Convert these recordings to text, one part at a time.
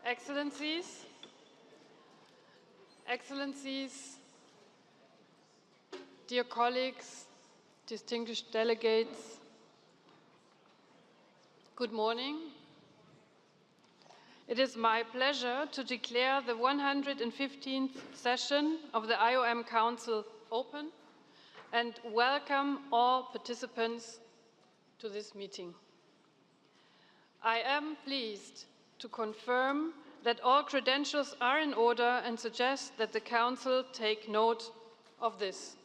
Excellencies, Excellencies, dear colleagues, distinguished delegates, good morning. It is my pleasure to declare the 115th session of the IOM Council open and welcome all participants to this meeting. I am pleased to confirm that all credentials are in order and suggest that the Council take note of this.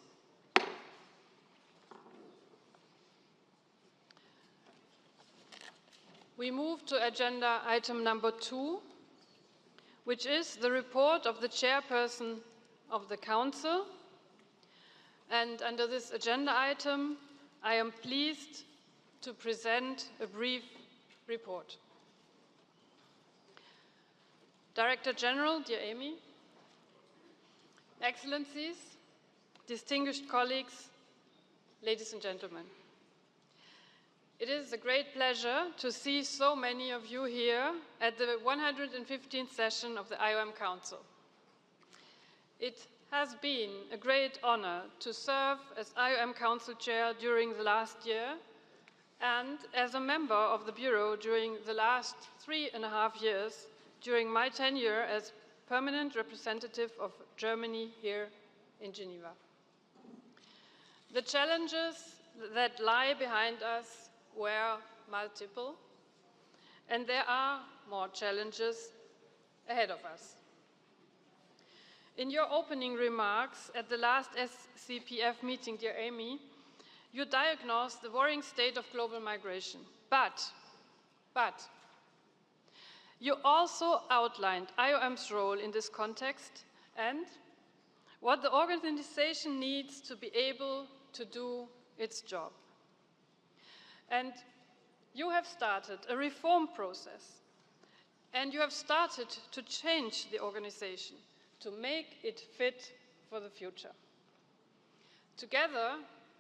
We move to agenda item number 2, which is the report of the chairperson of the Council. And under this agenda item, I am pleased to present a brief report. Director General, dear Amy, Excellencies, distinguished colleagues, ladies and gentlemen. It is a great pleasure to see so many of you here at the 115th session of the IOM Council. It has been a great honor to serve as IOM Council Chair during the last year and as a member of the Bureau during the last 3.5 years during my tenure as permanent representative of Germany here in Geneva. The challenges that lie behind us were multiple, and there are more challenges ahead of us. In your opening remarks at the last SCPF meeting, dear Amy, you diagnosed the worrying state of global migration. But you also outlined IOM's role in this context and what the organization needs to be able to do its job. And you have started a reform process, and you have started to change the organization to make it fit for the future. Together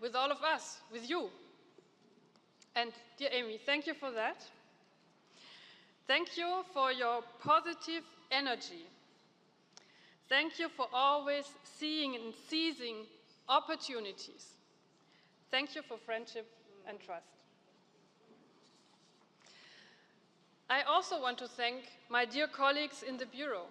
with all of us, with you. And dear Amy, thank you for that. Thank you for your positive energy. Thank you for always seeing and seizing opportunities. Thank you for friendship and trust. I also want to thank my dear colleagues in the Bureau.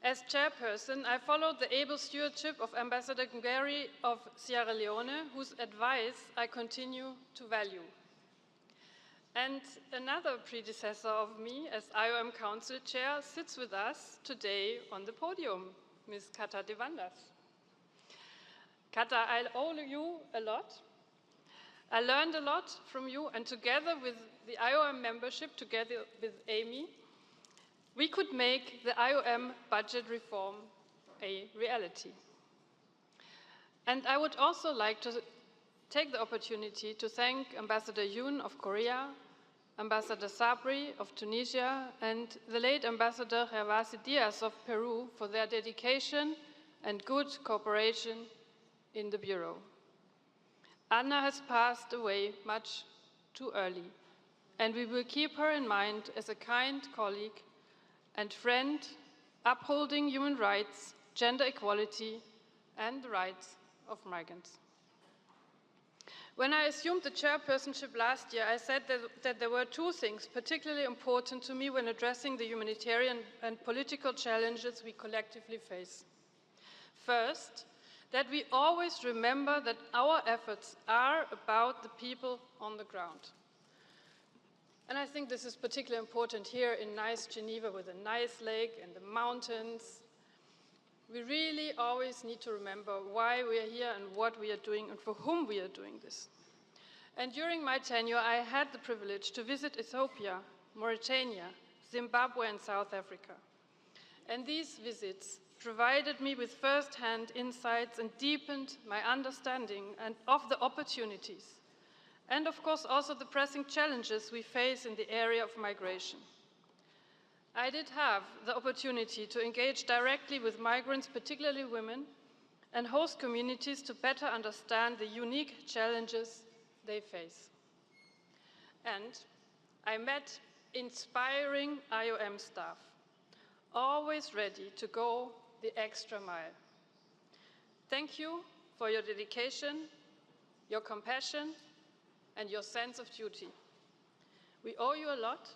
As chairperson, I followed the able stewardship of Ambassador Ngeri of Sierra Leone, whose advice I continue to value. And another predecessor of me as IOM Council Chair sits with us today on the podium, Ms. Kata Devandas. Kata, I owe you a lot. I learned a lot from you, and together with the IOM membership, together with Amy, we could make the IOM budget reform a reality. And I would also like to take the opportunity to thank Ambassador Yoon of Korea, Ambassador Sabri of Tunisia, and the late Ambassador Gervasi Diaz of Peru for their dedication and good cooperation in the Bureau. Anna has passed away much too early, and we will keep her in mind as a kind colleague and friend, upholding human rights, gender equality, and the rights of migrants. When I assumed the chairpersonship last year, I said that there were two things particularly important to me when addressing the humanitarian and political challenges we collectively face. First, that we always remember that our efforts are about the people on the ground. And I think this is particularly important here in nice Geneva with a nice lake and the mountains. We really always need to remember why we are here and what we are doing and for whom we are doing this. And during my tenure, I had the privilege to visit Ethiopia, Mauritania, Zimbabwe, and South Africa. And these visits provided me with first-hand insights and deepened my understanding of the opportunities, and of course also the pressing challenges we face in the area of migration. I did have the opportunity to engage directly with migrants, particularly women, and host communities to better understand the unique challenges they face. And I met inspiring IOM staff, always ready to go the extra mile. Thank you for your dedication, your compassion, and your sense of duty. We owe you a lot,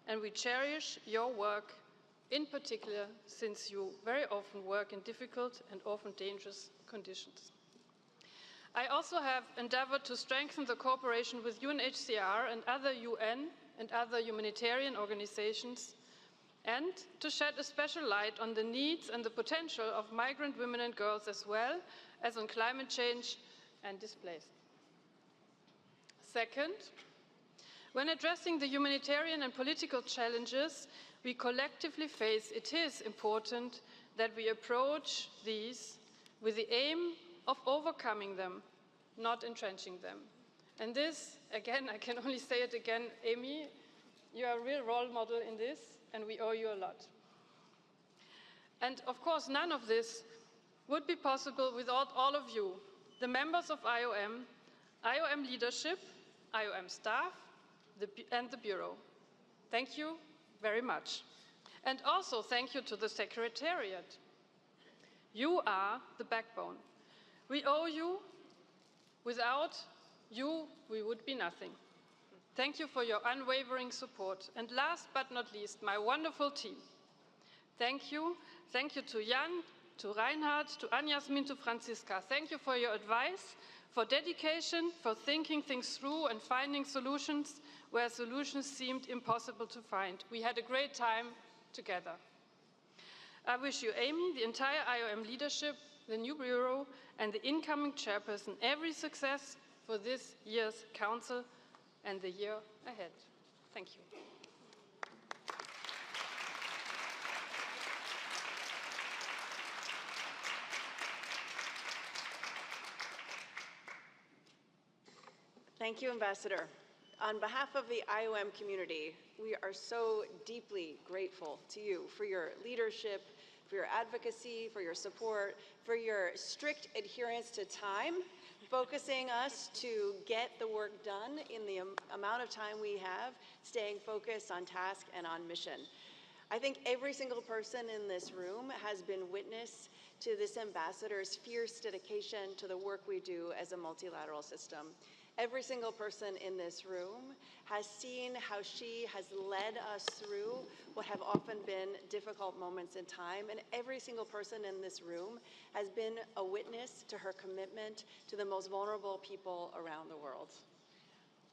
and we cherish your work, in particular since you very often work in difficult and often dangerous conditions. I also have endeavored to strengthen the cooperation with UNHCR and other UN and other humanitarian organizations, and to shed a special light on the needs and the potential of migrant women and girls, as well as on climate change and displaced. Second, when addressing the humanitarian and political challenges we collectively face, it is important that we approach these with the aim of overcoming them, not entrenching them. And this, again, I can only say it again, Amy, you are a real role model in this, and we owe you a lot. And of course, none of this would be possible without all of you, the members of IOM, IOM leadership, IOM staff, and the Bureau. Thank you very much. And also thank you to the Secretariat. You are the backbone. We owe you. Without you, we would be nothing. Thank you for your unwavering support. And last but not least, my wonderful team. Thank you. Thank you to Jan, to Reinhard, to Anja-Jasmin, to Franziska. Thank you for your advice, for dedication, for thinking things through and finding solutions where solutions seemed impossible to find. We had a great time together. I wish you, Amy, the entire IOM leadership, the new Bureau, and the incoming chairperson every success for this year's Council and the year ahead. Thank you. Thank you, Ambassador. On behalf of the IOM community, we are so deeply grateful to you for your leadership, for your advocacy, for your support, for your strict adherence to time, focusing us to get the work done in the amount of time we have, staying focused on task and on mission. I think every single person in this room has been witness to this ambassador's fierce dedication to the work we do as a multilateral system. Every single person in this room has seen how she has led us through what have often been difficult moments in time, and every single person in this room has been a witness to her commitment to the most vulnerable people around the world.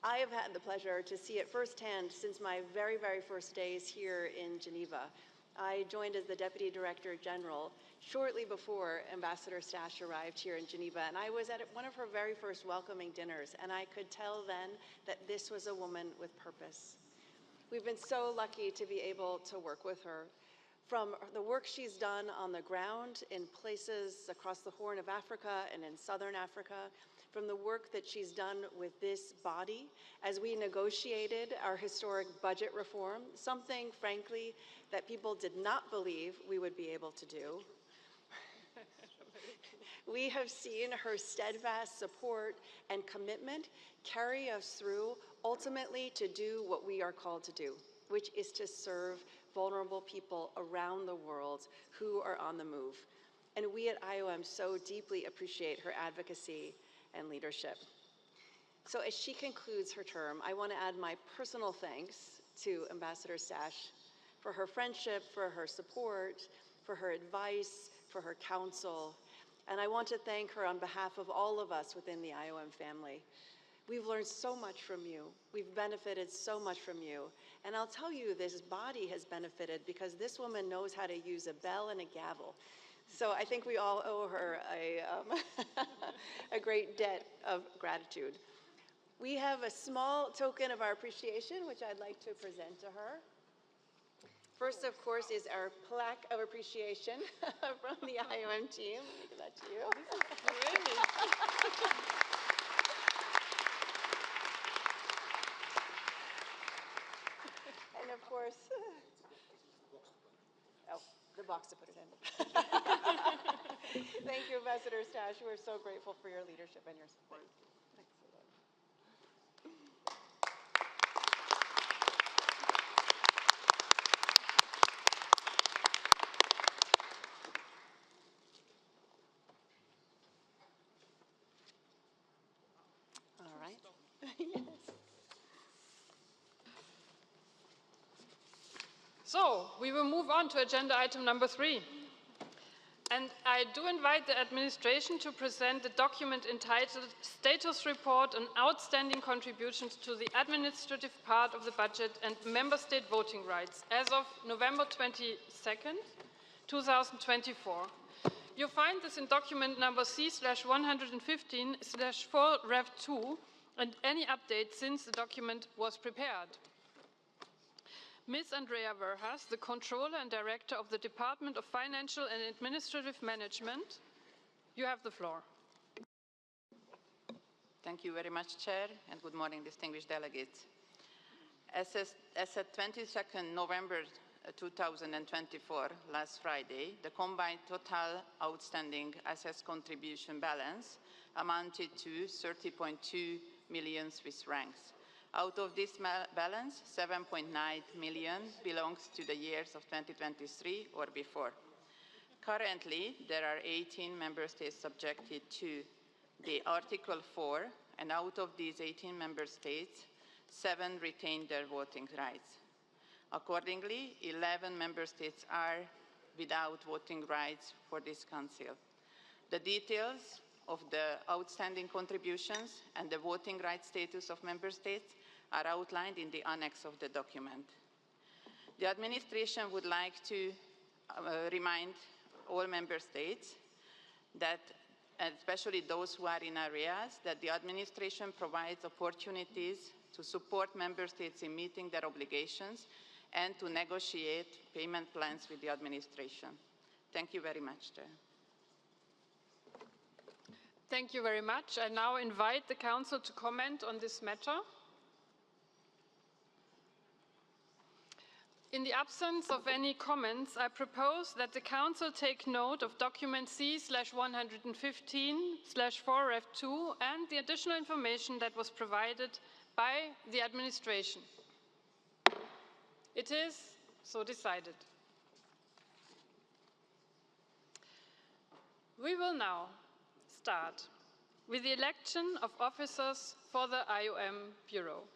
I have had the pleasure to see it firsthand since my very, very first days here in Geneva. I joined as the Deputy Director General shortly before Ambassador Stash arrived here in Geneva, and I was at one of her very first welcoming dinners, and I could tell then that this was a woman with purpose. We've been so lucky to be able to work with her. From the work she's done on the ground in places across the Horn of Africa and in Southern Africa, from the work that she's done with this body as we negotiated our historic budget reform, something, frankly, that people did not believe we would be able to do. We have seen her steadfast support and commitment carry us through, ultimately, to do what we are called to do, which is to serve vulnerable people around the world who are on the move. And we at IOM so deeply appreciate her advocacy and leadership. So as she concludes her term, I want to add my personal thanks to Ambassador Stash for her friendship, for her support, for her advice, for her counsel. And I want to thank her on behalf of all of us within the IOM family. We've learned so much from you. We've benefited so much from you. And I'll tell you, this body has benefited because this woman knows how to use a bell and a gavel. So I think we all owe her a great debt of gratitude. We have a small token of our appreciation, which I'd like to present to her. First, of course, is our plaque of appreciation from the IOM team. Let me give that to you. This is great. And of course, oh, the box to put it in. Thank you, Ambassador Stash. We're so grateful for your leadership and your support. So, we will move on to agenda item number 3. And I do invite the administration to present the document entitled Status Report on Outstanding Contributions to the Administrative Part of the Budget and Member State Voting Rights as of November 22nd, 2024. You find this in document number C/115/4-Rev2 and any update since the document was prepared. Ms. Andrea Verhas, the Controller and Director of the Department of Financial and Administrative Management, you have the floor. Thank you very much, Chair, and good morning, distinguished delegates. As at 22nd November 2024, last Friday, the combined total outstanding assessed contribution balance amounted to 30.2 million Swiss francs. Out of this balance, 7.9 million belongs to the years of 2023 or before. Currently, there are 18 member states subjected to the Article 4, and out of these 18 member states, 7 retain their voting rights. Accordingly, 11 member states are without voting rights for this Council. The details of the outstanding contributions and the voting rights status of member states are outlined in the annex of the document. The administration would like to remind all member states that, especially those who are in areas, that the administration provides opportunities to support member states in meeting their obligations and to negotiate payment plans with the administration. Thank you very much, Chair. Thank you very much. I now invite the Council to comment on this matter. In the absence of any comments, I propose that the Council take note of document C/115/4-Rev2 and the additional information that was provided by the administration. It is so decided. We will now start with the election of officers for the IOM Bureau.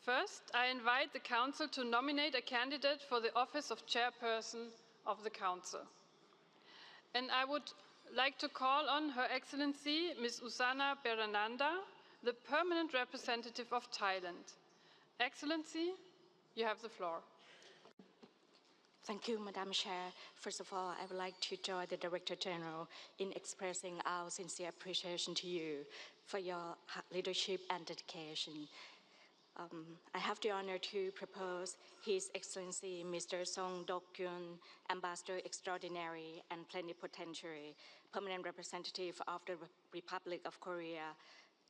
First, I invite the Council to nominate a candidate for the office of Chairperson of the Council. And I would like to call on Her Excellency Ms. Usana Berananda, the Permanent Representative of Thailand. Excellency, you have the floor. Thank you, Madam Chair. First of all, I would like to join the Director General in expressing our sincere appreciation to you for your leadership and dedication. I have the honor to propose His Excellency Mr. Song Dok-kyun, Ambassador Extraordinary and Plenipotentiary, Permanent Representative of the Republic of Korea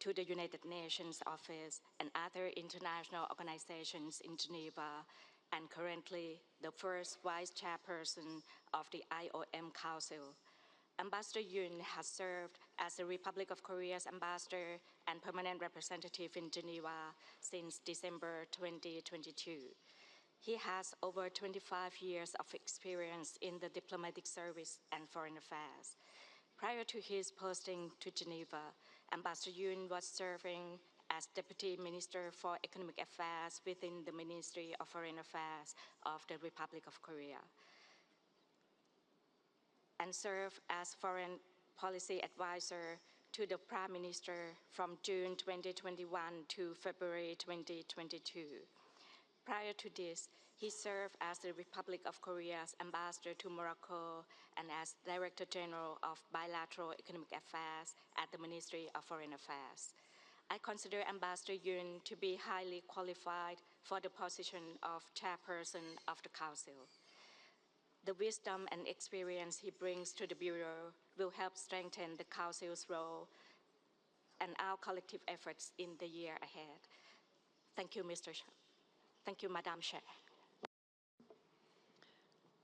to the United Nations Office and other international organizations in Geneva, and currently the first Vice Chairperson of the IOM Council. Ambassador Yoon has served as the Republic of Korea's ambassador and permanent representative in Geneva since December 2022. He has over 25 years of experience in the diplomatic service and foreign affairs. Prior to his posting to Geneva, Ambassador Yoon was serving as Deputy Minister for Economic Affairs within the Ministry of Foreign Affairs of the Republic of Korea, and served as Foreign Policy Advisor to the Prime Minister from June 2021 to February 2022. Prior to this, he served as the Republic of Korea's ambassador to Morocco and as Director General of Bilateral Economic Affairs at the Ministry of Foreign Affairs. I consider Ambassador Yoon to be highly qualified for the position of Chairperson of the Council. The wisdom and experience he brings to the Bureau will help strengthen the Council's role and our collective efforts in the year ahead. Thank you, Thank you, Madam Chair.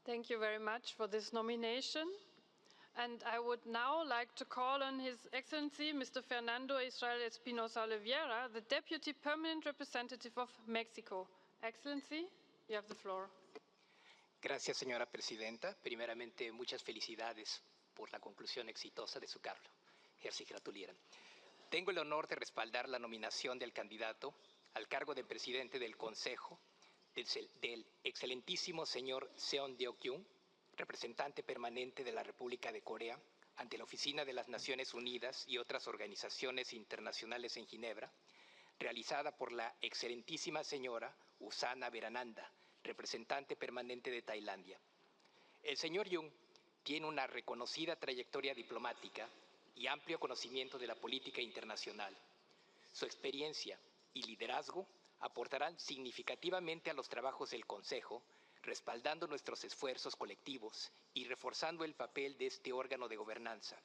Thank you very much for this nomination. And I would now like to call on His Excellency Mr. Fernando Israel Espinosa Oliveira, the Deputy Permanent Representative of Mexico. Excellency, you have the floor. Gracias, señora presidenta. Primeramente, muchas felicidades por la conclusión exitosa de su cargo. Herzlich gratulieren. Tengo el honor de respaldar la nominación del candidato al cargo de presidente del Consejo del excelentísimo señor Seon Deok-yoon, representante permanente de la República de Corea ante la Oficina de las Naciones Unidas y otras organizaciones internacionales en Ginebra, realizada por la excelentísima señora Usana Verananda, representante permanente de Tailandia. El señor Yoon tiene una reconocida trayectoria diplomática y amplio conocimiento de la política internacional. Su experiencia y liderazgo aportarán significativamente a los trabajos del Consejo, respaldando nuestros esfuerzos colectivos y reforzando el papel de este órgano de gobernanza.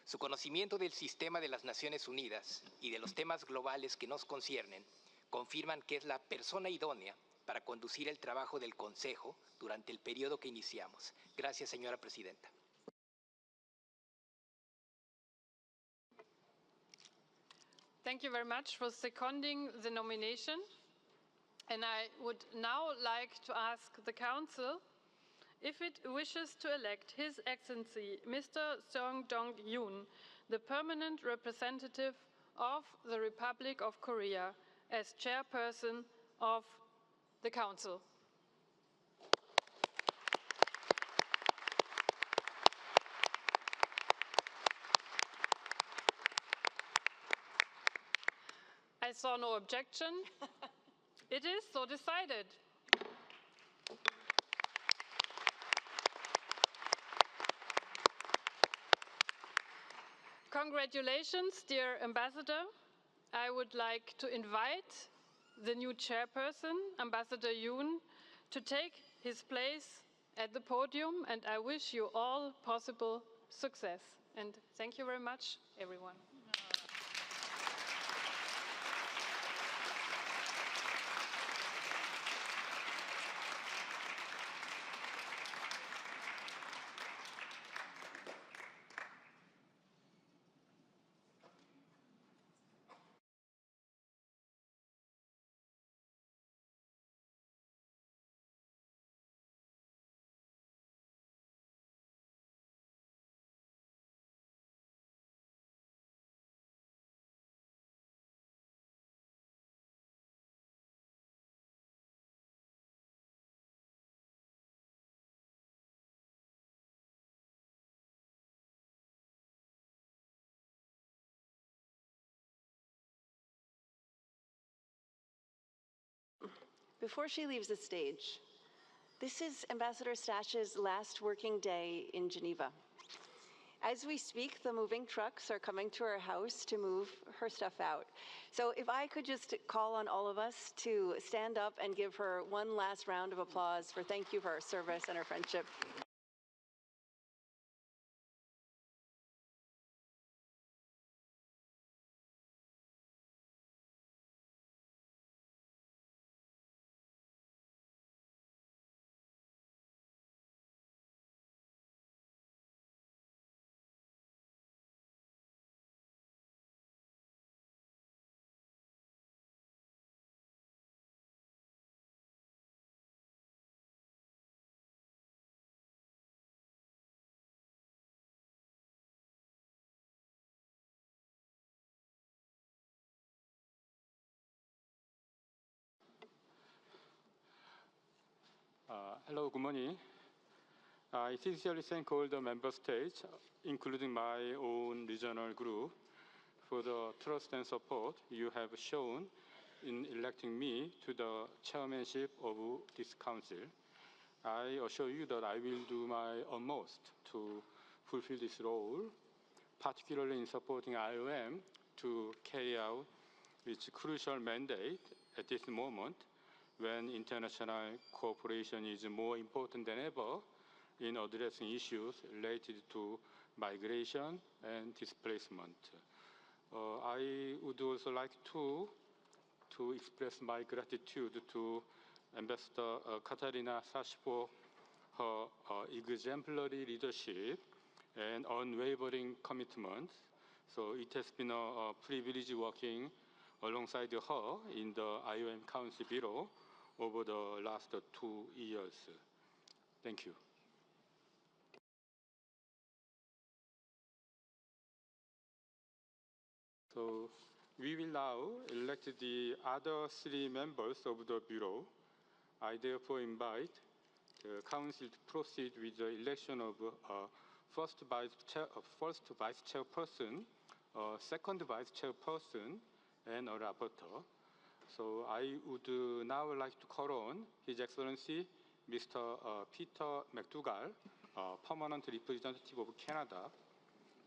Su conocimiento del sistema de las Naciones Unidas y de los temas globales que nos conciernen confirman que es la persona idónea para conducir el trabajo del Consejo durante el periodo que iniciamos. Gracias, señora presidenta. Thank you very much for seconding the nomination. And I would now like to ask the Council if it wishes to elect His Excellency Mr. Seong Dong-yoon, the permanent representative of the Republic of Korea, as chairperson of the Council. I saw no objection. It is so decided. Congratulations, dear Ambassador. I would like to invite the new chairperson, Ambassador Yoon, to take his place at the podium, and I wish you all possible success. And thank you very much, everyone. Before she leaves the stage, this is Ambassador Stash's last working day in Geneva. As we speak, the moving trucks are coming to her house to move her stuff out. So if I could just call on all of us to stand up and give her one last round of applause for thank you for her service and her friendship. Hello, good morning. I sincerely thank all the member states, including my own regional group, for the trust and support you have shown in electing me to the chairmanship of this council. I assure you that I will do my utmost to fulfill this role, particularly in supporting IOM to carry out its crucial mandate at this moment, when international cooperation is more important than ever in addressing issues related to migration and displacement. I would also like to express my gratitude to Ambassador Katarina Sash for her exemplary leadership and unwavering commitment. So it has been a privilege working alongside her in the IOM Council Bureau over the last 2 years. Thank you. So we will now elect the other 3 members of the Bureau. I therefore invite the Council to proceed with the election of first vice chairperson, second vice chairperson, and a rapporteur. So I would now like to call on His Excellency Mr. Peter McDougall, Permanent Representative of Canada.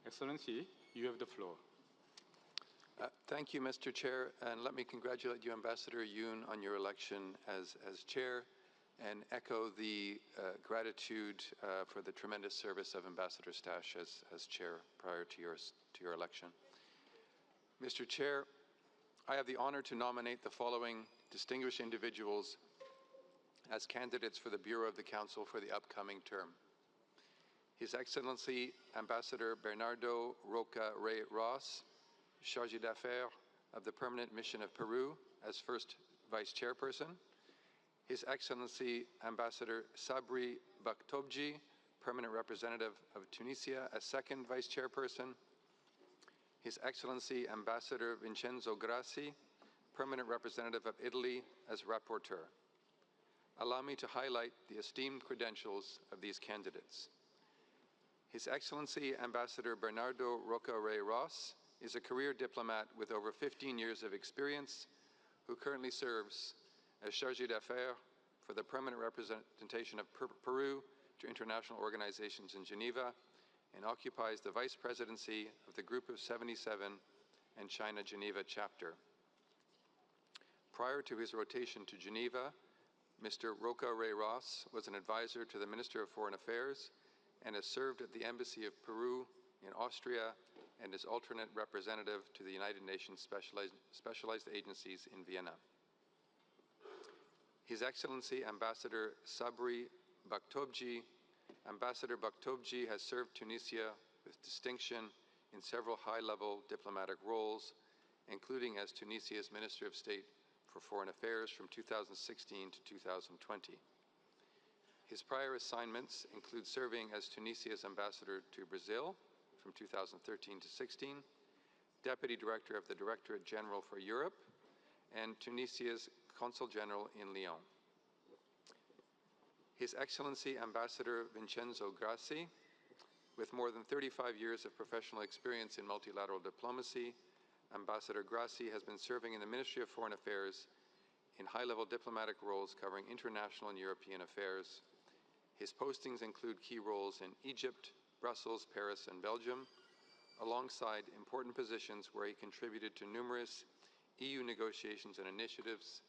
Excellency, you have the floor. Thank you, Mr. Chair, and let me congratulate you, Ambassador Yoon, on your election as chair, and echo the gratitude for the tremendous service of Ambassador Stash as chair prior to your election. Mr. Chair, I have the honor to nominate the following distinguished individuals as candidates for the Bureau of the Council for the upcoming term. His Excellency Ambassador Bernardo Roca Rey Ross, Chargé d'Affaires of the Permanent Mission of Peru as first vice chairperson. His Excellency Ambassador Sabri Baktobji, Permanent Representative of Tunisia as second vice chairperson. His Excellency Ambassador Vincenzo Grassi, Permanent Representative of Italy as rapporteur. Allow me to highlight the esteemed credentials of these candidates. His Excellency Ambassador Bernardo Roca Rey Ross is a career diplomat with over 15 years of experience who currently serves as Chargé d'Affaires for the permanent representation of Peru to international organizations in Geneva and occupies the vice presidency of the Group of 77 and China Geneva chapter. Prior to his rotation to Geneva, Mr. Roca Rey Ross was an advisor to the Minister of Foreign Affairs and has served at the Embassy of Peru in Austria and as alternate representative to the United Nations specialized agencies in Vienna. His Excellency Ambassador Sabri Baktobji. Ambassador Baktobji has served Tunisia with distinction in several high-level diplomatic roles, including as Tunisia's Minister of State for Foreign Affairs from 2016 to 2020. His prior assignments include serving as Tunisia's ambassador to Brazil from 2013 to 16, Deputy Director of the Directorate General for Europe, and Tunisia's Consul General in Lyon. His Excellency Ambassador Vincenzo Grassi, with more than 35 years of professional experience in multilateral diplomacy, Ambassador Grassi has been serving in the Ministry of Foreign Affairs in high-level diplomatic roles covering international and European affairs. His postings include key roles in Egypt, Brussels, Paris, and Belgium, alongside important positions where he contributed to numerous EU negotiations and initiatives,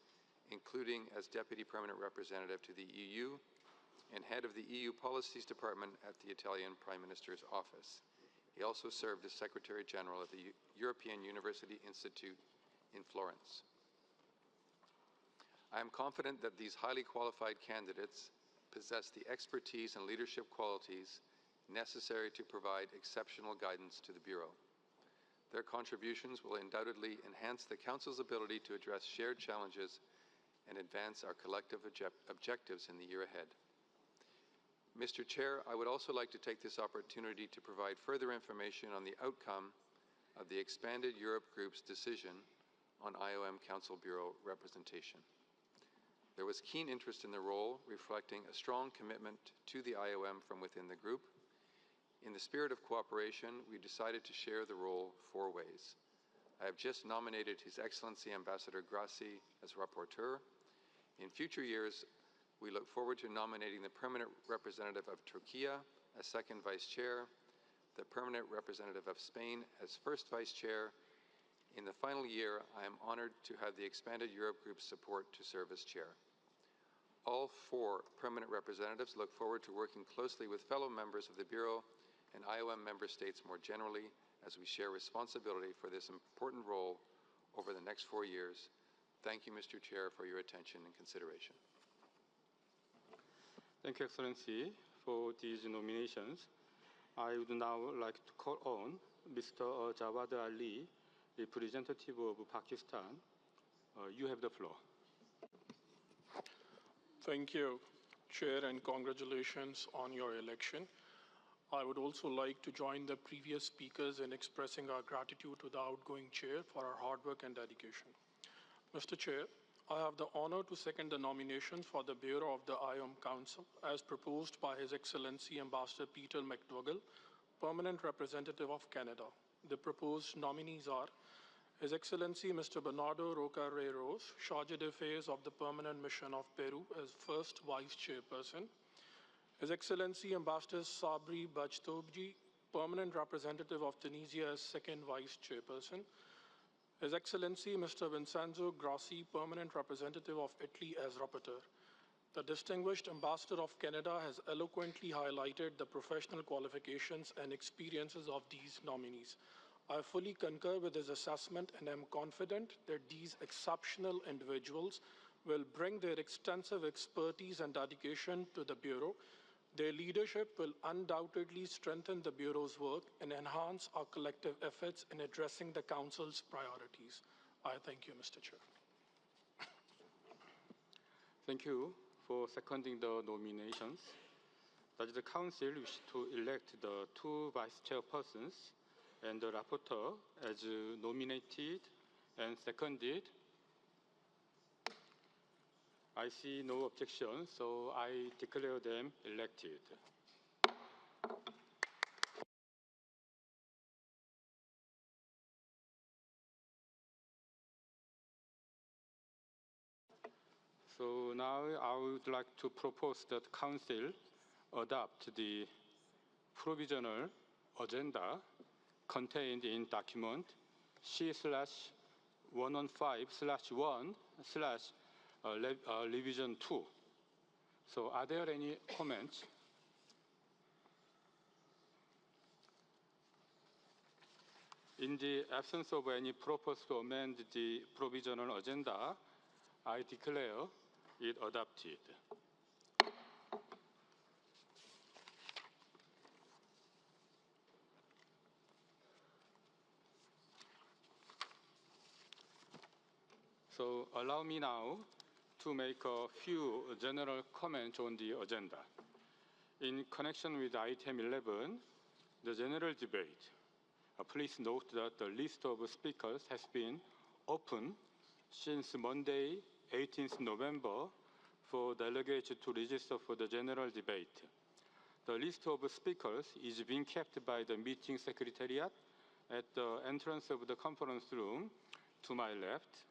including as Deputy Permanent Representative to the EU and head of the EU Policies Department at the Italian Prime Minister's office. He also served as Secretary General at the European University Institute in Florence. I am confident that these highly qualified candidates possess the expertise and leadership qualities necessary to provide exceptional guidance to the Bureau. Their contributions will undoubtedly enhance the Council's ability to address shared challenges and advance our collective objectives in the year ahead. Mr. Chair, I would also like to take this opportunity to provide further information on the outcome of the Expanded Europe Group's decision on IOM Council Bureau representation. There was keen interest in the role, reflecting a strong commitment to the IOM from within the group. In the spirit of cooperation, we decided to share the role 4 ways. I have just nominated His Excellency Ambassador Grassi as rapporteur. In future years, we look forward to nominating the permanent representative of Turkey as second vice chair, the permanent representative of Spain as first vice chair. In the final year, I am honored to have the Expanded Europe Group's support to serve as chair. All 4 permanent representatives look forward to working closely with fellow members of the Bureau and IOM member states more generally as we share responsibility for this important role over the next 4 years. Thank you, Mr. Chair, for your attention and consideration. Thank you, Excellency, for these nominations. I would now like to call on Mr. Jawad Ali, representative of Pakistan. You have the floor. Thank you, Chair, and congratulations on your election. I would also like to join the previous speakers in expressing our gratitude to the outgoing chair for our hard work and dedication. Mr. Chair, I have the honor to second the nomination for the Bureau of the IOM Council as proposed by His Excellency Ambassador Peter McDougall, Permanent Representative of Canada. The proposed nominees are His Excellency Mr. Bernardo Roca Reyes, Charge d'Affaires of the Permanent Mission of Peru as first Vice Chairperson, His Excellency Ambassador Sabri Bajtobji, Permanent Representative of Tunisia as second Vice Chairperson, His Excellency Mr. Vincenzo Grassi, Permanent Representative of Italy as Rapporteur. The distinguished Ambassador of Canada has eloquently highlighted the professional qualifications and experiences of these nominees. I fully concur with his assessment and am confident that these exceptional individuals will bring their extensive expertise and dedication to the Bureau. Their leadership will undoubtedly strengthen the Bureau's work and enhance our collective efforts in addressing the Council's priorities. I thank you, Mr. Chair. Thank you for seconding the nominations. Does the Council wish to elect the two Vice Chairpersons and the Rapporteur as nominated and seconded? I see no objection, so I declare them elected. So now I would like to propose that Council adopt the provisional agenda contained in document C/115/1/revision 2. So are there any comments? In the absence of any proposal to amend the provisional agenda, I declare it adopted. So allow me now to make a few general comments on the agenda. In connection with item 11, the general debate, please note that the list of speakers has been open since Monday, 18th November, for delegates to register for the general debate. The list of speakers is being kept by the meeting secretariat at the entrance of the conference room to my left.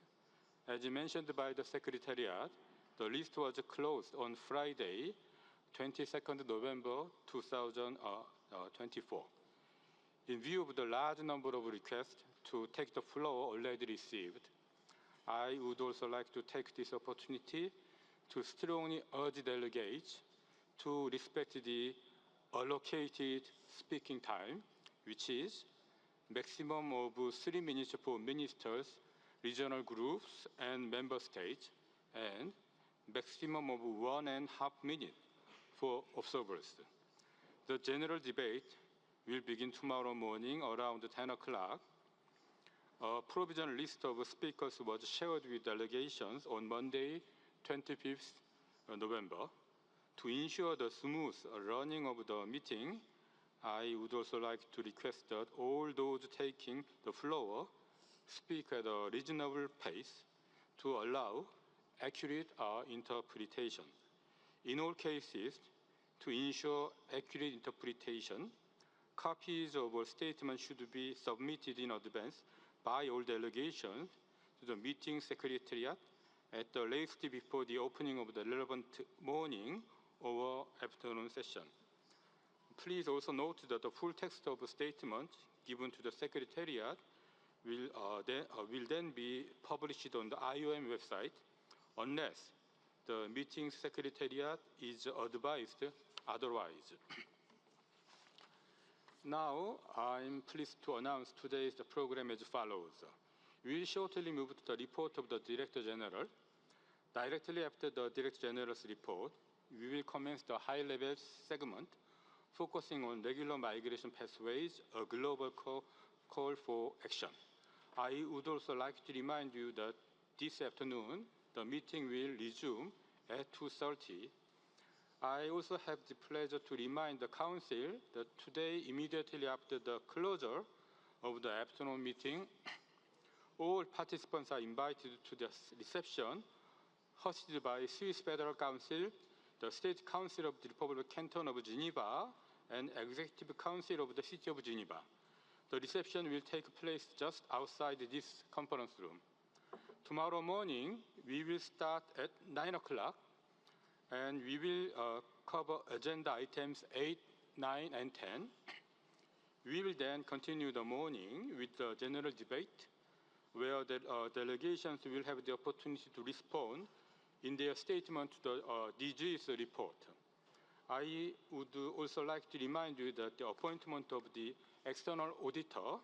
As mentioned by the secretariat, the list was closed on Friday, 22nd November 2024. In view of the large number of requests to take the floor already received, I would also like to take this opportunity to strongly urge delegates to respect the allocated speaking time, which is maximum of 3 minutes for ministers, regional groups, and member states, and maximum of 1.5 minutes for observers. The general debate will begin tomorrow morning around 10 o'clock. A provisional list of speakers was shared with delegations on Monday, 25th November. To ensure the smooth running of the meeting, I would also like to request that all those taking the floor speak at a reasonable pace to allow accurate interpretation. In all cases, to ensure accurate interpretation, copies of all statements should be submitted in advance by all delegations to the meeting secretariat at the latest before the opening of the relevant morning or afternoon session. Please also note that the full text of a statement given to the secretariat will then be published on the IOM website unless the meeting secretariat is advised otherwise. Now, I'm pleased to announce today's program as follows. We will shortly move to the report of the Director General. Directly after the Director General's report, we will commence the high-level segment focusing on regular migration pathways, a global call for action. I would also like to remind you that this afternoon, the meeting will resume at 2:30. I also have the pleasure to remind the Council that today, immediately after the closure of the afternoon meeting, all participants are invited to the reception hosted by Swiss Federal Council, the State Council of the Republic Canton of Geneva, and Executive Council of the City of Geneva. The reception will take place just outside this conference room. Tomorrow morning, we will start at 9 o'clock, and we will cover agenda items 8, 9, and 10. We will then continue the morning with the general debate, where the delegations will have the opportunity to respond in their statement to the DG's report. I would also like to remind you that the appointment of the external auditor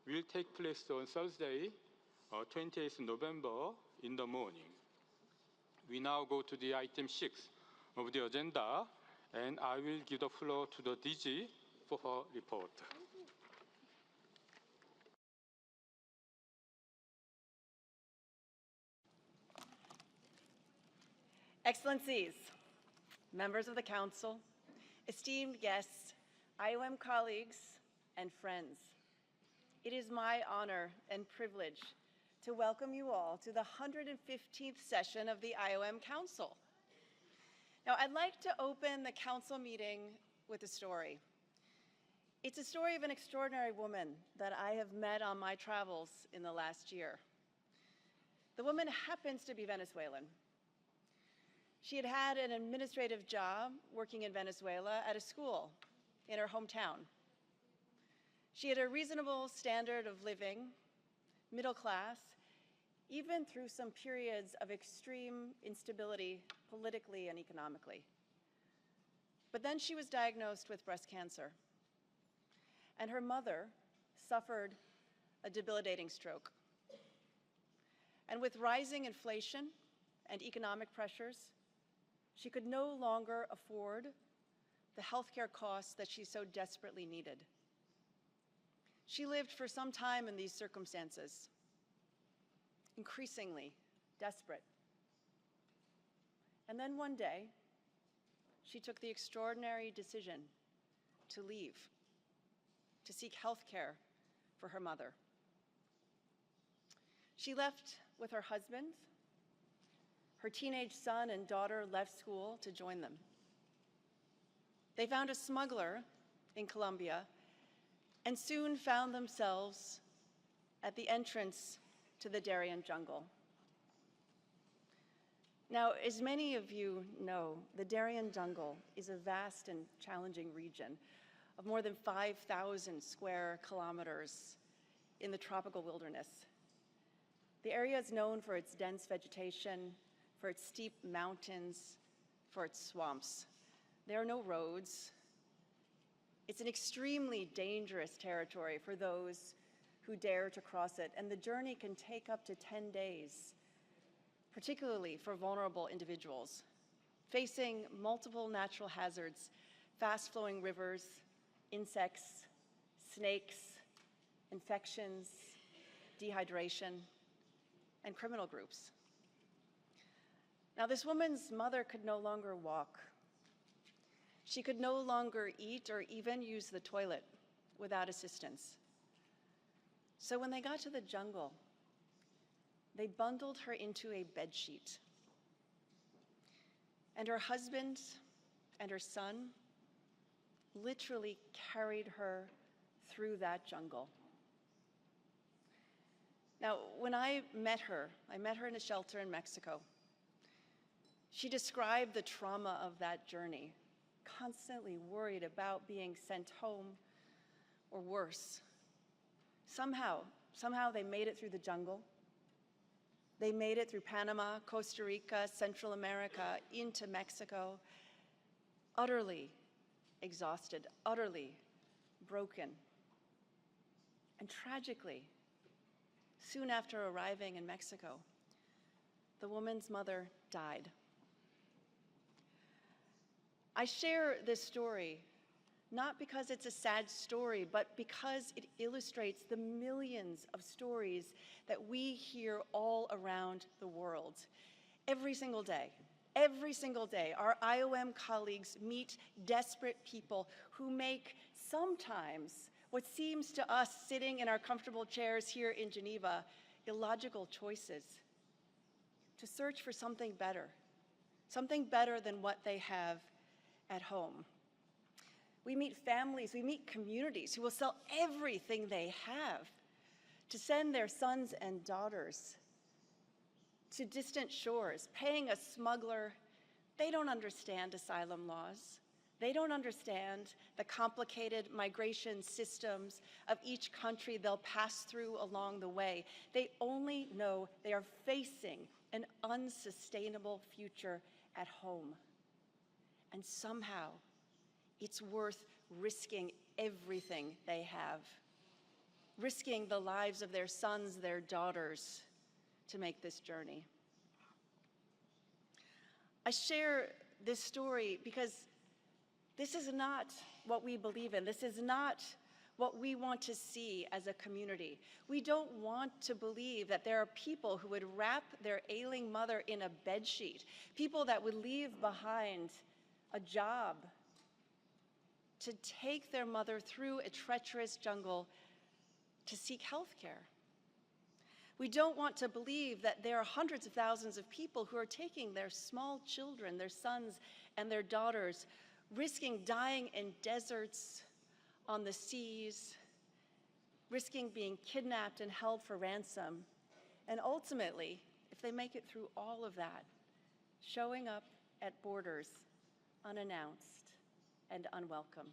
will take place on Thursday, 28th November in the morning. We now go to the item 6 of the agenda, and I will give the floor to the DG for her report. Excellencies, members of the Council, esteemed guests, IOM colleagues, and friends, it is my honor and privilege to welcome you all to the 115th session of the IOM Council. Now, I'd like to open the Council meeting with a story. It's a story of an extraordinary woman that I have met on my travels in the last year. The woman happens to be Venezuelan. She had had an administrative job working in Venezuela at a school in her hometown. She had a reasonable standard of living, middle class, even through some periods of extreme instability politically and economically. But then she was diagnosed with breast cancer, and her mother suffered a debilitating stroke. And with rising inflation and economic pressures, she could no longer afford the healthcare costs that she so desperately needed. She lived for some time in these circumstances, increasingly desperate. And then one day, she took the extraordinary decision to leave, to seek healthcare for her mother. She left with her husband. Her teenage son and daughter left school to join them. They found a smuggler in Colombia and soon found themselves at the entrance to the Darien jungle. Now, as many of you know, the Darien jungle is a vast and challenging region of more than 5,000 square kilometers in the tropical wilderness. The area is known for its dense vegetation, for its steep mountains, for its swamps. There are no roads. It's an extremely dangerous territory for those who dare to cross it, and the journey can take up to 10 days, particularly for vulnerable individuals, facing multiple natural hazards, fast-flowing rivers, insects, snakes, infections, dehydration, and criminal groups. Now, this woman's mother could no longer walk. She could no longer eat or even use the toilet without assistance. So when they got to the jungle, they bundled her into a bedsheet. And her husband and her son literally carried her through that jungle. Now, when I met her in a shelter in Mexico. She described the trauma of that journey, constantly worried about being sent home or worse. Somehow they made it through the jungle. They made it through Panama, Costa Rica, Central America, into Mexico, utterly exhausted, utterly broken. And tragically, soon after arriving in Mexico, the woman's mother died. I share this story not because it's a sad story, but because it illustrates the millions of stories that we hear all around the world every single day Every single day, our IOM colleagues meet desperate people who make sometimes what seems to us sitting in our comfortable chairs here in Geneva illogical choices to search for something better than what they have at home. We meet families, we meet communities who will sell everything they have to send their sons and daughters to distant shores, paying a smuggler. They don't understand asylum laws. They don't understand the complicated migration systems of each country they'll pass through along the way. They only know they are facing an unsustainable future at home. And somehow, it's worth risking everything they have, risking the lives of their sons, their daughters, to make this journey. I share this story because this is not what we believe in. This is not what we want to see as a community. We don't want to believe that there are people who would wrap their ailing mother in a bedsheet, people that would leave behind a job to take their mother through a treacherous jungle to seek health care. We don't want to believe that there are hundreds of thousands of people who are taking their small children, their sons and their daughters, risking dying in deserts, on the seas, risking being kidnapped and held for ransom, and ultimately, if they make it through all of that, showing up at borders unannounced and unwelcome.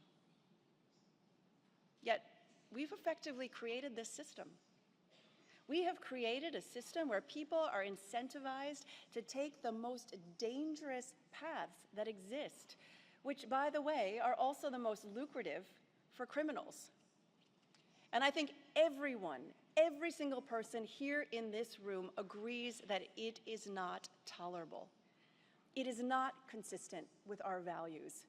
Yet, we've effectively created this system. We have created a system where people are incentivized to take the most dangerous paths that exist, which, by the way, are also the most lucrative for criminals. And I think everyone, every single person here in this room agrees that it is not tolerable. It is not consistent with our values.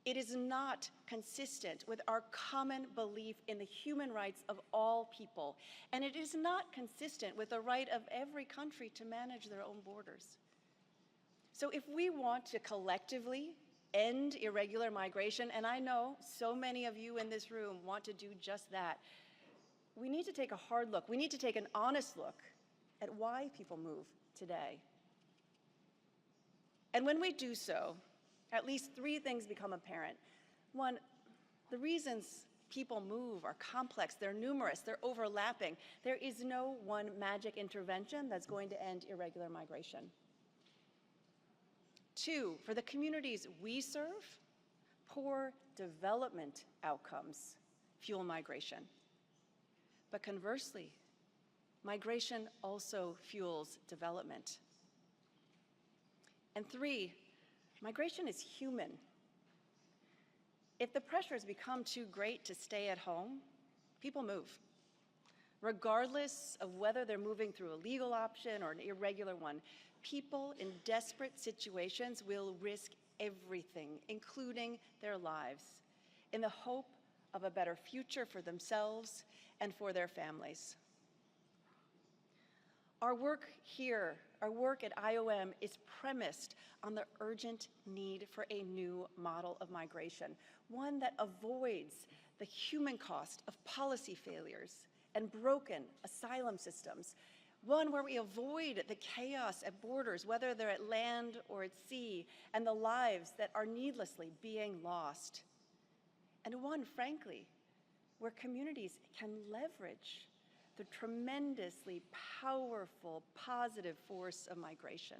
It is not consistent with our common belief in the human rights of all people. And it is not consistent with the right of every country to manage their own borders. So if we want to collectively end irregular migration, and I know so many of you in this room want to do just that, we need to take a hard look. We need to take an honest look at why people move today. And when we do so, at least three things become apparent. One, the reasons people move are complex, they're numerous, they're overlapping. There is no one magic intervention that's going to end irregular migration. Two, for the communities we serve, poor development outcomes fuel migration. But conversely, migration also fuels development. And three, migration is human. If the pressures become too great to stay at home, people move, regardless of whether they're moving through a legal option or an irregular one. People in desperate situations will risk everything, including their lives, in the hope of a better future for themselves and for their families. Our work here, our work at IOM, is premised on the urgent need for a new model of migration, one that avoids the human cost of policy failures and broken asylum systems, one where we avoid the chaos at borders, whether they're at land or at sea, and the lives that are needlessly being lost. And one, frankly, where communities can leverage the tremendously powerful, positive force of migration.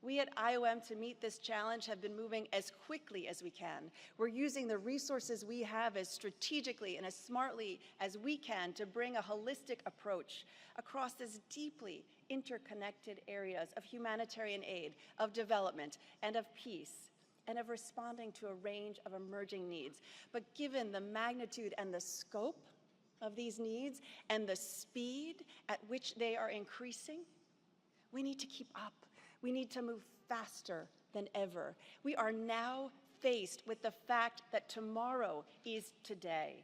We at IOM, to meet this challenge, have been moving as quickly as we can. We're using the resources we have as strategically and as smartly as we can to bring a holistic approach across this deeply interconnected areas of humanitarian aid, of development, and of peace, and of responding to a range of emerging needs. But given the magnitude and the scope of these needs and the speed at which they are increasing, we need to keep up. We need to move faster than ever. We are now faced with the fact that tomorrow is today.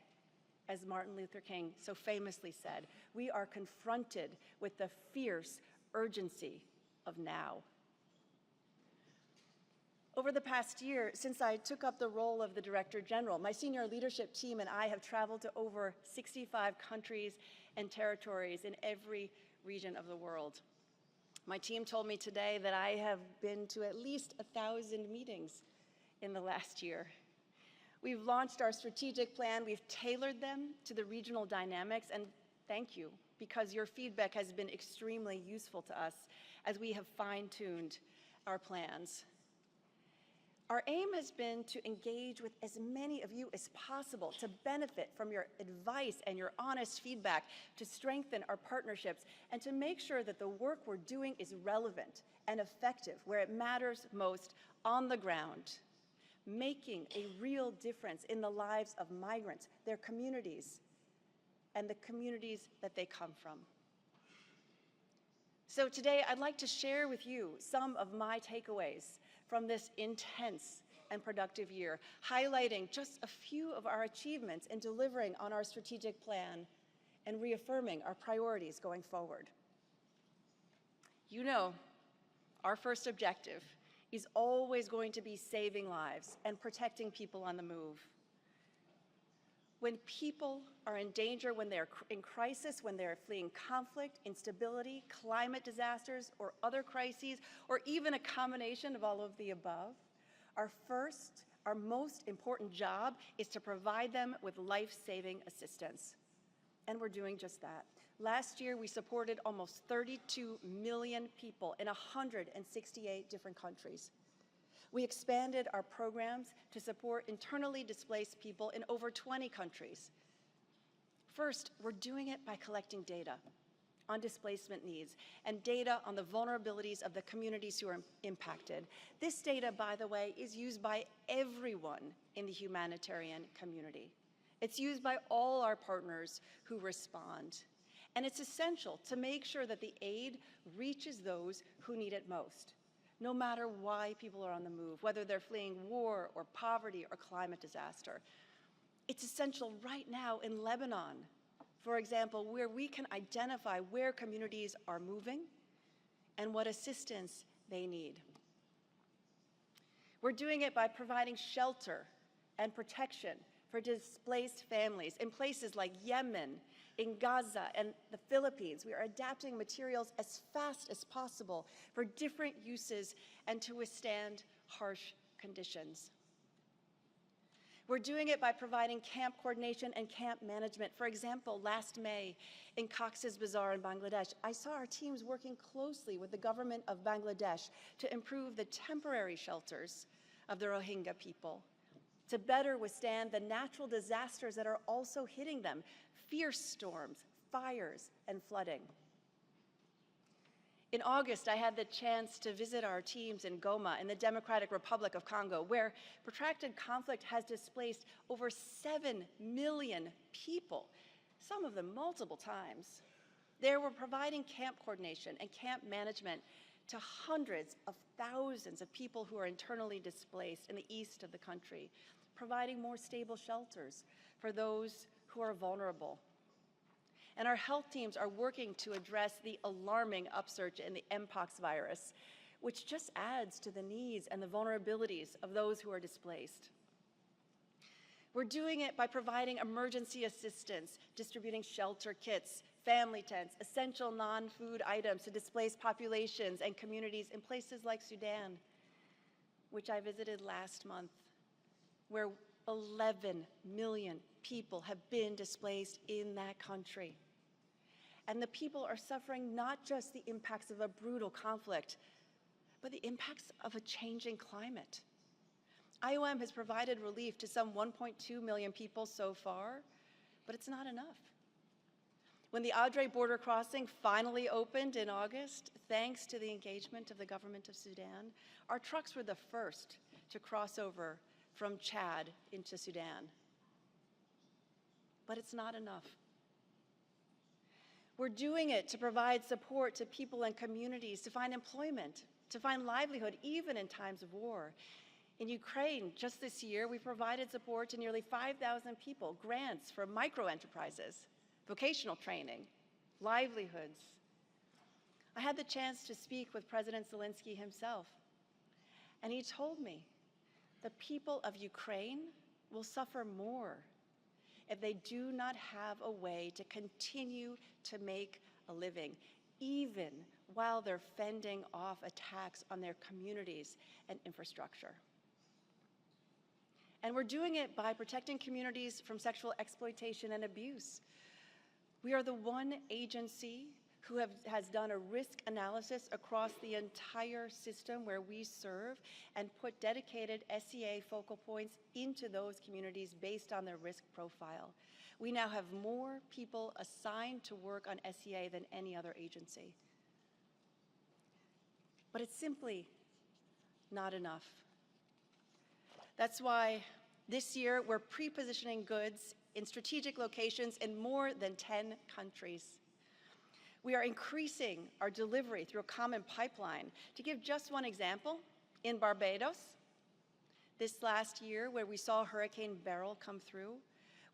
As Martin Luther King so famously said, we are confronted with the fierce urgency of now. Over the past year, since I took up the role of the Director General, my senior leadership team and I have traveled to over 65 countries and territories in every region of the world. My team told me today that I have been to at least 1,000 meetings in the last year. We've launched our strategic plan, we've tailored them to the regional dynamics, and thank you, because your feedback has been extremely useful to us as we have fine-tuned our plans. Our aim has been to engage with as many of you as possible, to benefit from your advice and your honest feedback, to strengthen our partnerships, and to make sure that the work we're doing is relevant and effective where it matters most on the ground, making a real difference in the lives of migrants, their communities, and the communities that they come from. So today, I'd like to share with you some of my takeaways from this intense and productive year, highlighting just a few of our achievements in delivering on our strategic plan and reaffirming our priorities going forward. You know, our first objective is always going to be saving lives and protecting people on the move. When people are in danger, when they're in crisis, when they're fleeing conflict, instability, climate disasters, or other crises, or even a combination of all of the above, our most important job is to provide them with life-saving assistance. And we're doing just that. Last year, we supported almost 32 million people in 168 different countries. We expanded our programs to support internally displaced people in over 20 countries. First, we're doing it by collecting data on displacement needs and data on the vulnerabilities of the communities who are impacted. This data, by the way, is used by everyone in the humanitarian community. It's used by all our partners who respond. And it's essential to make sure that the aid reaches those who need it most, no matter why people are on the move, whether they're fleeing war or poverty or climate disaster. It's essential right now in Lebanon, for example, where we can identify where communities are moving and what assistance they need. We're doing it by providing shelter and protection for displaced families in places like Yemen, in Gaza, and the Philippines. We are adapting materials as fast as possible for different uses and to withstand harsh conditions. We're doing it by providing camp coordination and camp management. For example, last May in Cox's Bazar in Bangladesh, I saw our teams working closely with the government of Bangladesh to improve the temporary shelters of the Rohingya people, to better withstand the natural disasters that are also hitting them, fierce storms, fires, and flooding. In August, I had the chance to visit our teams in Goma in the Democratic Republic of Congo, where protracted conflict has displaced over 7 million people, some of them multiple times. There we're providing camp coordination and camp management to hundreds of thousands of people who are internally displaced in the east of the country, providing more stable shelters for those who are vulnerable. And our health teams are working to address the alarming upsurge in the Mpox virus, which just adds to the needs and the vulnerabilities of those who are displaced. We're doing it by providing emergency assistance, distributing shelter kits, family tents, essential non-food items to displaced populations and communities in places like Sudan, which I visited last month, where 11 million people have been displaced in that country. And the people are suffering not just the impacts of a brutal conflict, but the impacts of a changing climate. IOM has provided relief to some 1.2 million people so far, but it's not enough. When the Adre border crossing finally opened in August, thanks to the engagement of the government of Sudan, our trucks were the first to cross over from Chad into Sudan. But it's not enough. We're doing it to provide support to people and communities, to find employment, to find livelihood, even in times of war. In Ukraine, just this year, we provided support to nearly 5,000 people, grants for micro-enterprises, vocational training, livelihoods. I had the chance to speak with President Zelensky himself. And he told me the people of Ukraine will suffer more if they do not have a way to continue to make a living, even while they're fending off attacks on their communities and infrastructure. And we're doing it by protecting communities from sexual exploitation and abuse. We are the one agency who has done a risk analysis across the entire system where we serve and put dedicated SEA focal points into those communities based on their risk profile. We now have more people assigned to work on SEA than any other agency. But it's simply not enough. That's why this year we're pre-positioning goods in strategic locations in more than 10 countries. We are increasing our delivery through a common pipeline. To give just one example, in Barbados, this last year where we saw Hurricane Beryl come through,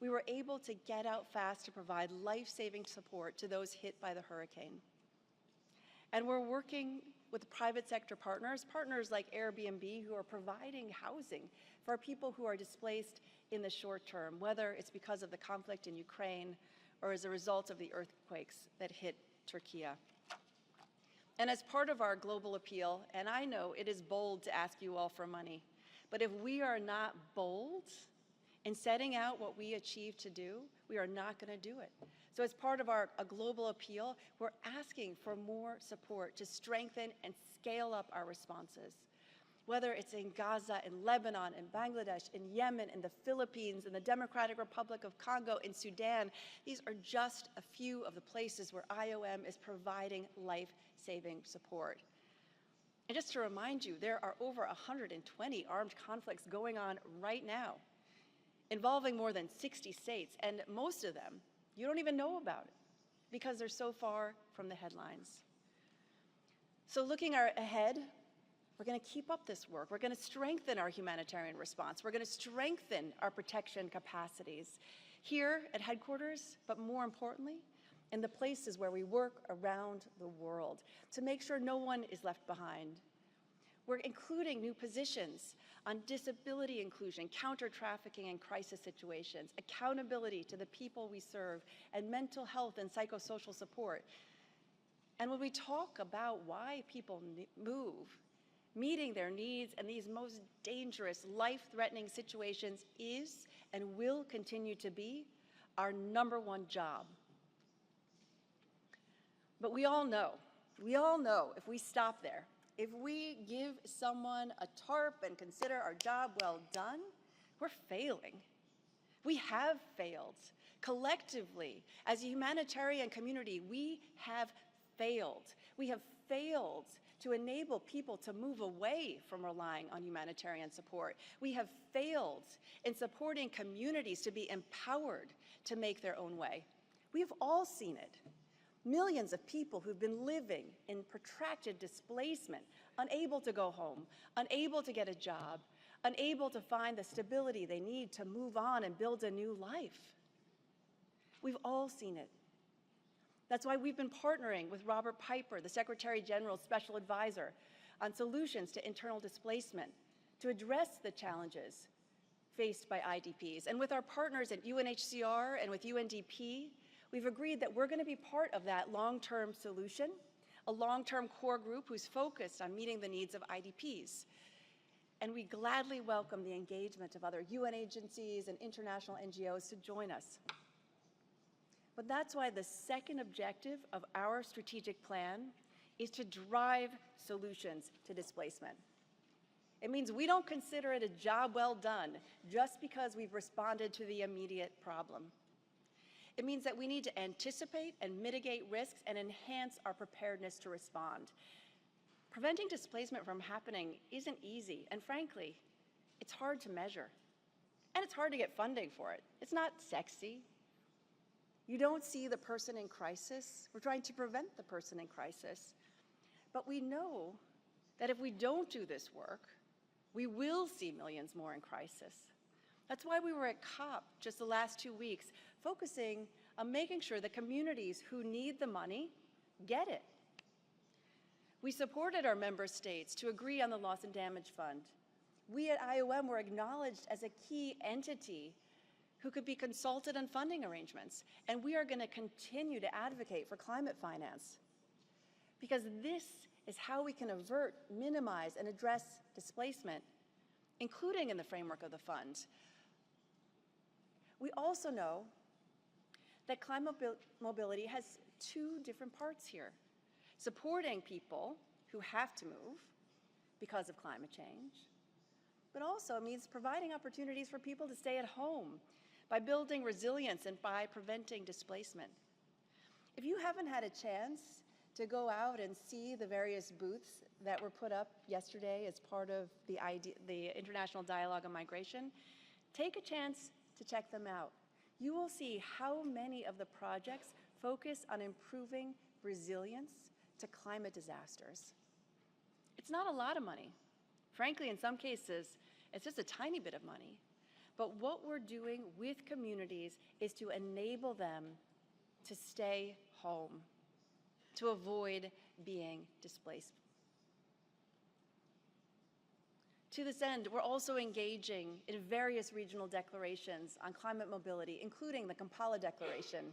we were able to get out fast to provide life-saving support to those hit by the hurricane. And we're working with private sector partners like Airbnb, who are providing housing for people who are displaced in the short term, whether it's because of the conflict in Ukraine or as a result of the earthquakes that hit Turkey. And as part of our global appeal, and I know it is bold to ask you all for money, but if we are not bold in setting out what we achieve to do, we are not going to do it. So as part of a global appeal, we're asking for more support to strengthen and scale up our responses. Whether it's in Gaza, in Lebanon, in Bangladesh, in Yemen, in the Philippines, in the Democratic Republic of Congo, in Sudan, these are just a few of the places where IOM is providing life-saving support. And just to remind you, there are over 120 armed conflicts going on right now, involving more than 60 states, and most of them, you don't even know about it because they're so far from the headlines. So looking ahead, we're going to keep up this work. We're going to strengthen our humanitarian response. We're going to strengthen our protection capacities here at headquarters, but more importantly, in the places where we work around the world to make sure no one is left behind. We're including new positions on disability inclusion, counter-trafficking and crisis situations, accountability to the people we serve, and mental health and psychosocial support. And when we talk about why people move, meeting their needs in these most dangerous, life-threatening situations is and will continue to be our #1 job. But we all know if we stop there, if we give someone a tarp and consider our job well done, we're failing. We have failed. Collectively, as a humanitarian community, we have failed. We have failed to enable people to move away from relying on humanitarian support. We have failed in supporting communities to be empowered to make their own way. We've all seen it. Millions of people who've been living in protracted displacement, unable to go home, unable to get a job, unable to find the stability they need to move on and build a new life. We've all seen it. That's why we've been partnering with Robert Piper, the Secretary General's Special Advisor, on solutions to internal displacement to address the challenges faced by IDPs. And with our partners at UNHCR and with UNDP, we've agreed that we're going to be part of that long-term solution, a long-term core group who's focused on meeting the needs of IDPs. And we gladly welcome the engagement of other UN agencies and international NGOs to join us. But that's why the second objective of our strategic plan is to drive solutions to displacement. It means we don't consider it a job well done just because we've responded to the immediate problem. It means that we need to anticipate and mitigate risks and enhance our preparedness to respond. Preventing displacement from happening isn't easy, and frankly, it's hard to measure. And it's hard to get funding for it. It's not sexy. You don't see the person in crisis. We're trying to prevent the person in crisis. But we know that if we don't do this work, we will see millions more in crisis. That's why we were at COP just the last 2 weeks, focusing on making sure that communities who need the money get it. We supported our member states to agree on the Loss and Damage Fund. We at IOM were acknowledged as a key entity who could be consulted on funding arrangements. And we are going to continue to advocate for climate finance, because this is how we can avert, minimize, and address displacement, including in the framework of the fund. We also know that climate mobility has two different parts here: supporting people who have to move because of climate change, but also means providing opportunities for people to stay at home by building resilience and by preventing displacement. If you haven't had a chance to go out and see the various booths that were put up yesterday as part of the International Dialogue on Migration, take a chance to check them out. You will see how many of the projects focus on improving resilience to climate disasters. It's not a lot of money. Frankly, in some cases, it's just a tiny bit of money. But what we're doing with communities is to enable them to stay home, to avoid being displaced. To this end, we're also engaging in various regional declarations on climate mobility, including the Kampala Declaration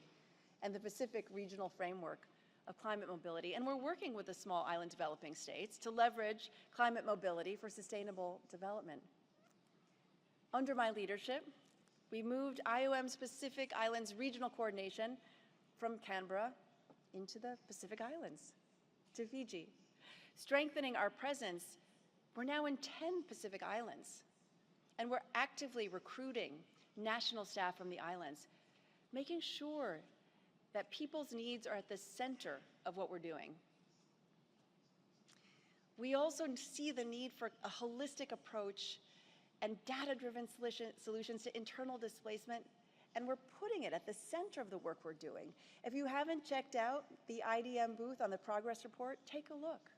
and the Pacific Regional Framework of Climate Mobility. And we're working with the small island developing states to leverage climate mobility for sustainable development. Under my leadership, we moved IOM's Pacific Islands regional coordination from Canberra into the Pacific Islands, to Fiji. Strengthening our presence, we're now in 10 Pacific Islands, and we're actively recruiting national staff from the islands, making sure that people's needs are at the center of what we're doing. We also see the need for a holistic approach and data-driven solutions to internal displacement, and we're putting it at the center of the work we're doing. If you haven't checked out the IDM booth on the progress report, take a look.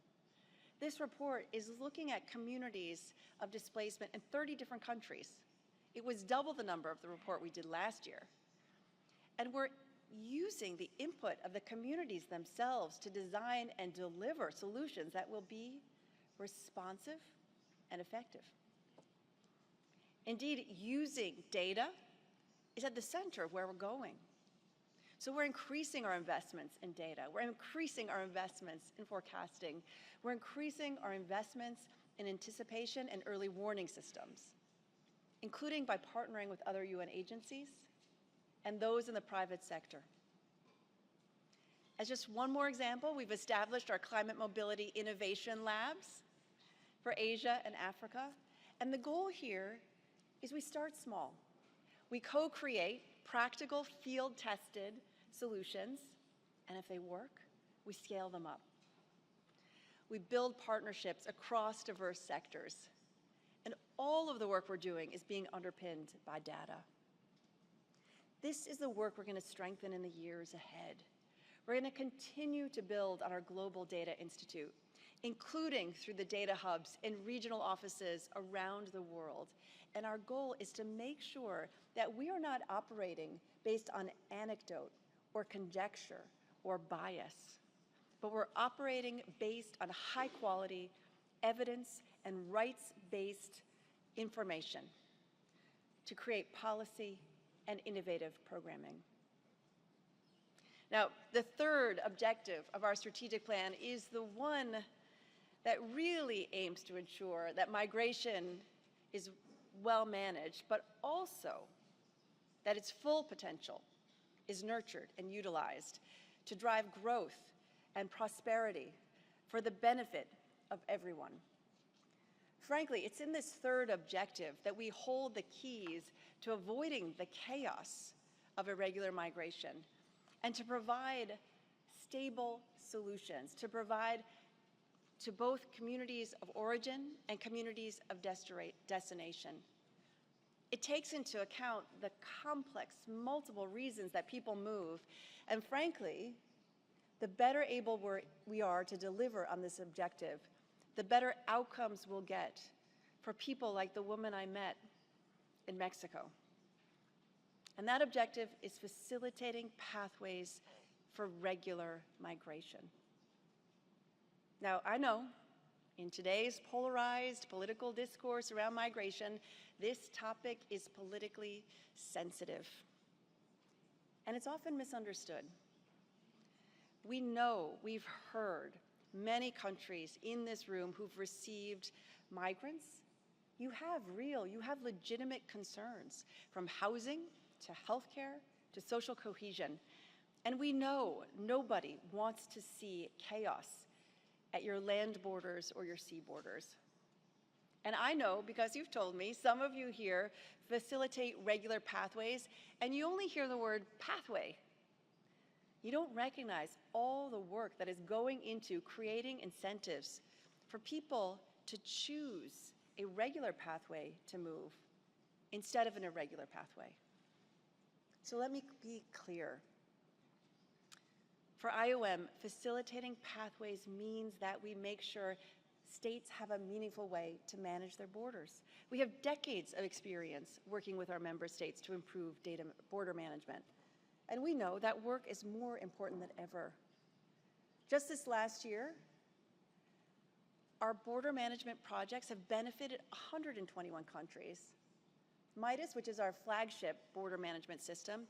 This report is looking at communities of displacement in 30 different countries. It was double the number of the report we did last year. And we're using the input of the communities themselves to design and deliver solutions that will be responsive and effective. Indeed, using data is at the center of where we're going. So we're increasing our investments in data. We're increasing our investments in forecasting. We're increasing our investments in anticipation and early warning systems, including by partnering with other UN agencies and those in the private sector. As just one more example, we've established our Climate Mobility Innovation Labs for Asia and Africa. And the goal here is we start small. We co-create practical, field-tested solutions, and if they work, we scale them up. We build partnerships across diverse sectors, and all of the work we're doing is being underpinned by data. This is the work we're going to strengthen in the years ahead. We're going to continue to build on our Global Data Institute, including through the data hubs in regional offices around the world. And our goal is to make sure that we are not operating based on anecdote or conjecture or bias, but we're operating based on high quality evidence and rights-based information to create policy and innovative programming. Now, the third objective of our strategic plan is the one that really aims to ensure that migration is well managed, but also that its full potential is nurtured and utilized to drive growth and prosperity for the benefit of everyone. Frankly, it's in this third objective that we hold the keys to avoiding the chaos of irregular migration and to provide stable solutions, to provide to both communities of origin and communities of destination. It takes into account the complex, multiple reasons that people move, and frankly, the better able we are to deliver on this objective, the better outcomes we'll get for people like the woman I met in Mexico. And that objective is facilitating pathways for regular migration. Now, I know in today's polarized political discourse around migration, this topic is politically sensitive, and it's often misunderstood. We know, we've heard many countries in this room who've received migrants. You have legitimate concerns, from housing to healthcare to social cohesion. And we know nobody wants to see chaos at your land borders or your sea borders. And I know, because you've told me, some of you here facilitate regular pathways, and you only hear the word pathway. You don't recognize all the work that is going into creating incentives for people to choose a regular pathway to move instead of an irregular pathway. So let me be clear. For IOM, facilitating pathways means that we make sure states have a meaningful way to manage their borders. We have decades of experience working with our member states to improve border management. And we know that work is more important than ever. Just this last year, our border management projects have benefited 121 countries. MIDAS, which is our flagship border management system,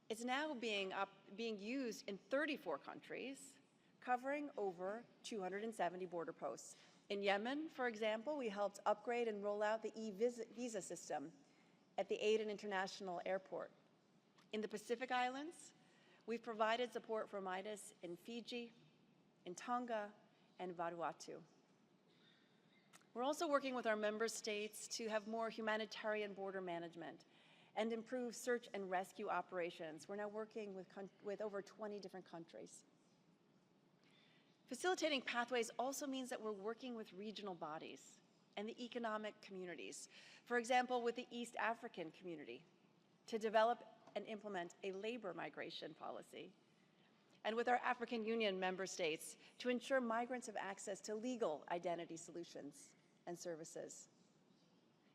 is now being used in 34 countries, covering over 270 border posts. In Yemen, for example, we helped upgrade and roll out the e-visa system at the Aden International Airport. In the Pacific Islands, we've provided support for MIDAS in Fiji, in Tonga, and Vanuatu. We're also working with our member states to have more humanitarian border management and improve search and rescue operations. We're now working with over 20 different countries. Facilitating pathways also means that we're working with regional bodies and the economic communities. For example, with the East African community, to develop and implement a labor migration policy. And with our African Union member states, to ensure migrants have access to legal identity solutions and services.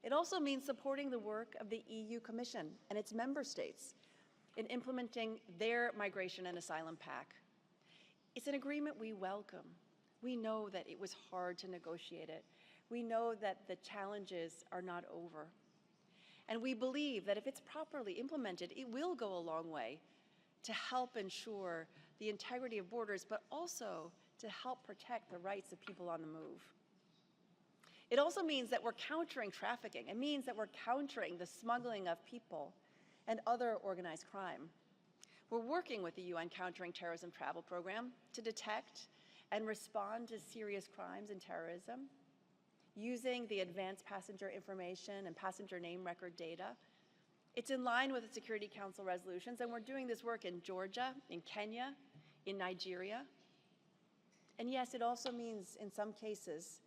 It also means supporting the work of the EU Commission and its member states in implementing their migration and asylum pact. It's an agreement we welcome. We know that it was hard to negotiate it. We know that the challenges are not over. And we believe that if it's properly implemented, it will go a long way to help ensure the integrity of borders, but also to help protect the rights of people on the move. It also means that we're countering trafficking. It means that we're countering the smuggling of people and other organized crime. We're working with the UN Countering Terrorism Travel Program to detect and respond to serious crimes and terrorism, using the advanced passenger information and passenger name record data. It's in line with the Security Council resolutions, and we're doing this work in Georgia, in Kenya, in Nigeria. And yes, it also means, in some cases,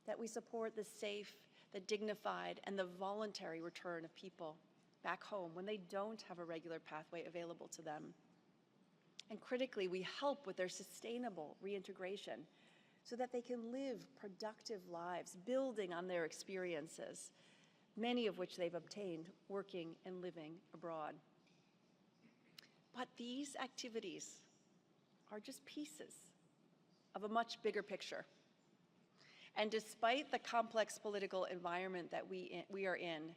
that we support the safe, the dignified, and the voluntary return of people back home when they don't have a regular pathway available to them. And critically, we help with their sustainable reintegration so that they can live productive lives, building on their experiences, many of which they've obtained working and living abroad. But these activities are just pieces of a much bigger picture. And despite the complex political environment that we are in,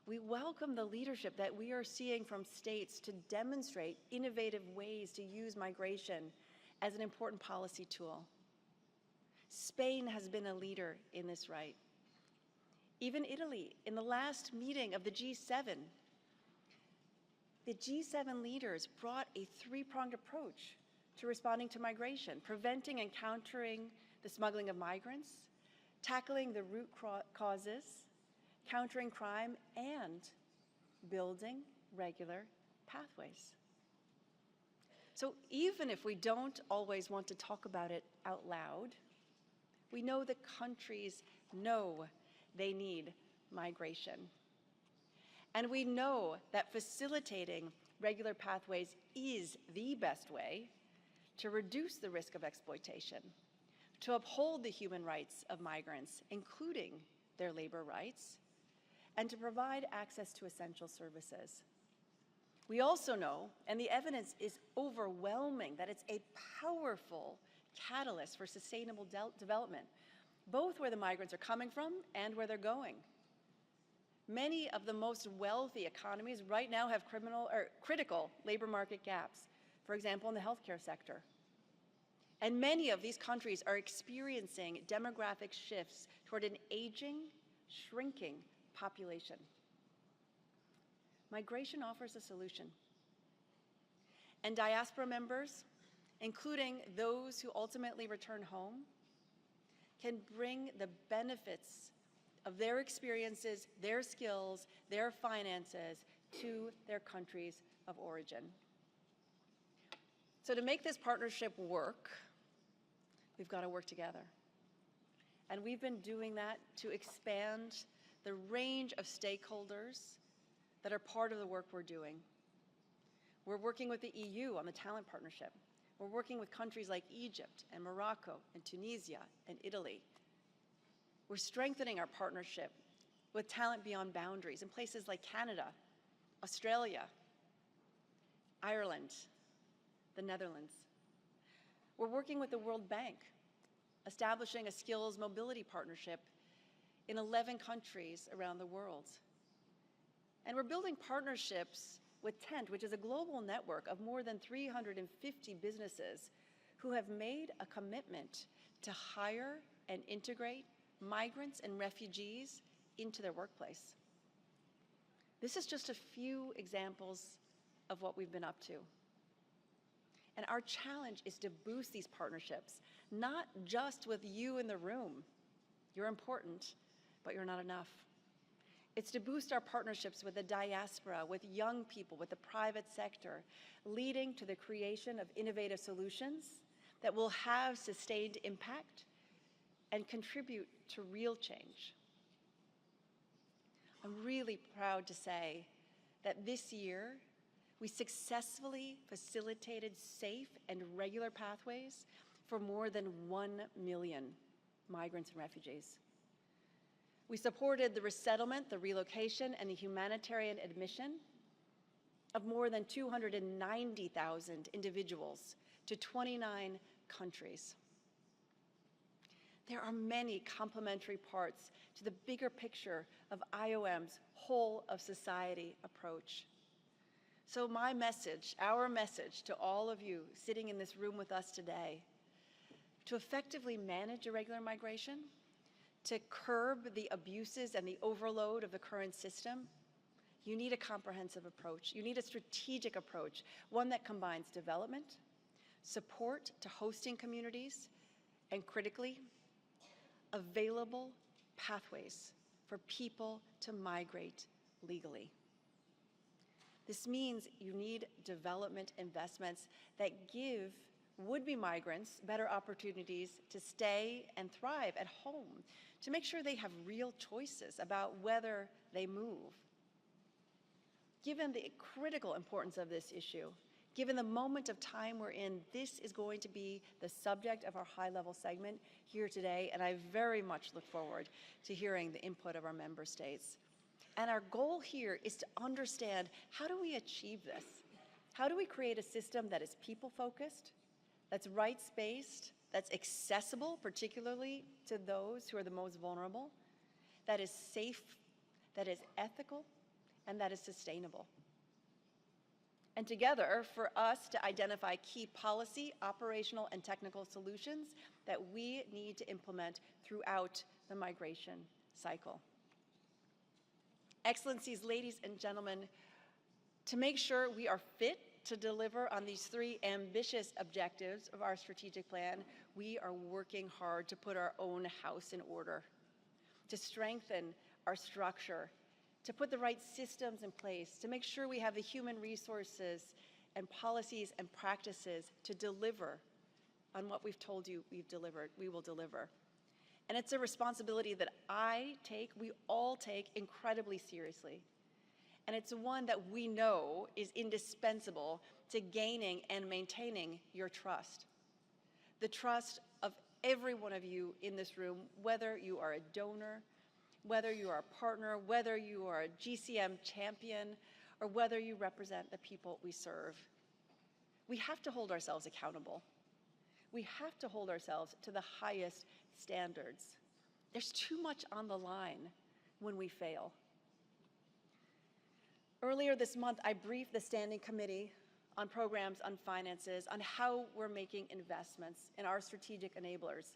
we welcome the leadership that we are seeing from states to demonstrate innovative ways to use migration as an important policy tool. Spain has been a leader in this right. Even Italy, in the last meeting of the G7 leaders brought a three-pronged approach to responding to migration, preventing and countering the smuggling of migrants, tackling the root causes, countering crime, and building regular pathways. So even if we don't always want to talk about it out loud, we know that countries know they need migration. And we know that facilitating regular pathways is the best way to reduce the risk of exploitation, to uphold the human rights of migrants, including their labor rights, and to provide access to essential services. We also know, and the evidence is overwhelming, that it's a powerful catalysts for sustainable development, both where the migrants are coming from and where they're going. Many of the most wealthy economies right now have critical labor market gaps, for example, in the healthcare sector. And many of these countries are experiencing demographic shifts toward an aging, shrinking population. Migration offers a solution. And diaspora members, including those who ultimately return home, can bring the benefits of their experiences, their skills, their finances to their countries of origin. So to make this partnership work, we've got to work together. And we've been doing that to expand the range of stakeholders that are part of the work we're doing. We're working with the EU on the talent partnership. We're working with countries like Egypt and Morocco and Tunisia and Italy. We're strengthening our partnership with Talent Beyond Boundaries in places like Canada, Australia, Ireland, the Netherlands. We're working with the World Bank, establishing a skills mobility partnership in 11 countries around the world. And we're building partnerships with Tent, which is a global network of more than 350 businesses who have made a commitment to hire and integrate migrants and refugees into their workplace. This is just a few examples of what we've been up to. And our challenge is to boost these partnerships, not just with you in the room. You're important, but you're not enough. It's to boost our partnerships with the diaspora, with young people, with the private sector, leading to the creation of innovative solutions that will have sustained impact and contribute to real change. I'm really proud to say that this year, we successfully facilitated safe and regular pathways for more than 1 million migrants and refugees. We supported the resettlement, the relocation, and the humanitarian admission of more than 290,000 individuals to 29 countries. There are many complementary parts to the bigger picture of IOM's whole of society approach. So my message, our message to all of you sitting in this room with us today, to effectively manage irregular migration, to curb the abuses and the overload of the current system, you need a comprehensive approach. You need a strategic approach, one that combines development, support to hosting communities, and critically, available pathways for people to migrate legally. This means you need development investments that give would-be migrants better opportunities to stay and thrive at home, to make sure they have real choices about whether they move. Given the critical importance of this issue, given the moment of time we're in, this is going to be the subject of our high-level segment here today, and I very much look forward to hearing the input of our member states. And our goal here is to understand, how do we achieve this? How do we create a system that is people-focused, that's rights-based, that's accessible, particularly to those who are the most vulnerable, that is safe, that is ethical, and that is sustainable? And together, for us to identify key policy, operational, and technical solutions that we need to implement throughout the migration cycle. Excellencies, ladies and gentlemen, to make sure we are fit to deliver on these three ambitious objectives of our strategic plan, we are working hard to put our own house in order, to strengthen our structure, to put the right systems in place, to make sure we have the human resources and policies and practices to deliver on what we've told you we will deliver. And it's a responsibility that we all take incredibly seriously. And it's one that we know is indispensable to gaining and maintaining your trust. The trust of every one of you in this room, whether you are a donor, whether you are a partner, whether you are a GCM champion, or whether you represent the people we serve. We have to hold ourselves accountable. We have to hold ourselves to the highest standards. There's too much on the line when we fail. Earlier this month, I briefed the Standing Committee on Programs on Finances on how we're making investments in our strategic enablers,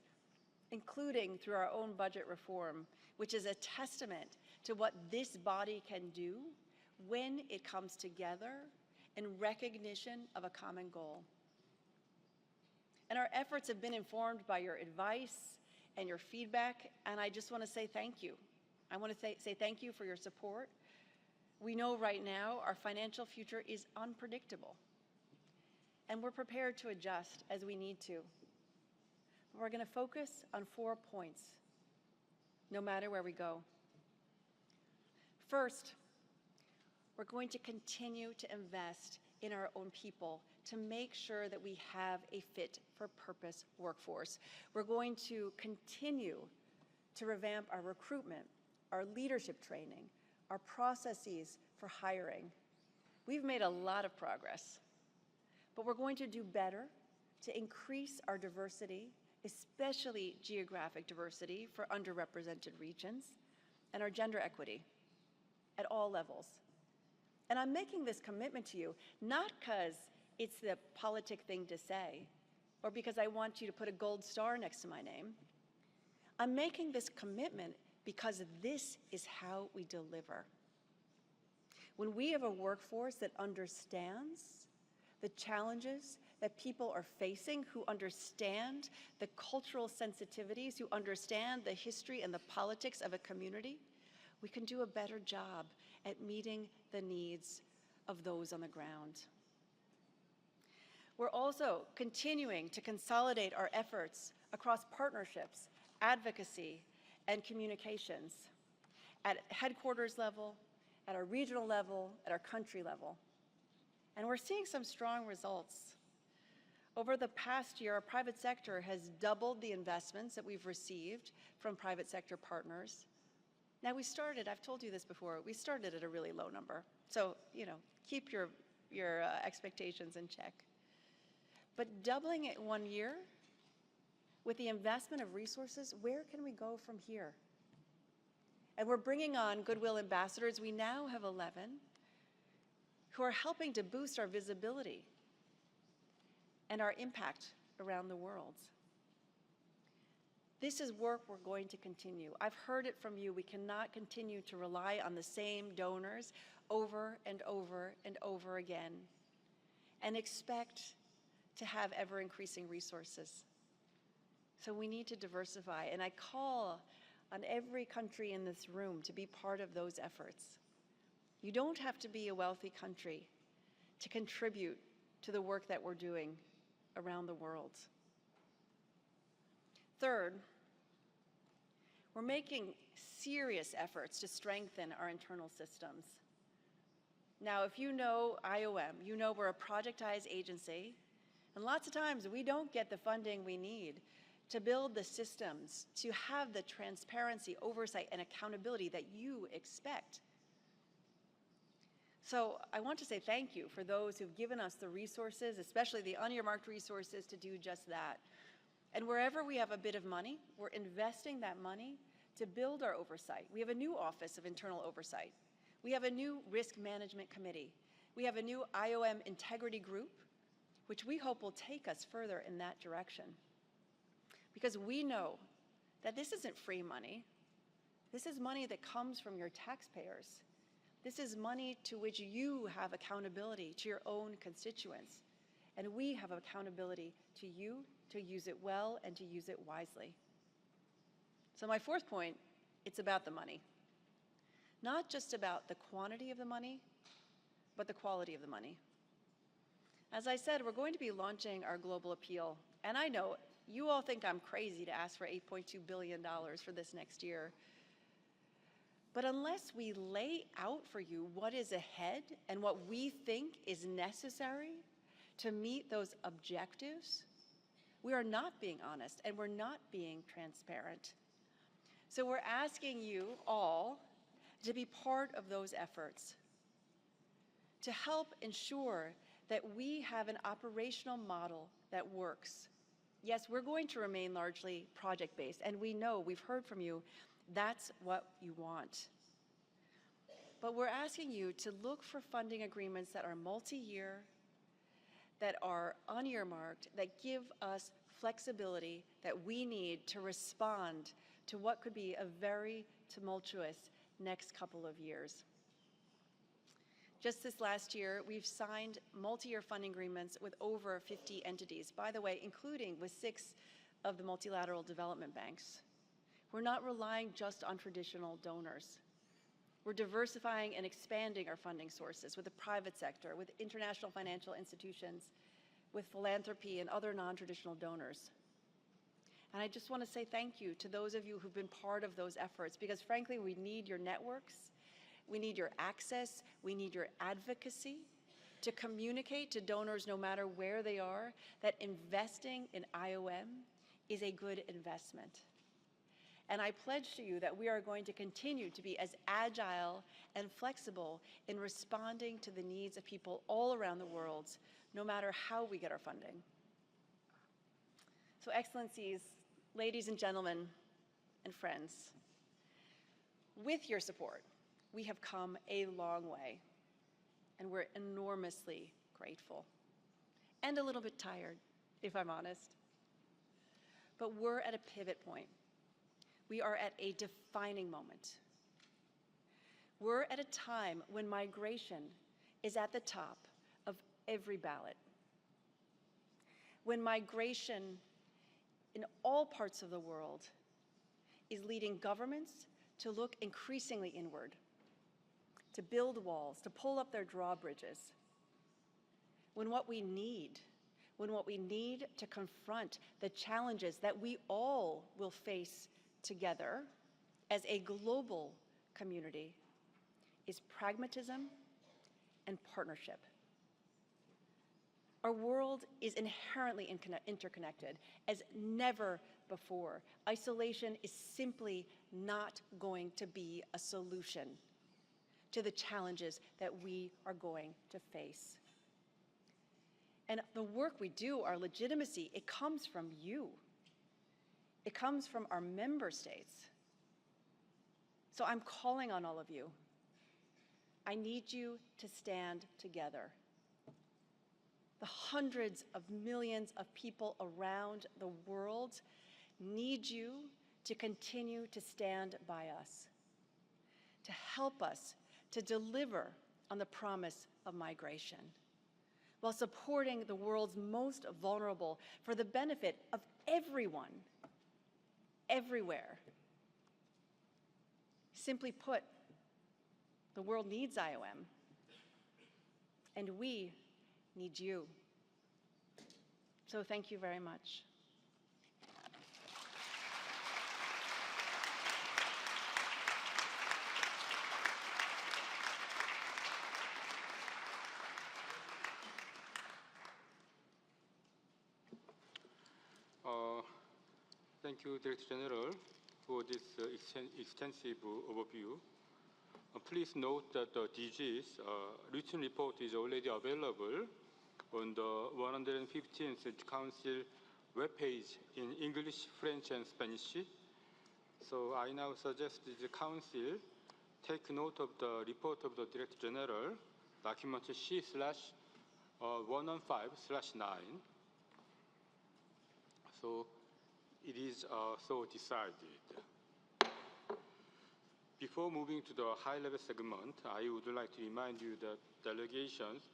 including through our own budget reform, which is a testament to what this body can do when it comes together in recognition of a common goal. And our efforts have been informed by your advice and your feedback, and I just want to say thank you. I want to say thank you for your support. We know right now our financial future is unpredictable, and we're prepared to adjust as we need to. We're going to focus on 4 points, no matter where we go. First, we're going to continue to invest in our own people to make sure that we have a fit-for-purpose workforce. We're going to continue to revamp our recruitment, our leadership training, our processes for hiring. We've made a lot of progress, but we're going to do better to increase our diversity, especially geographic diversity for underrepresented regions, and our gender equity at all levels. And I'm making this commitment to you, not because it's the politic thing to say, or because I want you to put a gold star next to my name. I'm making this commitment because this is how we deliver. When we have a workforce that understands the challenges that people are facing, who understand the cultural sensitivities, who understand the history and the politics of a community, we can do a better job at meeting the needs of those on the ground. We're also continuing to consolidate our efforts across partnerships, advocacy, and communications at headquarters level, at our regional level, at our country level. And we're seeing some strong results. Over the past year, our private sector has doubled the investments that we've received from private sector partners. Now we started, I've told you this before, we started at a really low number. So, keep your expectations in check. But doubling it 1 year, with the investment of resources, where can we go from here? And we're bringing on Goodwill ambassadors. We now have 11 who are helping to boost our visibility and our impact around the world. This is work we're going to continue. I've heard it from you. We cannot continue to rely on the same donors over and over and over again and expect to have ever-increasing resources. So we need to diversify, and I call on every country in this room to be part of those efforts. You don't have to be a wealthy country to contribute to the work that we're doing around the world. Third, we're making serious efforts to strengthen our internal systems. Now, if you know IOM, you know we're a projectized agency, and lots of times we don't get the funding we need to build the systems, to have the transparency, oversight, and accountability that you expect. So I want to say thank you for those who've given us the resources, especially the unearmarked resources, to do just that. And wherever we have a bit of money, we're investing that money to build our oversight. We have a new Office of Internal Oversight. We have a new Risk Management Committee. We have a new IOM Integrity Group, which we hope will take us further in that direction. Because we know that this isn't free money. This is money that comes from your taxpayers. This is money to which you have accountability to your own constituents. And we have accountability to you to use it well and to use it wisely. So my fourth point, it's about the money. Not just about the quantity of the money, but the quality of the money. As I said, we're going to be launching our global appeal. And I know you all think I'm crazy to ask for $8.2 billion for this next year. But unless we lay out for you what is ahead and what we think is necessary to meet those objectives, we are not being honest and we're not being transparent. So we're asking you all to be part of those efforts, to help ensure that we have an operational model that works, Yes, we're going to remain largely project-based, and we know, we've heard from you, that's what you want. But we're asking you to look for funding agreements that are multi-year, that are unearmarked, that give us flexibility that we need to respond to what could be a very tumultuous next couple of years. Just this last year, we've signed multi-year funding agreements with over 50 entities, by the way, including with 6 of the multilateral development banks. We're not relying just on traditional donors. We're diversifying and expanding our funding sources with the private sector, with international financial institutions, with philanthropy and other non-traditional donors. And I just want to say thank you to those of you who've been part of those efforts, because frankly, we need your networks, we need your access, we need your advocacy to communicate to donors, no matter where they are, that investing in IOM is a good investment. And I pledge to you that we are going to continue to be as agile and flexible in responding to the needs of people all around the world, no matter how we get our funding. So, Excellencies, ladies and gentlemen, and friends, with your support, we have come a long way, and we're enormously grateful, and a little bit tired, if I'm honest. But we're at a pivot point. We are at a defining moment. We're at a time when migration is at the top of every ballot. When migration in all parts of the world is leading governments to look increasingly inward, to build walls, to pull up their drawbridges. When what we need to confront the challenges that we all will face together as a global community is pragmatism and partnership. Our world is inherently interconnected as never before. Isolation is simply not going to be a solution to the challenges that we are going to face. And the work we do, our legitimacy, it comes from you. It comes from our member states. So I'm calling on all of you. I need you to stand together. The hundreds of millions of people around the world need you to continue to stand by us, to help us to deliver on the promise of migration, while supporting the world's most vulnerable for the benefit of everyone, everywhere. Simply put, the world needs IOM, and we need you. So thank you very much. Thank you, Director General, for this extensive overview. Please note that the DG's written report is already available on the 115th Council webpage in English, French, and Spanish. So I now suggest the Council take note of the report of the Director General, document C/115/9. So it is so decided. Before moving to the high-level segment, I would like to remind you that delegations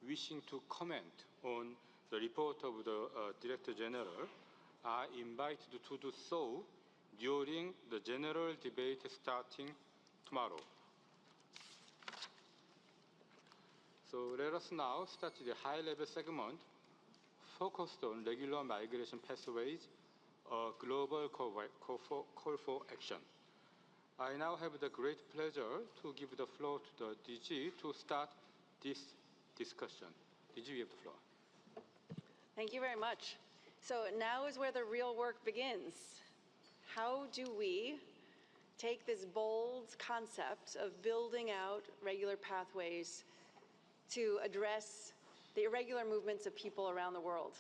wishing to comment on the report of the Director General are invited to do so during the general debate starting tomorrow. So let us now start the high-level segment focused on regular migration pathways, a global call for action. I now have the great pleasure to give the floor to the DG to start this discussion. DG, you have the floor. Thank you very much. So now is where the real work begins. How do we take this bold concept of building out regular pathways to address the irregular movements of people around the world?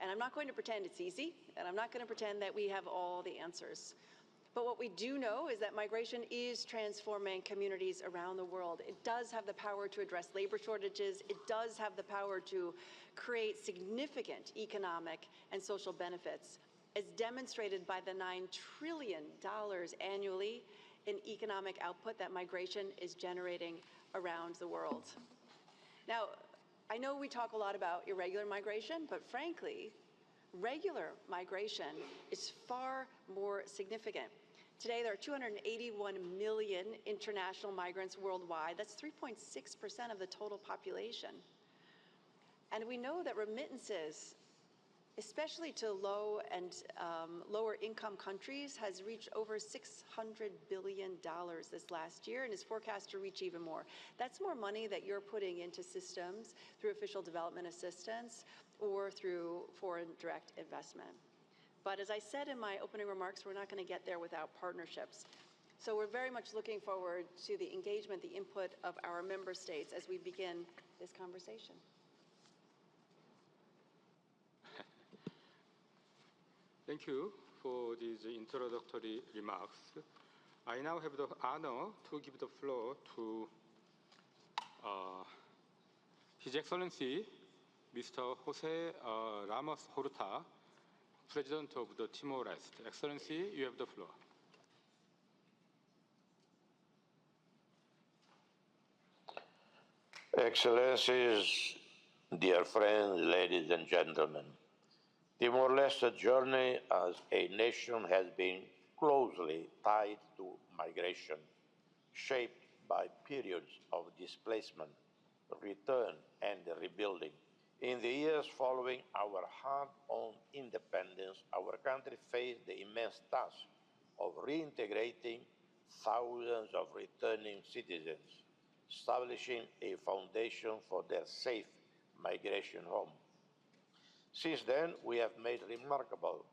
And I'm not going to pretend it's easy, and I'm not going to pretend that we have all the answers. But what we do know is that migration is transforming communities around the world. It does have the power to address labor shortages. It does have the power to create significant economic and social benefits, as demonstrated by the $9 trillion annually in economic output that migration is generating around the world. Now, I know we talk a lot about irregular migration, but frankly, regular migration is far more significant. Today, there are 281 million international migrants worldwide. That's 3.6% of the total population. And we know that remittances, especially to low and lower income countries, has reached over $600 billion this last year and is forecast to reach even more. That's more money that you're putting into systems through official development assistance or through foreign direct investment. But as I said in my opening remarks, we're not going to get there without partnerships. So we're very much looking forward to the engagement, the input of our member states as we begin this conversation. Thank you for these introductory remarks. I now have the honor to give the floor to His Excellency Mr. Jose Ramos Horta, President of the Timor-Leste. Excellency, you have the floor. Excellencies, dear friends, ladies and gentlemen, Timor-Leste's journey as a nation has been closely tied to migration, shaped by periods of displacement, return, and rebuilding. In the years following our hard-earned independence, our country faced the immense task of reintegrating thousands of returning citizens, establishing a foundation for their safe migration home. Since then, we have made remarkable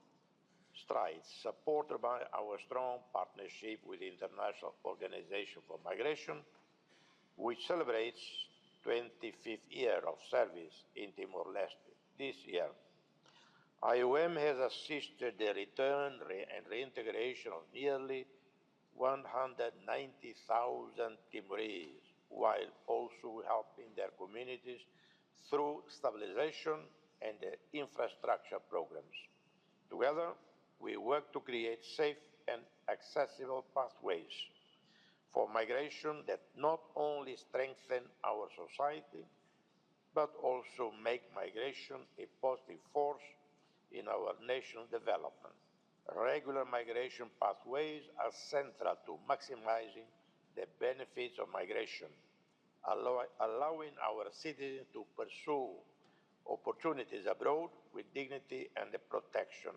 strides, supported by our strong partnership with the International Organization for Migration, which celebrates 25th year of service in Timor-Leste this year. IOM has assisted the return and reintegration of nearly 190,000 Timorese, while also helping their communities through stabilization and infrastructure programs. Together, we work to create safe and accessible pathways for migration that not only strengthen our society, but also make migration a positive force in our nation's development. Regular migration pathways are central to maximizing the benefits of migration, allowing our citizens to pursue opportunities abroad with dignity and protection.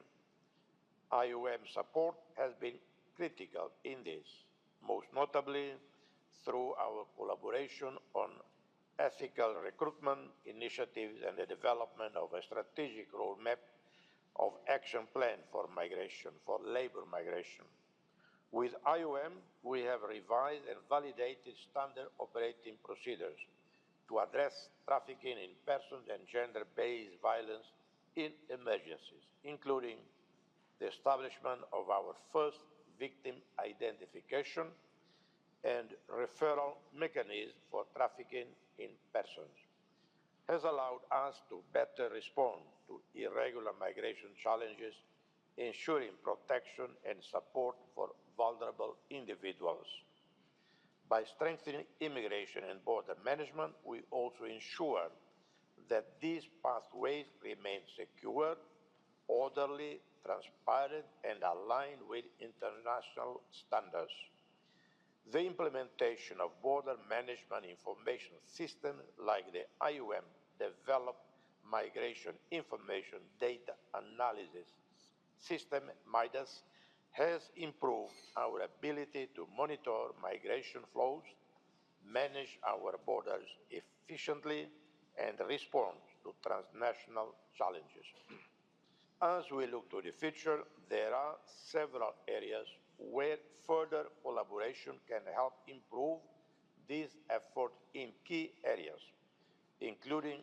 IOM support has been critical in this, most notably through our collaboration on ethical recruitment initiatives and the development of a strategic roadmap of action plan for migration, for labor migration. With IOM, we have revised and validated standard operating procedures to address trafficking in persons and gender-based violence in emergencies, including the establishment of our first victim identification and referral mechanism for trafficking in persons, has allowed us to better respond to irregular migration challenges, ensuring protection and support for vulnerable individuals. By strengthening immigration and border management, we also ensure that these pathways remain secure, orderly, transparent, and aligned with international standards. The implementation of border management information systems like the IOM developed Migration Information Data Analysis System, MIDAS, has improved our ability to monitor migration flows, manage our borders efficiently, and respond to transnational challenges. As we look to the future, there are several areas where further collaboration can help improve these efforts in key areas, including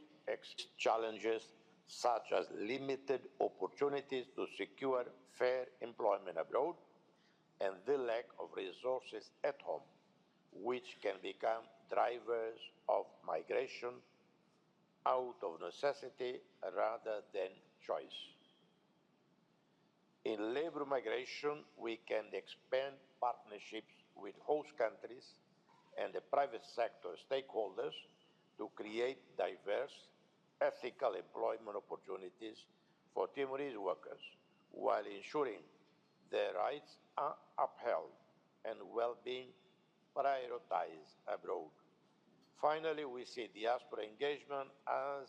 challenges such as limited opportunities to secure fair employment abroad and the lack of resources at home, which can become drivers of migration out of necessity rather than choice. In labor migration, we can expand partnerships with host countries and the private sector stakeholders to create diverse, ethical employment opportunities for Timorese workers, while ensuring their rights are upheld and well-being prioritized abroad. Finally, we see diaspora engagement as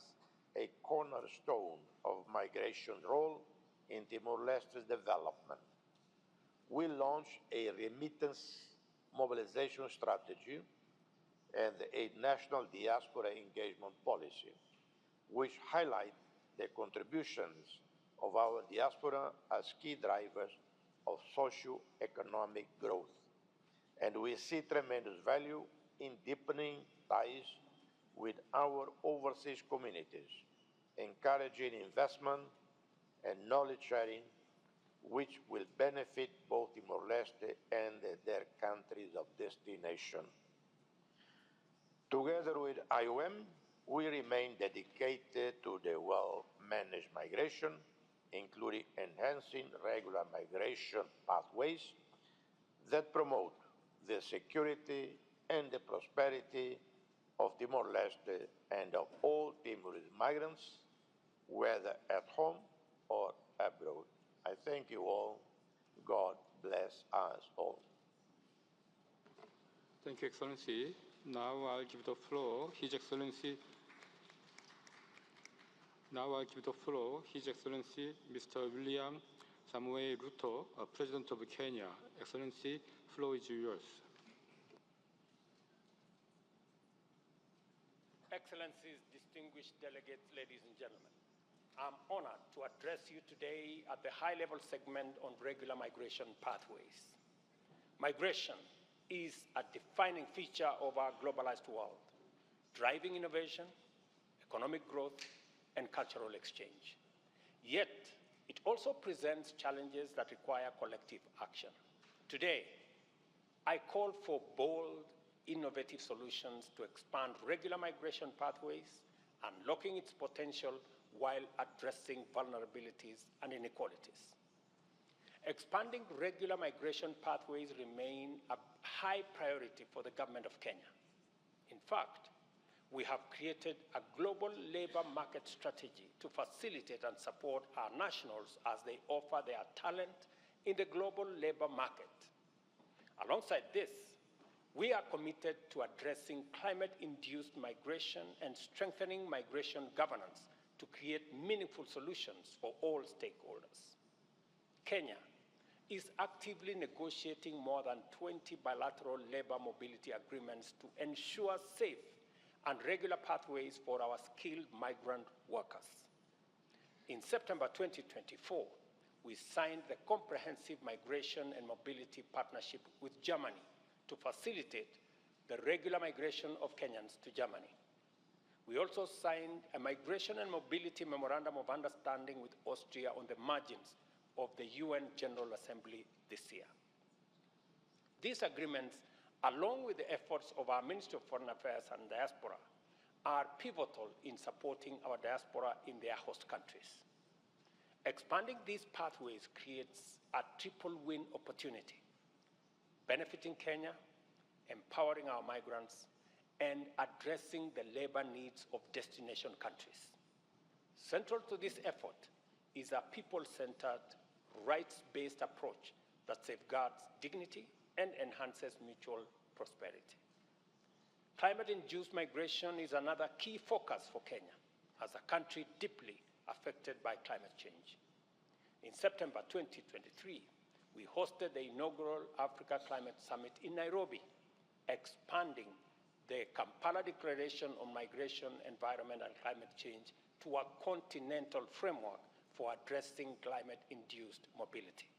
a cornerstone of migration's role in Timor-Leste's development. We launched a remittance mobilization strategy and a national diaspora engagement policy, which highlight the contributions of our diaspora as key drivers of socio-economic growth. And we see tremendous value in deepening ties with our overseas communities, encouraging investment and knowledge sharing, which will benefit both Timor-Leste and their countries of destination. Together with IOM, we remain dedicated to the well-managed migration, including enhancing regular migration pathways that promote the security and the prosperity of Timor-Leste and of all Timorese migrants, whether at home or abroad. I thank you all. God bless us all. Thank you, Excellency. Now I'll give the floor, His Excellency. His Excellency, Mr. William Samoei Ruto, President of Kenya. Excellency, floor is yours. Excellencies, distinguished delegates, ladies and gentlemen, I'm honored to address you today at the high-level segment on regular migration pathways. Migration is a defining feature of our globalized world, driving innovation, economic growth, and cultural exchange. Yet, it also presents challenges that require collective action. Today, I call for bold, innovative solutions to expand regular migration pathways, unlocking its potential while addressing vulnerabilities and inequalities. Expanding regular migration pathways remain a high priority for the government of Kenya. In fact, we have created a global labor market strategy to facilitate and support our nationals as they offer their talent in the global labor market. Alongside this, we are committed to addressing climate-induced migration and strengthening migration governance to create meaningful solutions for all stakeholders. Kenya is actively negotiating more than 20 bilateral labor mobility agreements to ensure safe and regular pathways for our skilled migrant workers. In September 2024, we signed the Comprehensive Migration and Mobility Partnership with Germany to facilitate the regular migration of Kenyans to Germany. We also signed a Migration and Mobility Memorandum of Understanding with Austria on the margins of the UN General Assembly this year. These agreements, along with the efforts of our Ministry of Foreign Affairs and Diaspora, are pivotal in supporting our diaspora in their host countries. Expanding these pathways creates a triple win opportunity, benefiting Kenya, empowering our migrants, and addressing the labor needs of destination countries. Central to this effort is a people-centered, rights-based approach that safeguards dignity and enhances mutual prosperity. Climate-induced migration is another key focus for Kenya as a country deeply affected by climate change. In September 2023, we hosted the inaugural Africa Climate Summit in Nairobi, expanding the Kampala Declaration on Migration, Environment, and Climate Change to a continental framework for addressing climate-induced mobility.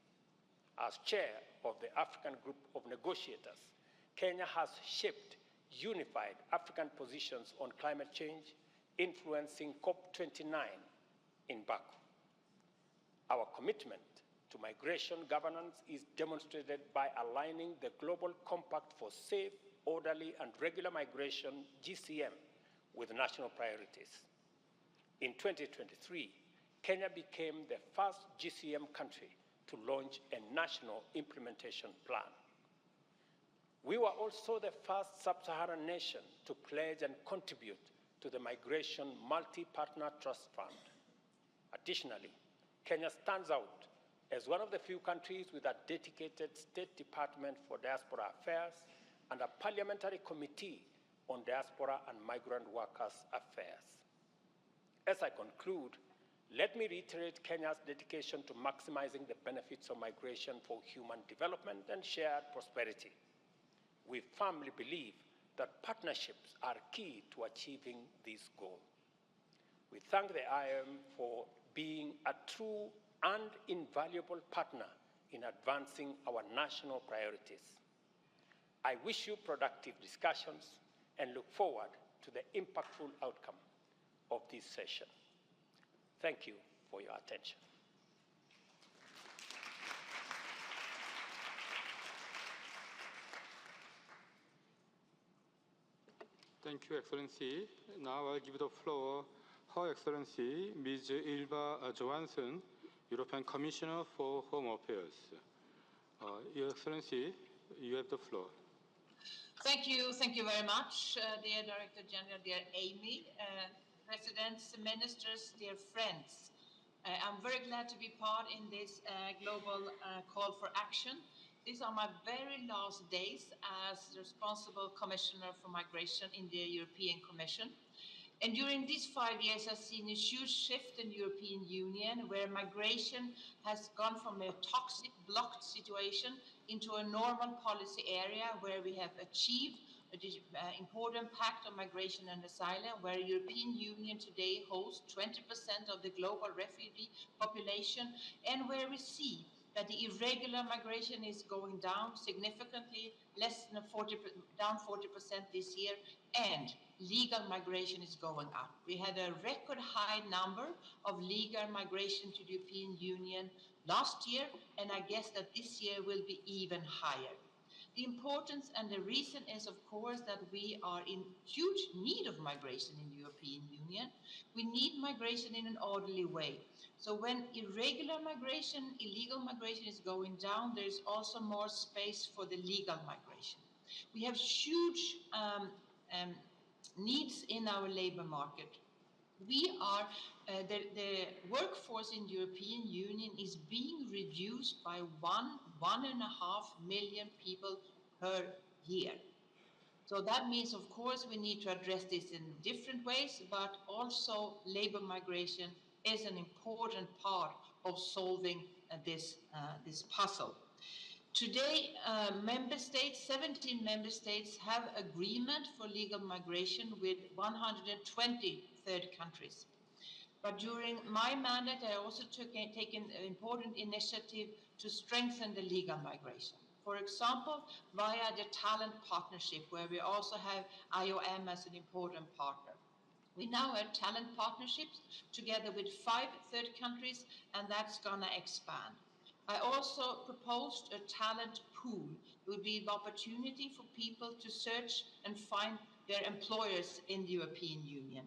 As chair of the African Group of Negotiators, Kenya has shaped unified African positions on climate change, influencing COP29 in Baku. Our commitment to migration governance is demonstrated by aligning the Global Compact for Safe, Orderly and Regular Migration, GCM, with national priorities. In 2023, Kenya became the first GCM country to launch a national implementation plan. We were also the first sub-Saharan nation to pledge and contribute to the Migration Multi-Partner Trust Fund. Additionally, Kenya stands out as one of the few countries with a dedicated State Department for Diaspora Affairs and a parliamentary committee on diaspora and migrant workers' affairs. As I conclude, let me reiterate Kenya's dedication to maximizing the benefits of migration for human development and shared prosperity. We firmly believe that partnerships are key to achieving this goal. We thank the IOM for being a true and invaluable partner in advancing our national priorities. I wish you productive discussions and look forward to the impactful outcome of this session. Thank you for your attention. Thank you, Excellency. Now I'll give the floor Her Excellency Ms. Ylva Johansson, European Commissioner for Home Affairs. Your Excellency, you have the floor. Thank you very much, dear Director General, dear Amy, Presidents, Ministers, dear friends. I'm very glad to be part in this global call for action. These are my very last days as responsible Commissioner for Migration in the European Commission. And during these 5 years, I've seen a huge shift in the European Union where migration has gone from a toxic, blocked situation into a normal policy area where we have achieved an important pact on migration and asylum, where the European Union today holds 20% of the global refugee population, and where we see that the irregular migration is going down significantly, down 40% this year, and legal migration is going up. We had a record high number of legal migration to the European Union last year, and I guess that this year will be even higher. The importance and the reason is, of course, that we are in huge need of migration in the European Union. We need migration in an orderly way. So when irregular migration, illegal migration is going down, there is also more space for the legal migration. We have huge needs in our labor market. We are, the workforce in the European Union is being reduced by 1.5 million people per year. So that means, of course, we need to address this in different ways, but also labor migration is an important part of solving this puzzle. Today, 17 member states have agreement for legal migration with 120 third countries. But during my mandate, I also taken an important initiative to strengthen the legal migration. For example, via the talent partnership, where we also have IOM as an important partner. We now have talent partnerships together with 5 third countries, and that's going to expand. I also proposed a talent pool. It would be the opportunity for people to search and find their employers in the European Union.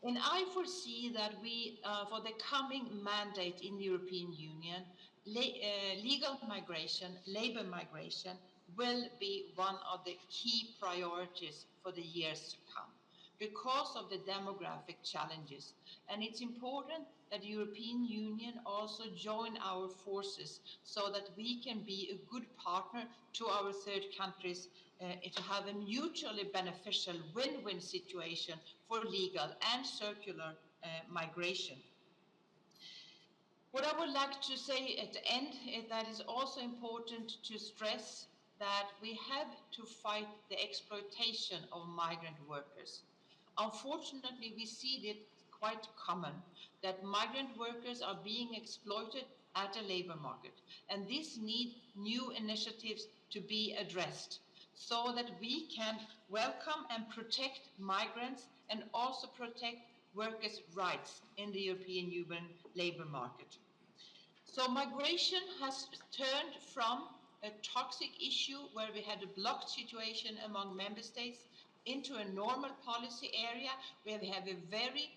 And I foresee that we, for the coming mandate in the European Union, legal migration, labor migration, will be one of the key priorities for the years to come because of the demographic challenges. And it's important that the European Union also join our forces so that we can be a good partner to our third countries to have a mutually beneficial win-win situation for legal and circular migration. What I would like to say at the end is that it's also important to stress that we have to fight the exploitation of migrant workers. Unfortunately, we see it quite common that migrant workers are being exploited at the labor market, and this needs new initiatives to be addressed so that we can welcome and protect migrants and also protect workers' rights in the European Union labour market. So migration has turned from a toxic issue where we had a blocked situation among member states into a normal policy area where we have a very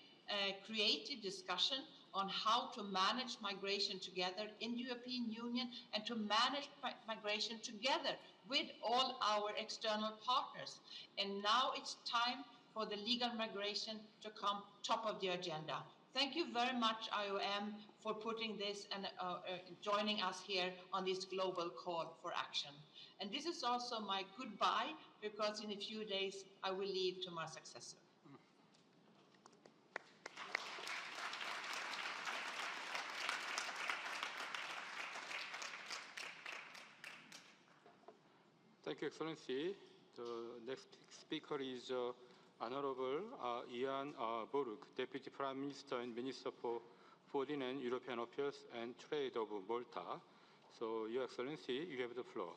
creative discussion on how to manage migration together in the European Union and to manage migration together with all our external partners. And now it's time for the legal migration to come top of the agenda. Thank you very much, IOM, for putting this and joining us here on this global call for action. And this is also my goodbye, because in a few days I will leave to my successor. Thank you, Excellency. The next speaker is Honorable Ian Boruk, Deputy Prime Minister and Minister for Foreign and European Affairs and Trade of Malta. So, Your Excellency, you have the floor.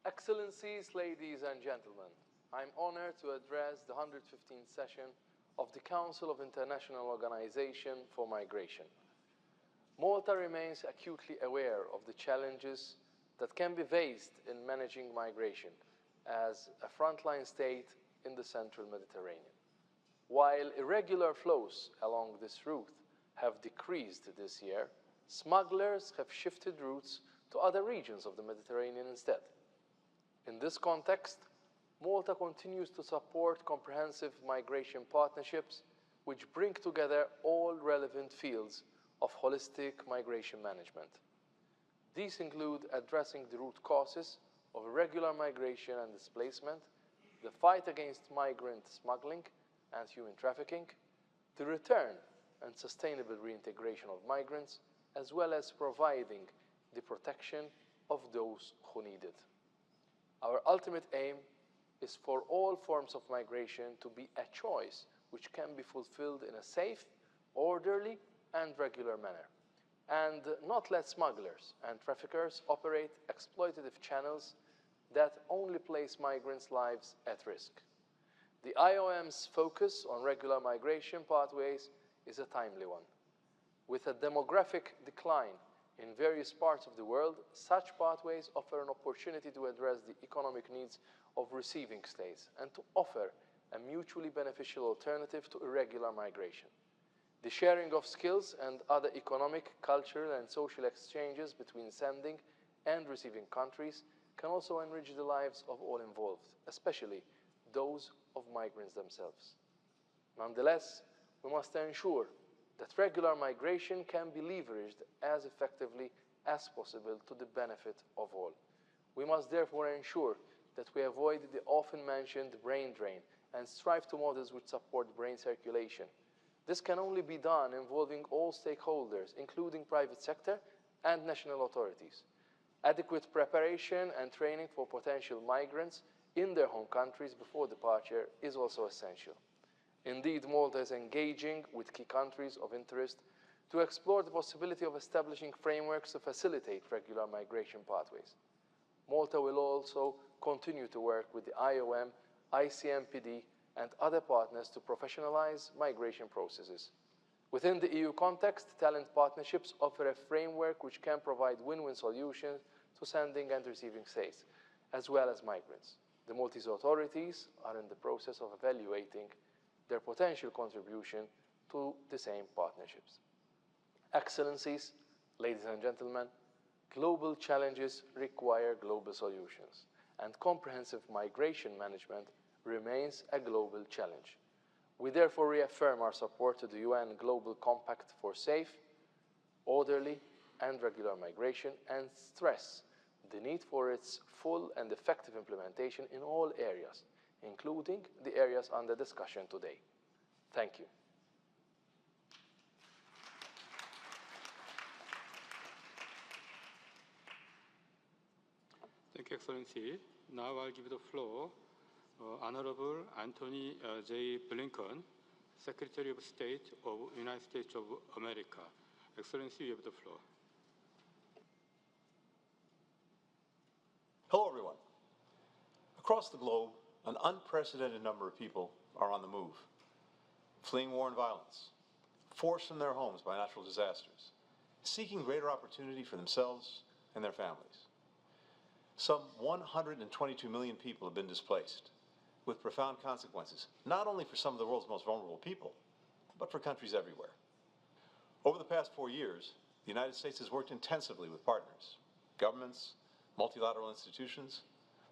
Excellencies, ladies and gentlemen, I'm honored to address the 115th session of the Council of International Organization for Migration. Malta remains acutely aware of the challenges that can be faced in managing migration as a frontline state in the central Mediterranean. While irregular flows along this route have decreased this year, smugglers have shifted routes to other regions of the Mediterranean instead. In this context, Malta continues to support comprehensive migration partnerships which bring together all relevant fields of holistic migration management. These include addressing the root causes of irregular migration and displacement, the fight against migrant smuggling and human trafficking, the return and sustainable reintegration of migrants, as well as providing the protection of those who need it. Our ultimate aim is for all forms of migration to be a choice which can be fulfilled in a safe, orderly, and regular manner, and not let smugglers and traffickers operate exploitative channels that only place migrants' lives at risk. The IOM's focus on regular migration pathways is a timely one. With a demographic decline in various parts of the world, such pathways offer an opportunity to address the economic needs of receiving states and to offer a mutually beneficial alternative to irregular migration. The sharing of skills and other economic, cultural, and social exchanges between sending and receiving countries can also enrich the lives of all involved, especially those of migrants themselves. Nonetheless, we must ensure that regular migration can be leveraged as effectively as possible to the benefit of all. We must therefore ensure that we avoid the often mentioned brain drain and strive to models which support brain circulation. This can only be done involving all stakeholders, including private sector and national authorities. Adequate preparation and training for potential migrants in their home countries before departure is also essential. Indeed, Malta is engaging with key countries of interest to explore the possibility of establishing frameworks to facilitate regular migration pathways. Malta will also continue to work with the IOM, ICMPD, and other partners to professionalize migration processes. Within the EU context, talent partnerships offer a framework which can provide win-win solutions to sending and receiving states, as well as migrants. The Maltese authorities are in the process of evaluating their potential contribution to the same partnerships. Excellencies, ladies and gentlemen, global challenges require global solutions, and comprehensive migration management remains a global challenge. We therefore reaffirm our support to the UN Global Compact for safe, orderly, and regular migration, and stress the need for its full and effective implementation in all areas, including the areas under discussion today. Thank you. Thank you, Excellency. Now I'll give the floor Honorable Antony J. Blinken, Secretary of State of United States of America. Excellency, you have the floor. Hello, everyone. Across the globe, An unprecedented number of people are on the move, fleeing war and violence, forced from their homes by natural disasters, seeking greater opportunity for themselves and their families. Some 122 million people have been displaced, with profound consequences, not only for some of the world's most vulnerable people, but for countries everywhere. Over the past 4 years, the United States has worked intensively with partners, governments, multilateral institutions,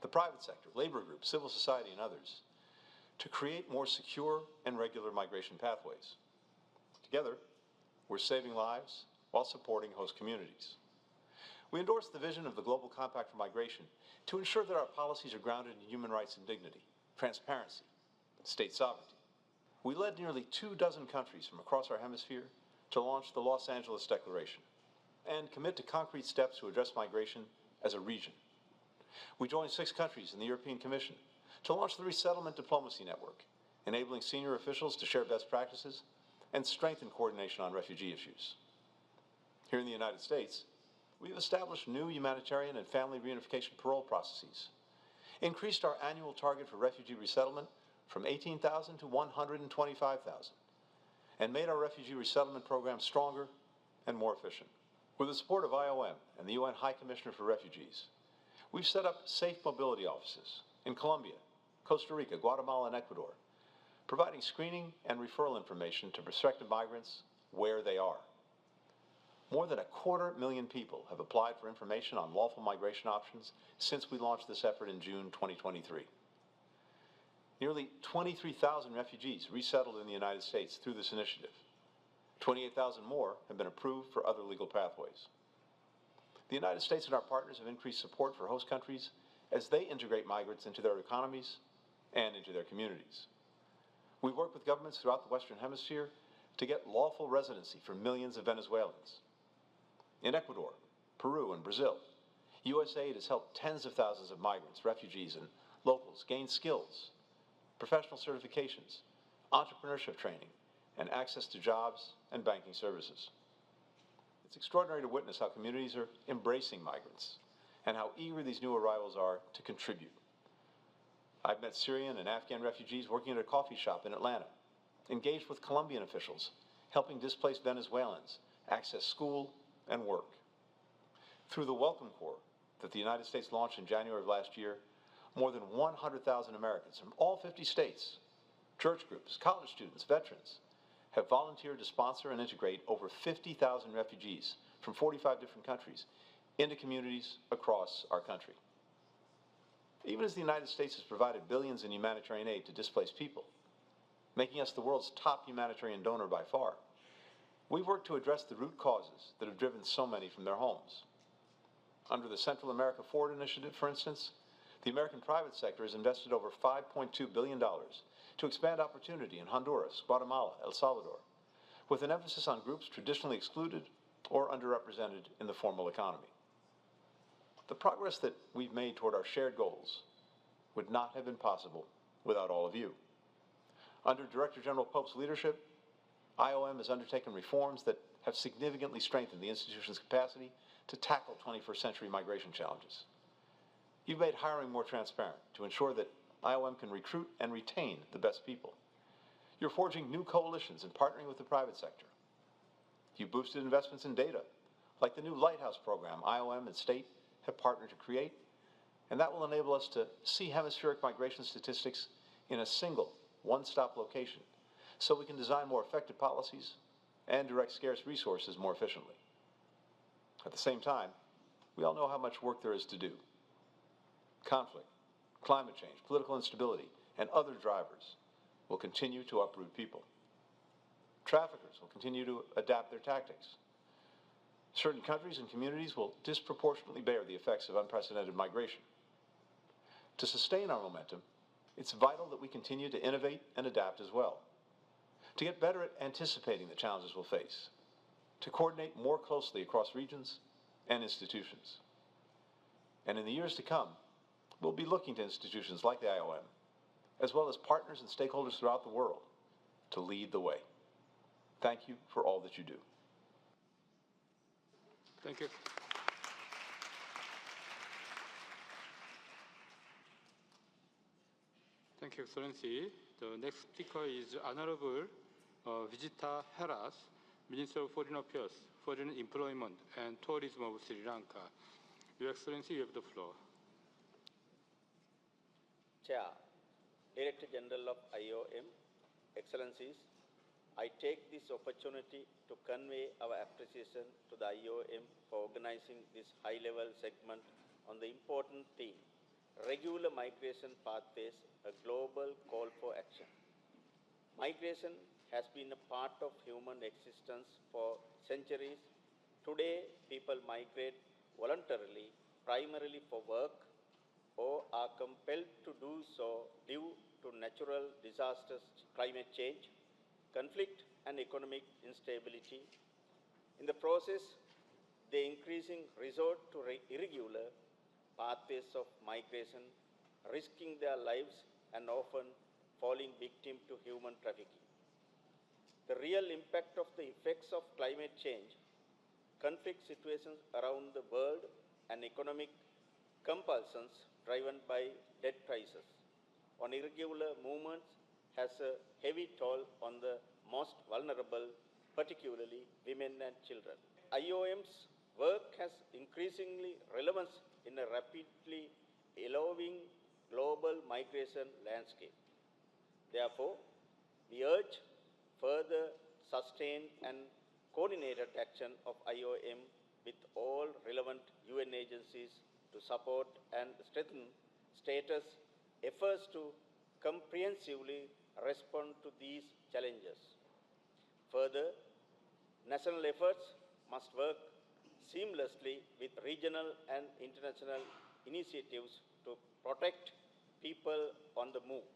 the private sector, labor groups, civil society, and others, to create more secure and regular migration pathways. Together, we're saving lives while supporting host communities. We endorse the vision of the Global Compact for Migration to ensure that our policies are grounded in human rights and dignity, transparency, and state sovereignty. We led nearly 24 countries from across our hemisphere to launch the Los Angeles Declaration and commit to concrete steps to address migration as a region. We joined 6 countries in the European Commission to launch the Resettlement Diplomacy Network, enabling senior officials to share best practices and strengthen coordination on refugee issues. Here in the United States, we've established new humanitarian and family reunification parole processes, increased our annual target for refugee resettlement from 18,000 to 125,000, and made our refugee resettlement program stronger and more efficient. With the support of IOM and the UN High Commissioner for Refugees, we've set up safe mobility offices in Colombia, Costa Rica, Guatemala, and Ecuador, providing screening and referral information to prospective migrants where they are. More than 250,000 people have applied for information on lawful migration options since we launched this effort in June 2023. Nearly 23,000 refugees resettled in the United States through this initiative. 28,000 more have been approved for other legal pathways. The United States and our partners have increased support for host countries as they integrate migrants into their economies and into their communities. We work with governments throughout the Western Hemisphere to get lawful residency for millions of Venezuelans. In Ecuador, Peru, and Brazil, USAID has helped tens of thousands of migrants, refugees, and locals gain skills, professional certifications, entrepreneurship training, and access to jobs and banking services. It's extraordinary to witness how communities are embracing migrants and how eager these new arrivals are to contribute. I've met Syrian and Afghan refugees working at a coffee shop in Atlanta, engaged with Colombian officials, helping displaced Venezuelans access school and work. Through the Welcome Corps that the United States launched in January of last year, more than 100,000 Americans from all 50 states, church groups, college students, veterans, have volunteered to sponsor and integrate over 50,000 refugees from 45 different countries into communities across our country. Even as the United States has provided billions in humanitarian aid to displaced people, making us the world's top humanitarian donor by far, we've worked to address the root causes that have driven so many from their homes. Under the Central America Forward Initiative, for instance, the American private sector has invested over $5.2 billion to expand opportunity in Honduras, Guatemala, El Salvador, with an emphasis on groups traditionally excluded or underrepresented in the formal economy. The progress that we've made toward our shared goals would not have been possible without all of you. Under Director General Pope's leadership, IOM has undertaken reforms that have significantly strengthened the institution's capacity to tackle 21st century migration challenges. You've made hiring more transparent to ensure that IOM can recruit and retain the best people. You're forging new coalitions and partnering with the private sector. You've boosted investments in data, like the new Lighthouse program IOM and state have partnered to create, and that will enable us to see hemispheric migration statistics in a single, one-stop location, so we can design more effective policies and direct scarce resources more efficiently. At the same time, we all know how much work there is to do. Conflict, climate change, political instability, and other drivers will continue to uproot people. Traffickers will continue to adapt their tactics. Certain countries and communities will disproportionately bear the effects of unprecedented migration. To sustain our momentum, it's vital that we continue to innovate and adapt as well, to get better at anticipating the challenges we'll face, to coordinate more closely across regions and institutions. And in the years to come, we'll be looking to institutions like the IOM, as well as partners and stakeholders throughout the world, to lead the way. Thank you for all that you do. Thank you. Thank you, Excellency. The next speaker is Honorable Vijita Heras, Minister of Foreign Affairs, Foreign Employment and Tourism of Sri Lanka. Your Excellency, you have the floor. Chair, Director General of IOM, Excellencies, I take this opportunity to convey our appreciation to the IOM for organizing this high-level segment on the important theme, Regular Migration Pathways, a global call for action. Migration has been a part of human existence for centuries. Today, people migrate voluntarily, primarily for work, or are compelled to do so due to natural disasters, climate change, conflict, and economic instability. In the process, they increasingly resort to irregular pathways of migration, risking their lives and often falling victim to human trafficking. The real impact of the effects of climate change, conflict situations around the world, and economic compulsions driven by debt prices on irregular movements has a heavy toll on the most vulnerable, particularly women and children. IOM's work has increasingly relevance in a rapidly evolving global migration landscape. Therefore, we urge further sustained and coordinated action of IOM with all relevant UN agencies to support and strengthen status efforts to comprehensively respond to these challenges. Further, national efforts must work seamlessly with regional and international initiatives to protect people on the move,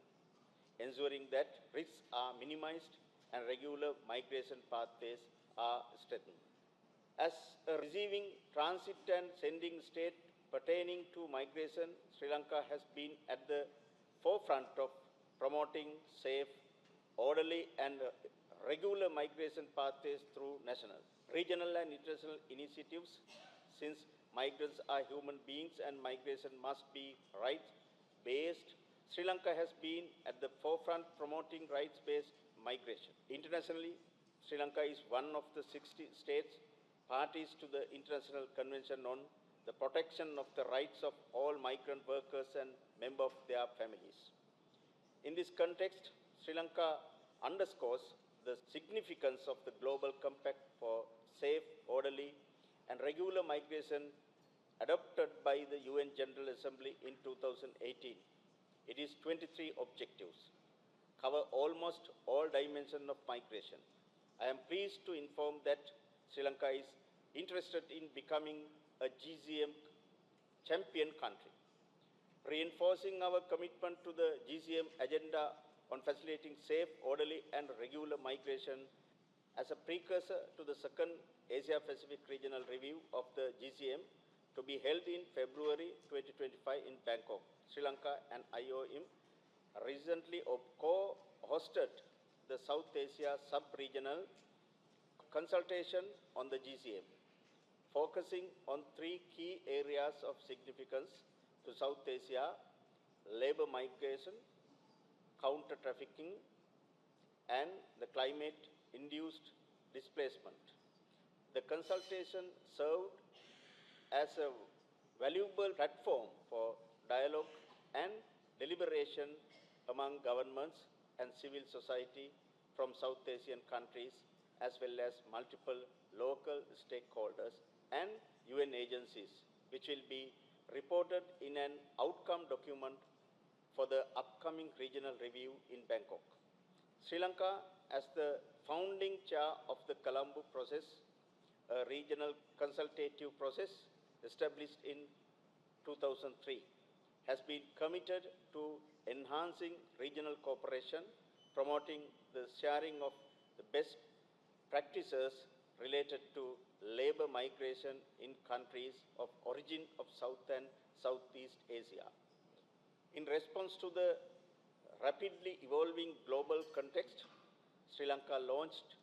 ensuring that risks are minimized and regular migration pathways are strengthened. As a receiving, transit and sending state pertaining to migration, Sri Lanka has been at the forefront of promoting safe, orderly and regular migration pathways through national, regional and international initiatives. Since migrants are human beings and migration must be rights-based, Sri Lanka has been at the forefront promoting rights-based migration. Internationally, Sri Lanka is one of the 60 states parties to the International Convention on the Protection of the Rights of all Migrant Workers and members of their families. In this context, Sri Lanka underscores the significance of the Global Compact for safe, orderly, and regular migration adopted by the UN General Assembly in 2018. It is 23 objectives, cover almost all dimensions of migration. I am pleased to inform that Sri Lanka is interested in becoming a GCM champion country, reinforcing our commitment to the GCM agenda on facilitating safe, orderly, and regular migration as a precursor to the second Asia-Pacific Regional Review of the GCM to be held in February 2025 in Bangkok. Sri Lanka and IOM recently co-hosted the South Asia Sub-Regional Consultation on the GCM, focusing on three key areas of significance to South Asia: labor migration, counter-trafficking, and the climate-induced displacement. The consultation served as a valuable platform for dialogue and deliberation among governments and civil society from South Asian countries, as well as multiple local stakeholders and UN agencies, which will be reported in an outcome document for the upcoming regional review in Bangkok. Sri Lanka, as the founding chair of the Colombo process, a regional consultative process established in 2003, has been committed to enhancing regional cooperation, promoting the sharing of the best practices related to labor migration in countries of origin of South and Southeast Asia. In response to the rapidly evolving global context, Sri Lanka launched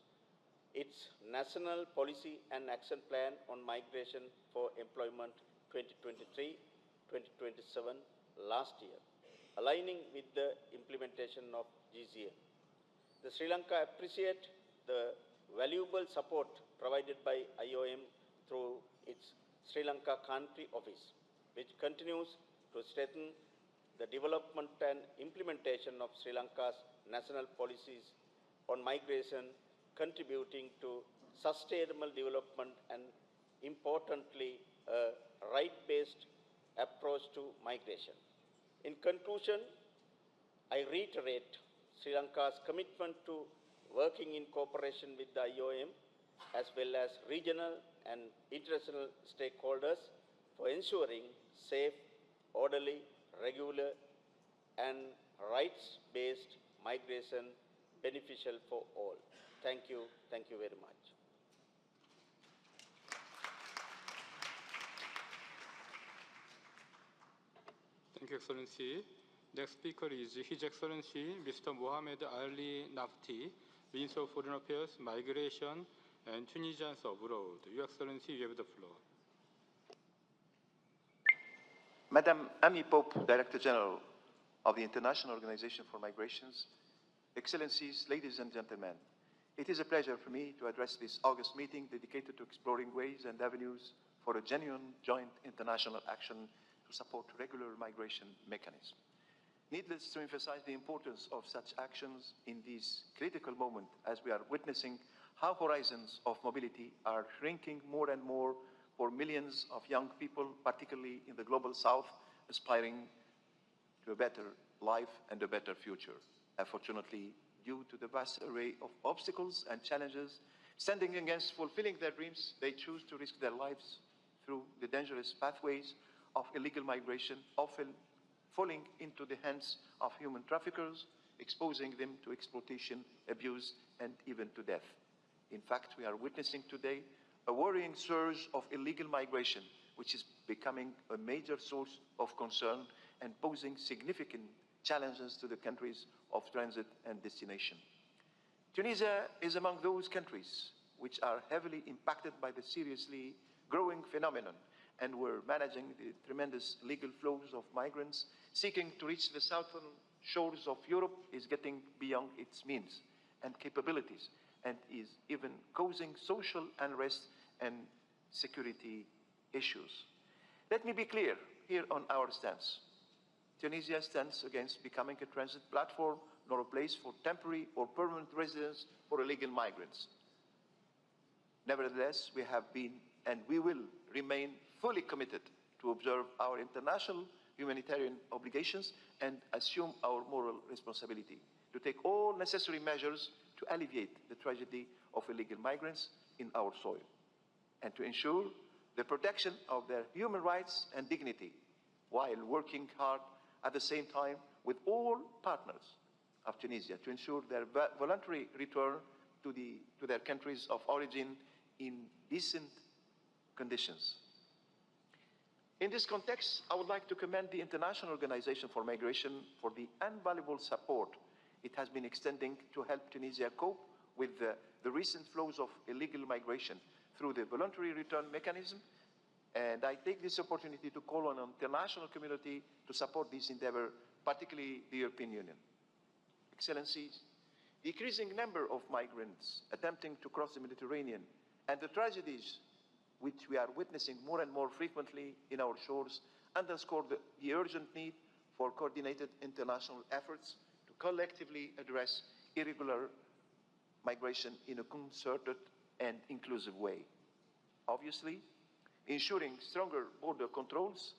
its National Policy and Action Plan on Migration for Employment 2023-2027 last year. aligning with the implementation of GCM. The Sri Lanka appreciate the valuable support provided by IOM through its Sri Lanka Country Office, which continues to strengthen the development and implementation of Sri Lanka's national policies on migration, contributing to sustainable development and, importantly, a right-based approach to migration. In conclusion, I reiterate Sri Lanka's commitment to working in cooperation with the IOM as well as regional and international stakeholders for ensuring safe, orderly, regular and rights-based migration beneficial for all. Thank you very much. Thank you, Excellency. Next speaker is His Excellency Mr. Mohamed Ali Nafti, Minister of Foreign Affairs, Migration, and Tunisians Abroad. Your Excellency, you have the floor. Madam Amy Pope, Director General of the International Organization for Migrations, Excellencies, ladies and gentlemen, it is a pleasure for me to address this August meeting dedicated to exploring ways and avenues for a genuine joint international action to support regular migration mechanisms. Needless to emphasize the importance of such actions in this critical moment as we are witnessing how horizons of mobility are shrinking more and more for millions of young people, particularly in the global south, aspiring to a better life and a better future. Unfortunately, due to the vast array of obstacles and challenges standing against fulfilling their dreams, they choose to risk their lives through the dangerous pathways of illegal migration, often falling into the hands of human traffickers, exposing them to exploitation, abuse, and even to death. In fact, we are witnessing today a worrying surge of illegal migration, which is becoming a major source of concern and posing significant challenges to the countries of transit and destination. Tunisia is among those countries which are heavily impacted by the seriously growing phenomenon, and we're managing the tremendous legal flows of migrants seeking to reach the southern shores of Europe is getting beyond its means and capabilities, and is even causing social unrest and security issues. Let me be clear here on our stance. Tunisia stands against becoming a transit platform nor a place for temporary or permanent residence for illegal migrants. Nevertheless, we have been and we will remain fully committed to observe our international humanitarian obligations and assume our moral responsibility to take all necessary measures to alleviate the tragedy of illegal migrants in our soil and to ensure the protection of their human rights and dignity while working hard at the same time with all partners of Tunisia to ensure their voluntary return to their countries of origin in decent conditions. In this context, I would like to commend the International Organization for Migration for the invaluable support it has been extending to help Tunisia cope with the recent flows of illegal migration through the voluntary return mechanism. And I take this opportunity to call on the international community to support this endeavor, particularly the European Union. Excellencies, the increasing number of migrants attempting to cross the Mediterranean and the tragedies which we are witnessing more and more frequently in our shores underscore the urgent need for coordinated international efforts to collectively address irregular migration in a concerted and inclusive way. Obviously, ensuring stronger border controls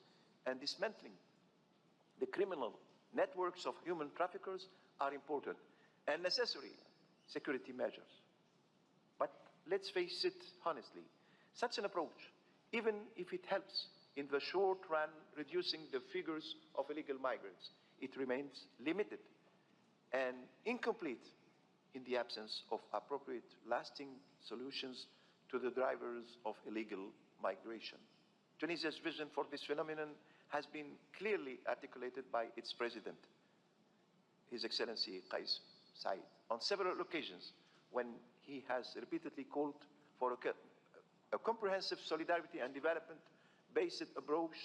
and dismantling the criminal networks of human traffickers are important and necessary security measures. But let's face it honestly, such an approach, even if it helps in the short run reducing the figures of illegal migrants, it remains limited and incomplete in the absence of appropriate lasting solutions to the drivers of illegal migration. Tunisia's vision for this phenomenon has been clearly articulated by its president, His Excellency Kais Saied, on several occasions when he has repeatedly called for a comprehensive solidarity and development-based approach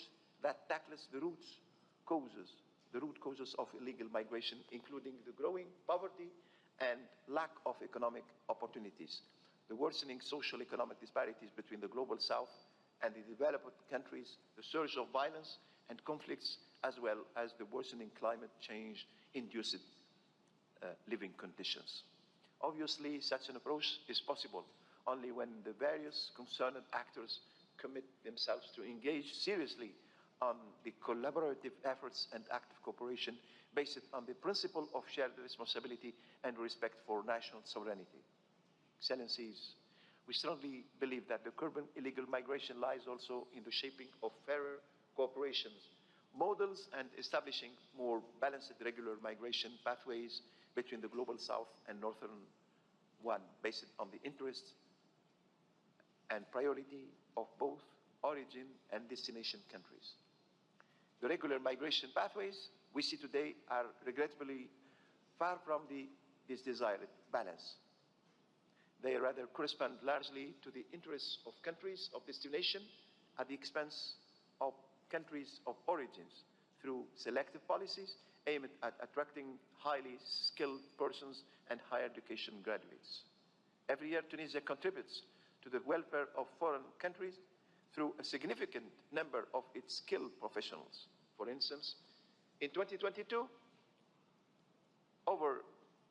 that tackles the roots causes the root causes of illegal migration, including the growing poverty and lack of economic opportunities, the worsening social economic disparities between the global south and the developed countries, the surge of violence and conflicts, as well as the worsening climate change-induced living conditions. Obviously, such an approach is possible only when the various concerned actors commit themselves to engage seriously on the collaborative efforts and active cooperation based on the principle of shared responsibility and respect for national sovereignty. Excellencies, we strongly believe that the curbing illegal migration lies also in the shaping of fairer cooperations, models, and establishing more balanced regular migration pathways between the global south and northern one, based on the interests and priority of both origin and destination countries. The regular migration pathways we see today are regrettably far from this desired balance. They rather correspond largely to the interests of countries of destination at the expense of countries of origins through selective policies aimed at attracting highly skilled persons and higher education graduates. Every year, Tunisia contributes to the welfare of foreign countries through a significant number of its skilled professionals. For instance, in 2022, over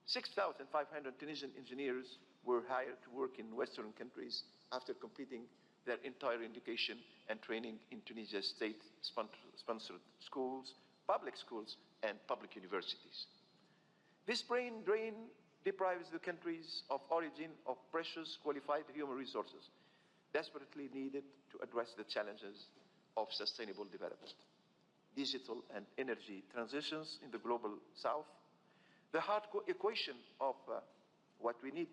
6,500 Tunisian engineers were hired to work in Western countries after completing their entire education and training in Tunisia's state-sponsored schools, public schools, and public universities. This brain drain deprives the countries of origin of precious qualified human resources desperately needed to address the challenges of sustainable development. Digital and energy transitions in the global south, the hard equation of what we need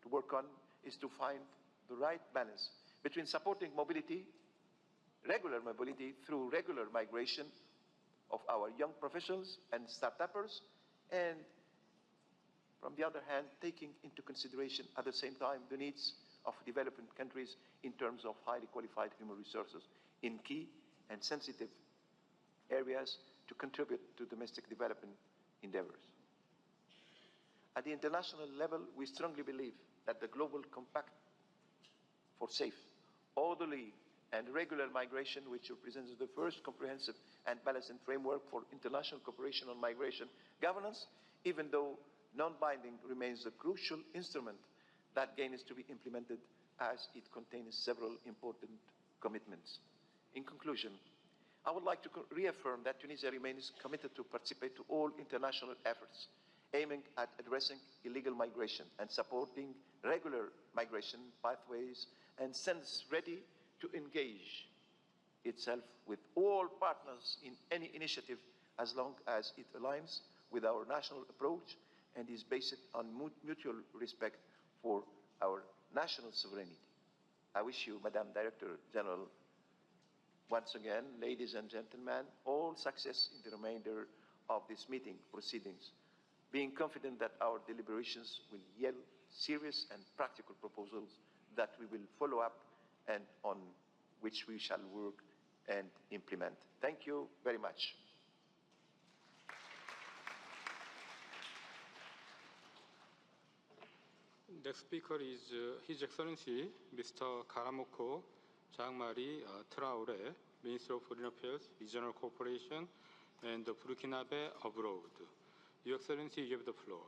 to work on is to find the right balance between supporting mobility, regular mobility through regular migration of our young professionals and start-uppers, and from the other hand, taking into consideration at the same time the needs of developing countries in terms of highly qualified human resources in key and sensitive areas to contribute to domestic development endeavors. At the international level, we strongly believe that the Global Compact for safe, orderly, and regular migration, which represents the first comprehensive and balanced framework for international cooperation on migration governance, even though non-binding remains a crucial instrument that again is to be implemented as it contains several important commitments. In conclusion, I would like to reaffirm that Tunisia remains committed to participate to all international efforts aiming at addressing illegal migration and supporting regular migration pathways, and stands ready to engage itself with all partners in any initiative as long as it aligns with our national approach and is based on mutual respect for our national sovereignty. I wish you, Madam Director General, once again, ladies and gentlemen, all success in the remainder of this meeting proceedings, being confident that our deliberations will yield serious and practical proposals that we will follow up and on which we shall work and implement. Thank you very much. Next speaker is His Excellency Mr. Karamoko Jean-Marie Traoré, Minister of Foreign Affairs, Regional Cooperation, and Burkinabe abroad. Your Excellency, you have the floor.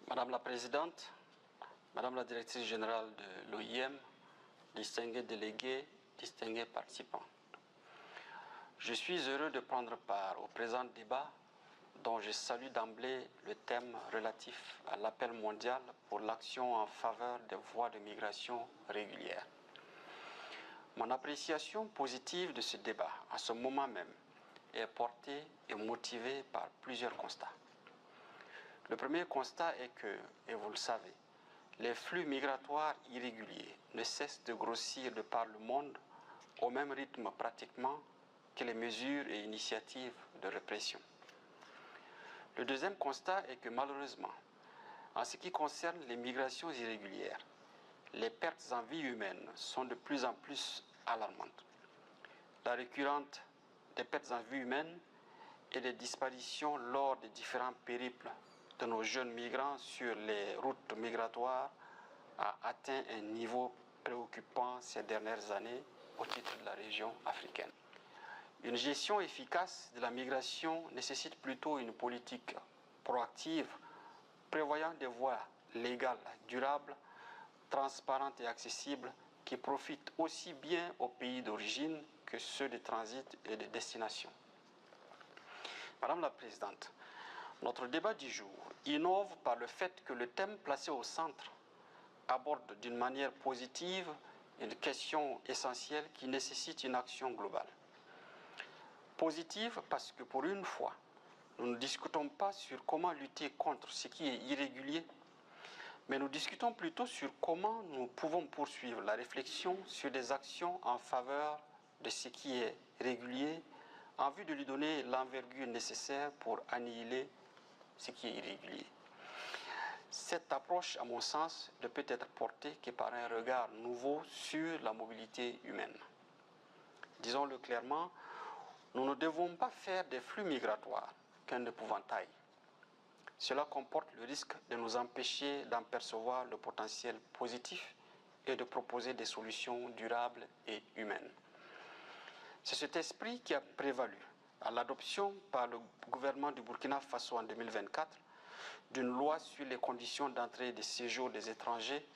Madame la Présidente, Madame la Directrice Générale de l'OIM, distingués délégués, distingués participants. Je suis heureux de prendre part au présent débat dont je salue d'emblée le thème relatif à l'appel mondial pour l'action en faveur des voies de migration régulières. Mon appréciation positive de ce débat, à ce moment même, est portée et motivée par plusieurs constats. Le premier constat est que, et vous le savez, les flux migratoires irréguliers ne cessent de grossir de par le monde au même rythme pratiquement que les mesures et initiatives de répression. Le deuxième constat est que malheureusement, en ce qui concerne les migrations irrégulières, les pertes en vie humaine sont de plus en plus alarmantes. La récurrente des pertes en vie humaine et des disparitions lors des différents périples de nos jeunes migrants sur les routes migratoires a atteint un niveau préoccupant ces dernières années au titre de la région africaine. Une gestion efficace de la migration nécessite plutôt une politique proactive, prévoyant des voies légales, durables, transparentes et accessibles qui profitent aussi bien aux pays d'origine que ceux de transit et de destination. Madame la Présidente, notre débat du jour innove par le fait que le thème placé au centre aborde d'une manière positive une question essentielle qui nécessite une action globale. Positive parce que pour une fois, nous ne discutons pas sur comment lutter contre ce qui est irrégulier, mais nous discutons plutôt sur comment nous pouvons poursuivre la réflexion sur des actions en faveur de ce qui est régulier en vue de lui donner l'envergure nécessaire pour annihiler ce qui est irrégulier. Cette approche, à mon sens, ne peut être portée que par un regard nouveau sur la mobilité humaine. Disons-le clairement, nous ne devons pas faire des flux migratoires qu'un épouvantail. Cela comporte le risque de nous empêcher d'en percevoir le potentiel positif et de proposer des solutions durables et humaines. C'est cet esprit qui a prévalu à l'adoption par le gouvernement du Burkina Faso en 2024 d'une loi sur les conditions d'entrée et de séjour des étrangers,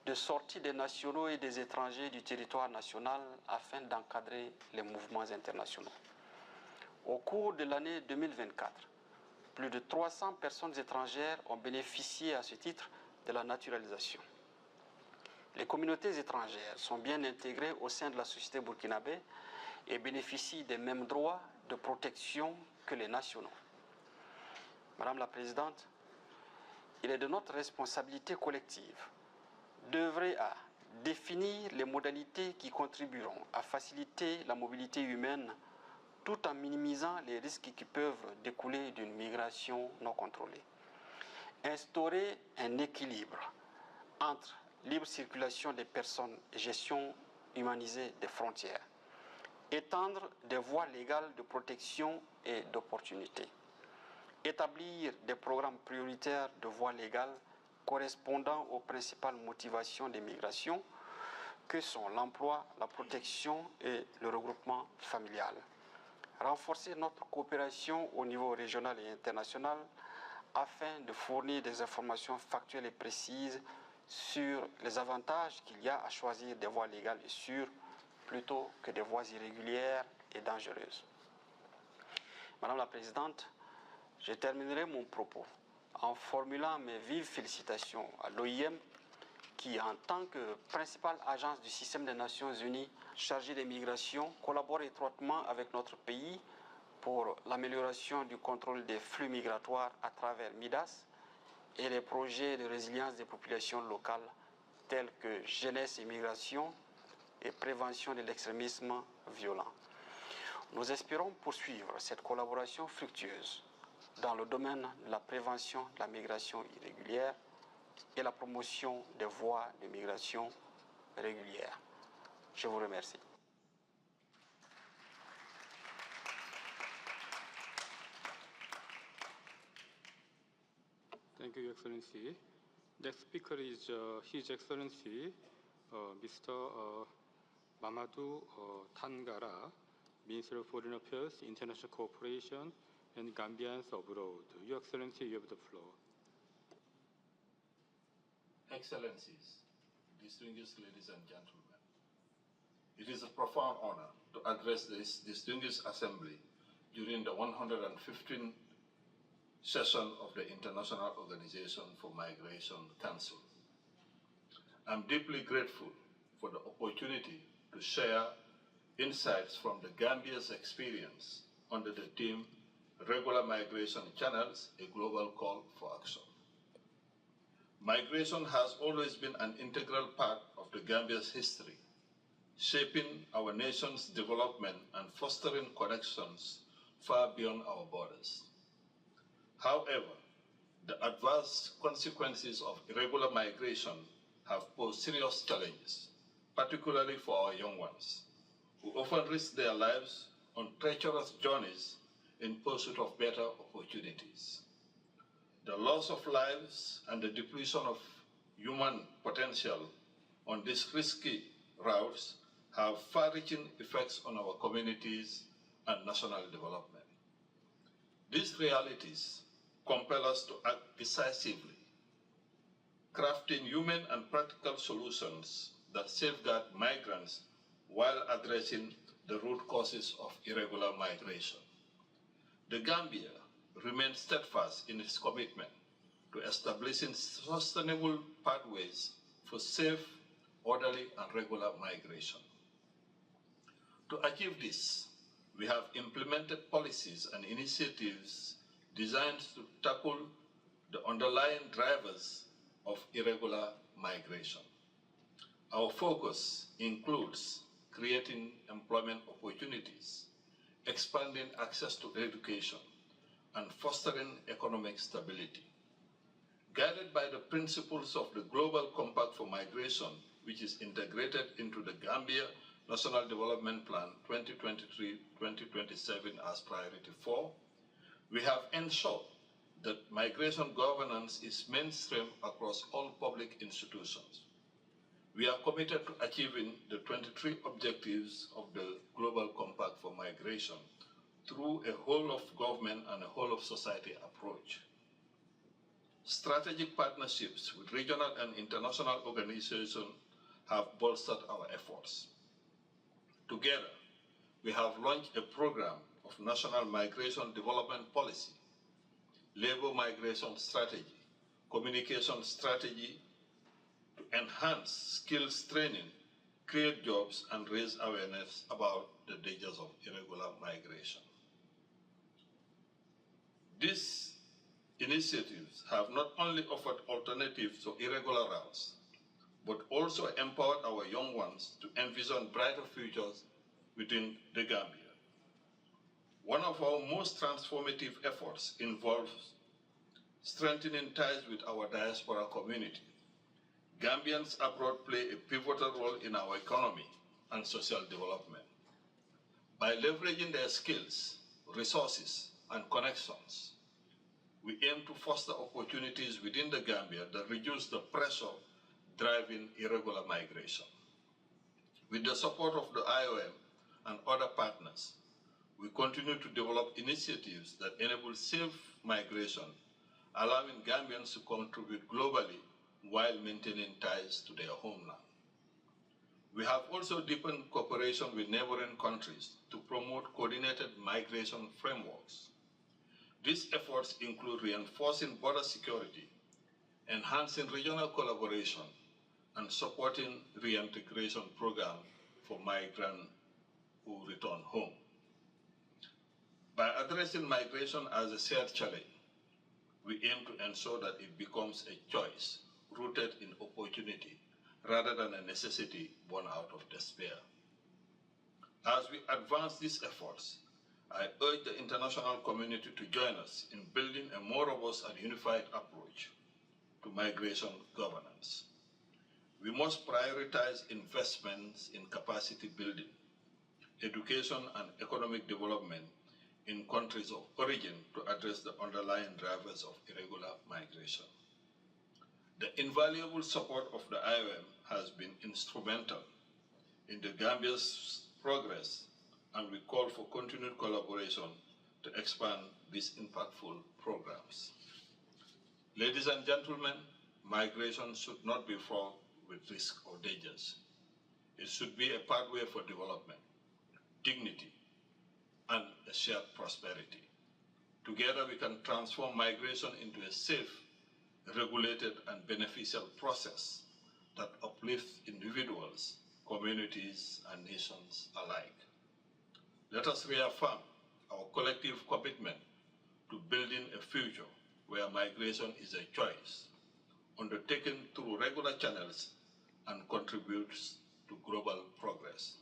de sortie des nationaux et des étrangers du territoire national afin d'encadrer les mouvements internationaux. Au cours de l'année 2024, plus de 300 personnes étrangères ont bénéficié à ce titre de la naturalisation. Les communautés étrangères sont bien intégrées au sein de la société burkinabé et bénéficient des mêmes droits de protection que les nationaux. Madame la Présidente, il est de notre responsabilité collective d'œuvrer à définir les modalités qui contribueront à faciliter la mobilité humaine tout en minimisant les risques qui peuvent découler d'une migration non contrôlée. Instaurer un équilibre entre libre circulation des personnes et gestion humanisée des frontières. Étendre des voies légales de protection et d'opportunité. Établir des programmes prioritaires de voies légales correspondant aux principales motivations des migrations que sont l'emploi, la protection et le regroupement familial. Renforcer notre coopération au niveau régional et international afin de fournir des informations factuelles et précises sur les avantages qu'il y a à choisir des voies légales et sûres plutôt que des voies irrégulières et dangereuses. Madame la Présidente, je terminerai mon propos en formulant mes vives félicitations à l'OIM qui, en tant que principale agence du système des Nations Unies chargée des migrations, collabore étroitement avec notre pays pour l'amélioration du contrôle des flux migratoires à travers MIDAS et les projets de résilience des populations locales tels que jeunesse et migration et prévention de l'extrémisme violent. Nous espérons poursuivre cette collaboration fructueuse dans le domaine de la prévention de la migration irrégulière et la promotion des voies de migration régulière. Je vous remercie. Thank you, Your Excellency. Next speaker is His Excellency Mr. Mamadou Tangara, Minister of Foreign Affairs, International Cooperation, and Gambians abroad. Your Excellency, you have the floor. Excellencies, distinguished ladies and gentlemen, it is a profound honor to address this distinguished assembly during the 115th session of the International Organization for Migration Council. I'm deeply grateful for the opportunity to share insights from the Gambia's experience under the theme Regular Migration Channels, a Global Call for Action. Migration has always been an integral part of the Gambia's history, shaping our nation's development and fostering connections far beyond our borders. However, the adverse consequences of irregular migration have posed serious challenges, particularly for our young ones, who often risk their lives on treacherous journeys in pursuit of better opportunities. The loss of lives and the depletion of human potential on these risky routes have far-reaching effects on our communities and national development. These realities compel us to act decisively, crafting human and practical solutions that safeguard migrants while addressing the root causes of irregular migration. The Gambia remains steadfast in its commitment to establishing sustainable pathways for safe, orderly, and regular migration. To achieve this, we have implemented policies and initiatives designed to tackle the underlying drivers of irregular migration. Our focus includes creating employment opportunities, expanding access to education, and fostering economic stability. Guided by the principles of the Global Compact for Migration, which is integrated into the Gambia National Development Plan 2023-2027 as Priority 4, we have ensured that migration governance is mainstream across all public institutions. We are committed to achieving the 23 objectives of the Global Compact for Migration through a whole of government and a whole of society approach. Strategic partnerships with regional and international organizations have bolstered our efforts. Together, we have launched a program of national migration development policy, labor migration strategy, communication strategy to enhance skills training, create jobs, and raise awareness about the dangers of irregular migration. These initiatives have not only offered alternatives to irregular routes, but also empowered our young ones to envision brighter futures within the Gambia. One of our most transformative efforts involves strengthening ties with our diaspora community. Gambians abroad play a pivotal role in our economy and social development. By leveraging their skills, resources, and connections, we aim to foster opportunities within the Gambia that reduce the pressure driving irregular migration. With the support of the IOM and other partners, we continue to develop initiatives that enable safe migration, allowing Gambians to contribute globally while maintaining ties to their homeland. We have also deepened cooperation with neighboring countries to promote coordinated migration frameworks. These efforts include reinforcing border security, enhancing regional collaboration, and supporting reintegration programs for migrants who return home. By addressing migration as a shared challenge, we aim to ensure that it becomes a choice rooted in opportunity rather than a necessity born out of despair. As we advance these efforts, I urge the international community to join us in building a more robust and unified approach to migration governance. We must prioritize investments in capacity building, education, and economic development in countries of origin to address the underlying drivers of irregular migration. The invaluable support of the IOM has been instrumental in the Gambia's progress, and we call for continued collaboration to expand these impactful programs. Ladies and gentlemen, migration should not be fraught with risk or dangers. It should be a pathway for development, dignity, and a shared prosperity. Together we can transform migration into a safe, regulated, and beneficial process that uplifts individuals, communities, and nations alike. Let us reaffirm our collective commitment to building a future where migration is a choice, undertaken through regular channels and contributes to global progress.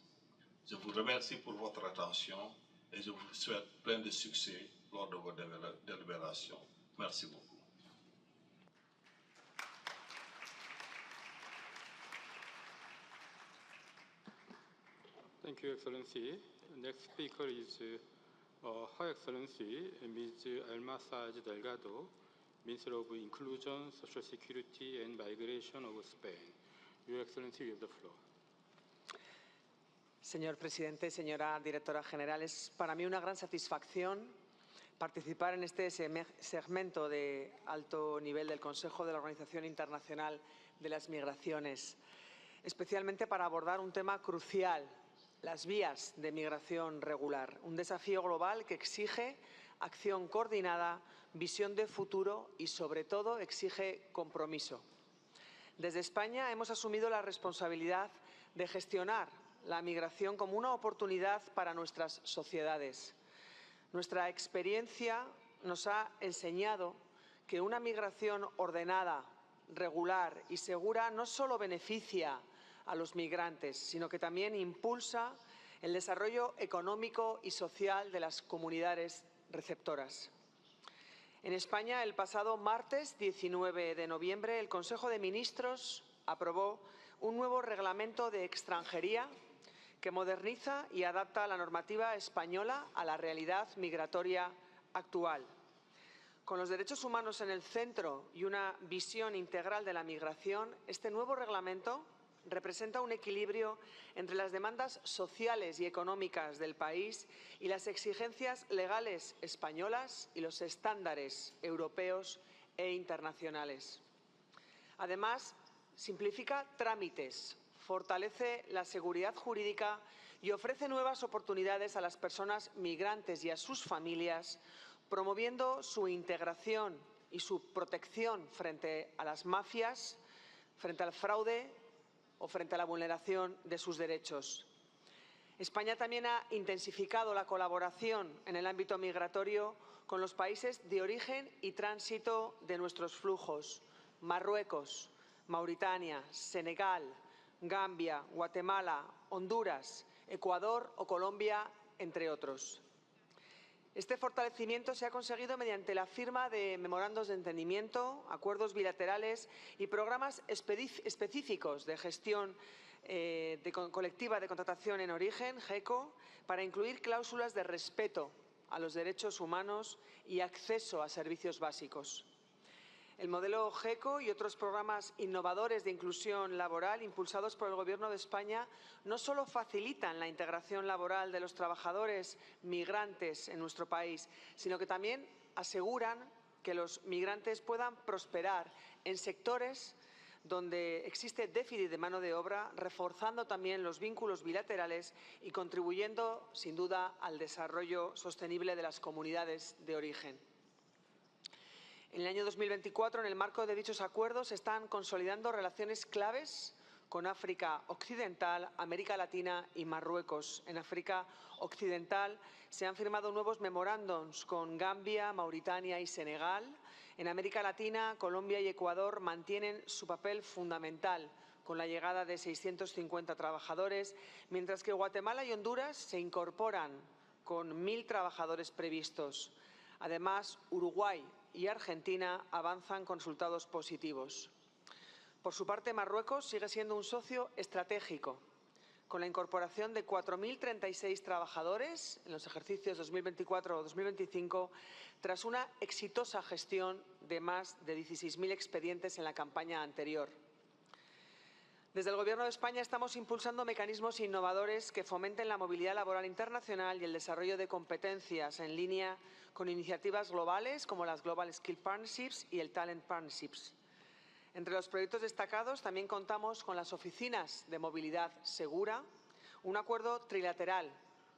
Je vous remercie pour votre attention et je vous souhaite plein de succès lors de vos délibérations. Merci beaucoup. Thank you, Excellency. next speaker is Her Excellency Ms. Alma Sáez Delgado, Minister of Inclusion, Social Security and Migration of Spain. Your Excellency, you have the floor. Señor presidente, señora directora general, es para mí una gran satisfacción participar en este segmento de alto nivel del Consejo de la Organización Internacional de las Migraciones, especialmente para abordar un tema crucial, las vías de migración regular, un desafío global que exige acción coordinada, visión de futuro y, sobre todo, exige compromiso. Desde España hemos asumido la responsabilidad de gestionar la migración como una oportunidad para nuestras sociedades. Nuestra experiencia nos ha enseñado que una migración ordenada, regular y segura no solo beneficia a los migrantes, sino que también impulsa el desarrollo económico y social de las comunidades receptoras. En España, el pasado martes 19 de noviembre, el Consejo de Ministros aprobó un nuevo reglamento de extranjería que moderniza y adapta la normativa española a la realidad migratoria actual. Con los derechos humanos en el centro y una visión integral de la migración, este nuevo reglamento representa un equilibrio entre las demandas sociales y económicas del país y las exigencias legales españolas y los estándares europeos e internacionales. Además, simplifica trámites, fortalece la seguridad jurídica y ofrece nuevas oportunidades a las personas migrantes y a sus familias, promoviendo su integración y su protección frente a las mafias, frente al fraude o frente a la vulneración de sus derechos. España también ha intensificado la colaboración en el ámbito migratorio con los países de origen y tránsito de nuestros flujos: Marruecos, Mauritania, Senegal, Gambia, Guatemala, Honduras, Ecuador o Colombia, entre otros. Este fortalecimiento se ha conseguido mediante la firma de memorandos de entendimiento, acuerdos bilaterales y programas específicos de gestión colectiva de contratación en origen, GECO, para incluir cláusulas de respeto a los derechos humanos y acceso a servicios básicos. El modelo GECO y otros programas innovadores de inclusión laboral impulsados por el Gobierno de España no solo facilitan la integración laboral de los trabajadores migrantes en nuestro país, sino que también aseguran que los migrantes puedan prosperar en sectores donde existe déficit de mano de obra, reforzando también los vínculos bilaterales y contribuyendo, sin duda, al desarrollo sostenible de las comunidades de origen. En el año 2024, en el marco de dichos acuerdos, se están consolidando relaciones claves con África Occidental, América Latina y Marruecos. En África Occidental se han firmado nuevos memorándums con Gambia, Mauritania y Senegal. En América Latina, Colombia y Ecuador mantienen su papel fundamental con la llegada de 650 trabajadores, mientras que Guatemala y Honduras se incorporan con 1.000 trabajadores previstos. Además, Uruguay y Argentina avanzan con resultados positivos. Por su parte, Marruecos sigue siendo un socio estratégico, con la incorporación de 4.036 trabajadores en los ejercicios 2024-2025, tras una exitosa gestión de más de 16.000 expedientes en la campaña anterior. Desde el Gobierno de España estamos impulsando mecanismos innovadores que fomenten la movilidad laboral internacional y el desarrollo de competencias en línea con iniciativas globales como las Global Skill Partnerships y el Talent Partnerships. Entre los proyectos destacados también contamos con las oficinas de movilidad segura, un acuerdo trilateral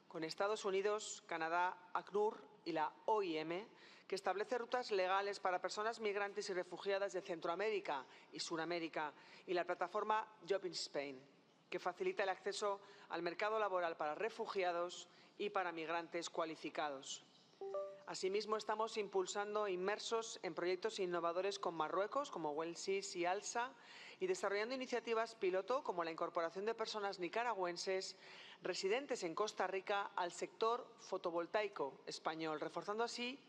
con Estados Unidos, Canadá, ACNUR y la OIM, que establece rutas legales para personas migrantes y refugiadas de Centroamérica y Suramérica, y la plataforma Job in Spain, que facilita el acceso al mercado laboral para refugiados y para migrantes cualificados. Asimismo, estamos inmersos en proyectos innovadores con Marruecos, como WellSys y ALSA, y desarrollando iniciativas piloto como la incorporación de personas nicaragüenses residentes en Costa Rica al sector fotovoltaico español, reforzando así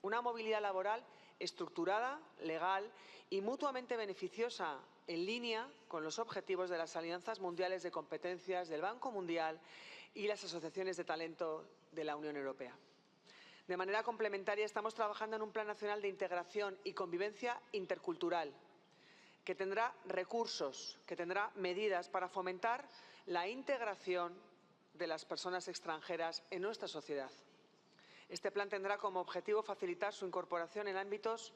una movilidad laboral estructurada, legal y mutuamente beneficiosa en línea con los objetivos de las alianzas mundiales de competencias del Banco Mundial y las asociaciones de talento de la Unión Europea. De manera complementaria, estamos trabajando en un Plan Nacional de Integración y Convivencia Intercultural, que tendrá recursos, que tendrá medidas para fomentar la integración de las personas extranjeras en nuestra sociedad. Este plan tendrá como objetivo facilitar su incorporación en ámbitos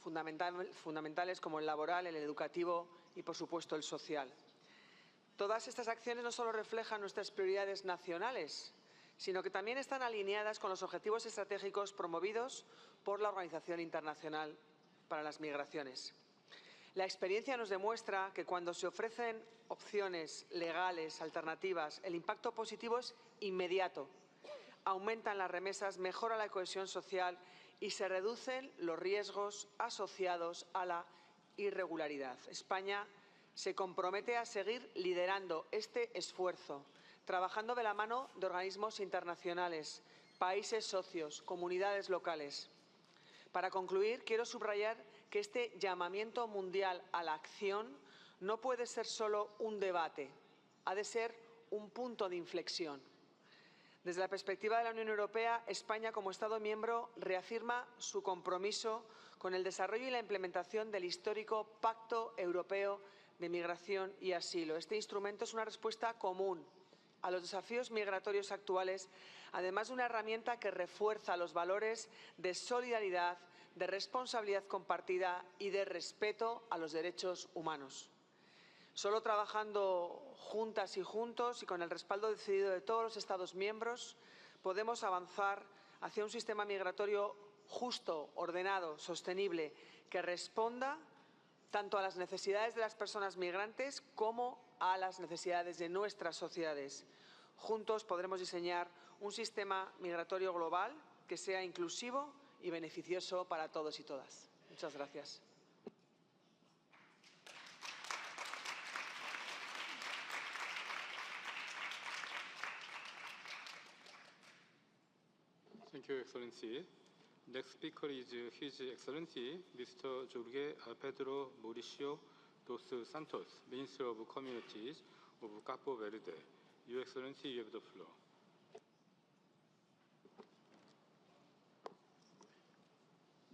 fundamentales como el laboral, el educativo y, por supuesto, el social. Todas estas acciones no solo reflejan nuestras prioridades nacionales, sino que también están alineadas con los objetivos estratégicos promovidos por la Organización Internacional para las Migraciones. La experiencia nos demuestra que cuando se ofrecen opciones legales, alternativas, el impacto positivo es inmediato. Aumentan las remesas, mejora la cohesión social y se reducen los riesgos asociados a la irregularidad. España se compromete a seguir liderando este esfuerzo, trabajando de la mano de organismos internacionales, países socios, comunidades locales. Para concluir, quiero subrayar que este llamamiento mundial a la acción no puede ser solo un debate, ha de ser un punto de inflexión. Desde la perspectiva de la Unión Europea, España, como Estado miembro, reafirma su compromiso con el desarrollo y la implementación del histórico Pacto Europeo de Migración y Asilo. Este instrumento es una respuesta común a los desafíos migratorios actuales, además de una herramienta que refuerza los valores de solidaridad, de responsabilidad compartida y de respeto a los derechos humanos. Solo trabajando juntas y juntos y con el respaldo decidido de todos los Estados miembros podemos avanzar hacia un sistema migratorio justo, ordenado, sostenible, que responda tanto a las necesidades de las personas migrantes como a las necesidades de nuestras sociedades. Juntos podremos diseñar un sistema migratorio global que sea inclusivo y beneficioso para todos y todas. Muchas gracias. Thank you, Excellency. Next speaker is His Excellency, Mr. Jorge Pedro Mauricio dos Santos, Minister of Communities of Cabo Verde. Your Excellency, you have the floor.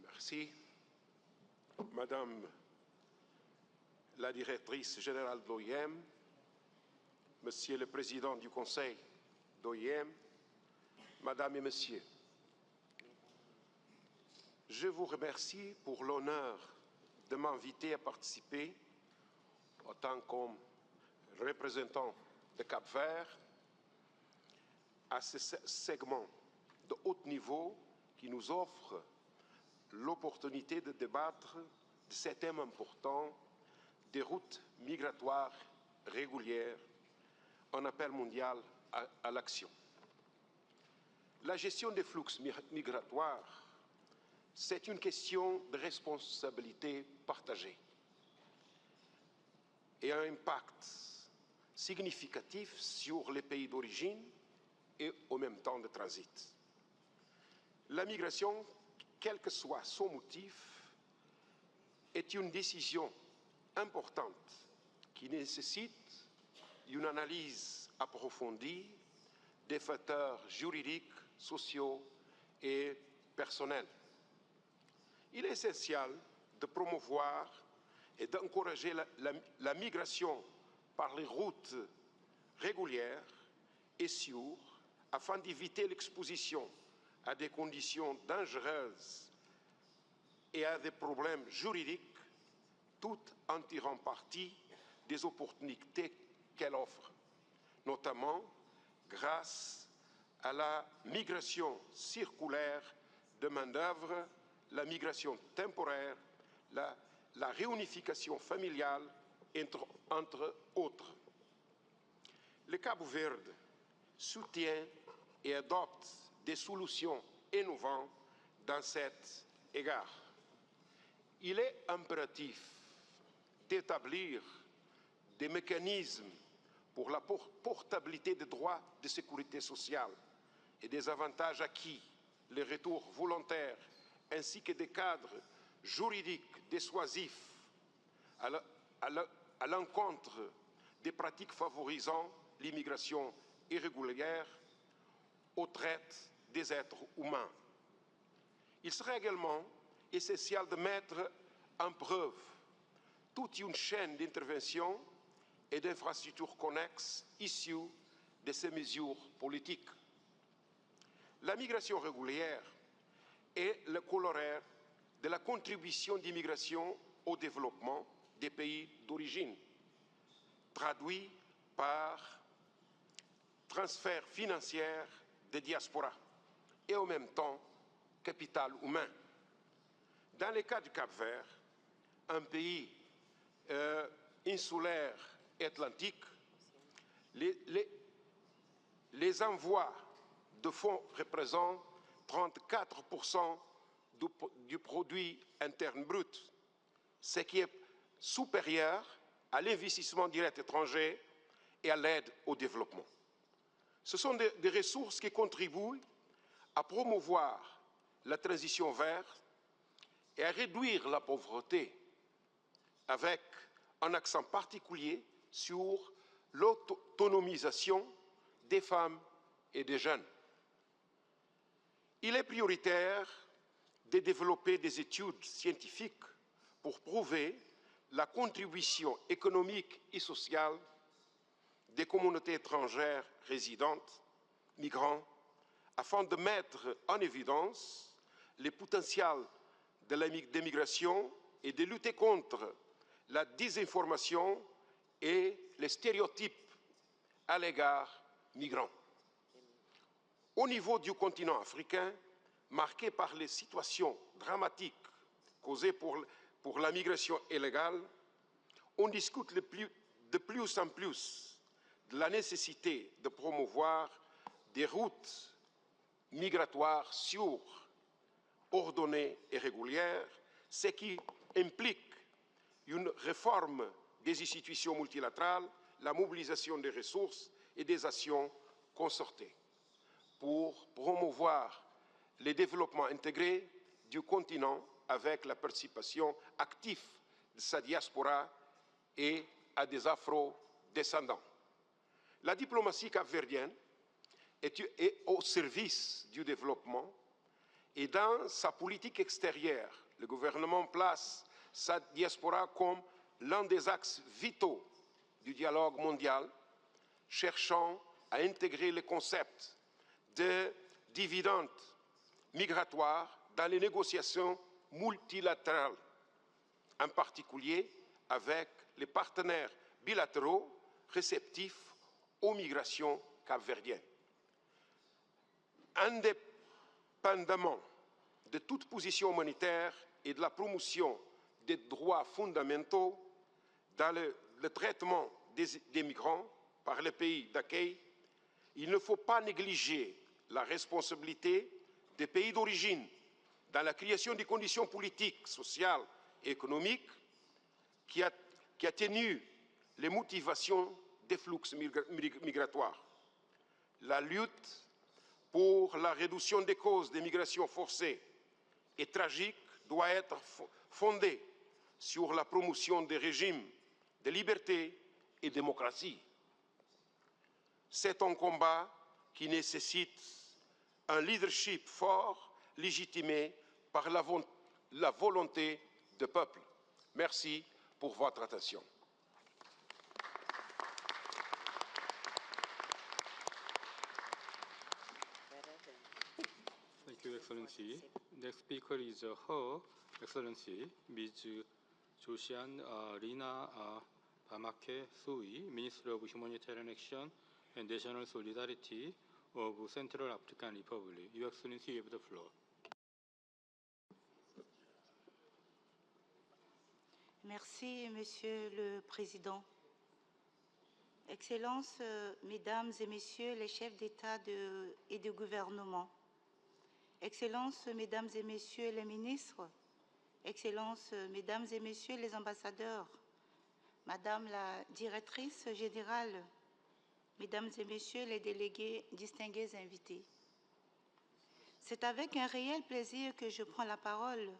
Merci. Madame la Directrice Générale de l'OIM, Monsieur le Président du Conseil d'OIM, Madame et Messieurs, je vous remercie pour l'honneur de m'inviter à participer en tant que représentant de Cap-Vert à ce segment de haut niveau qui nous offre l'opportunité de débattre de ces thèmes importants des routes migratoires régulières, un appel mondial à l'action. La gestion des flux migratoires, c'est une question de responsabilité partagée et un impact significatif sur les pays d'origine et en même temps de transit. La migration, quel que soit son motif, est une décision importante qui nécessite une analyse approfondie des facteurs juridiques, sociaux et personnels. Il est essentiel de promouvoir et d'encourager la migration par les routes régulières et sûres afin d'éviter l'exposition à des conditions dangereuses et à des problèmes juridiques, tout en tirant parti des opportunités qu'elle offre, notamment grâce à la migration circulaire de main-d'œuvre, la migration temporaire, la réunification familiale, entre autres. Le Cabo Verde soutient et adopte des solutions innovantes dans cet égard. Il est impératif d'établir des mécanismes pour la portabilité des droits de sécurité sociale et des avantages acquis, les retours volontaires, ainsi que des cadres juridiques dissuasifs à l'encontre des pratiques favorisant l'immigration irrégulière aux traite des êtres humains. Il serait également essentiel de mettre en preuve toute une chaîne d'intervention et d'infrastructures connexes issues de ces mesures politiques. La migration régulière est le corollaire de la contribution d'immigration au développement des pays d'origine, traduit par transfert financier de diaspora et en même temps capital humain. Dans le cas du Cap-Vert, un pays insulaire et atlantique, les envois de fonds représentent 34% du produit interne brut, ce qui est supérieur à l'investissement direct étranger et à l'aide au développement. Ce sont des ressources qui contribuent à promouvoir la transition verte et à réduire la pauvreté, avec un accent particulier sur l'autonomisation des femmes et des jeunes. Il est prioritaire de développer des études scientifiques pour prouver la contribution économique et sociale des communautés étrangères résidentes, migrants, afin de mettre en évidence les potentiels de l'immigration et de lutter contre la désinformation et les stéréotypes à l'égard migrants. Au niveau du continent africain, marqué par les situations dramatiques causées pour la migration illégale, on discute de plus en plus de la nécessité de promouvoir des routes migratoires sûres, ordonnées et régulières, ce qui implique une réforme des institutions multilatérales, la mobilisation des ressources et des actions concertées pour promouvoir le développement intégré du continent avec la participation active de sa diaspora et à des afro-descendants. La diplomatie capverdienne est au service du développement et dans sa politique extérieure, le gouvernement place sa diaspora comme l'un des axes vitaux du dialogue mondial, cherchant à intégrer le concept de dividendes migratoires dans les négociations multilatérales, en particulier avec les partenaires bilatéraux réceptifs aux migrations capverdiennes. Indépendamment de toute position humanitaire et de la promotion des droits fondamentaux dans le traitement des migrants par les pays d'accueil, il ne faut pas négliger la responsabilité des pays d'origine dans la création des conditions politiques, sociales et économiques qui atténuent les motivations des flux migratoires. La lutte pour la réduction des causes des migrations forcées et tragiques doit être fondée sur la promotion des régimes de liberté et de démocratie. C'est un combat qui nécessite un leadership fort, légitimé par la volonté du peuple. Merci pour votre attention. Thank you, Excellency. Next speaker is Her Excellency, Ms. Josiane Lina Bamake Sui, Minister of Humanitarian Action and National Solidarity of Central African Republic. Your Excellency, you have the floor. Merci, Monsieur le Président. Excellences, Mesdames et Messieurs les chefs d'État et de gouvernement, Excellences, Mesdames et Messieurs les ministres, Excellences, Mesdames et Messieurs les ambassadeurs, Madame la Directrice générale, Mesdames et Messieurs les délégués, distingués invités. C'est avec un réel plaisir que je prends la parole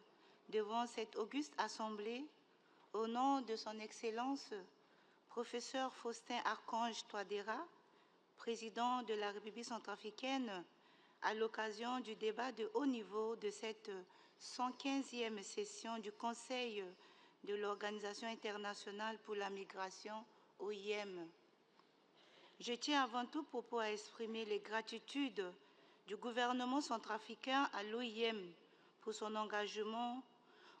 devant cette auguste assemblée au nom de son Excellence, professeur Faustin Archange Touadéra, président de la République centrafricaine, à l'occasion du débat de haut niveau de cette 115e session du Conseil de l'Organisation internationale pour la migration, OIM. Je tiens avant tout propos à exprimer les gratitudes du gouvernement centrafricain à l'OIM pour son engagement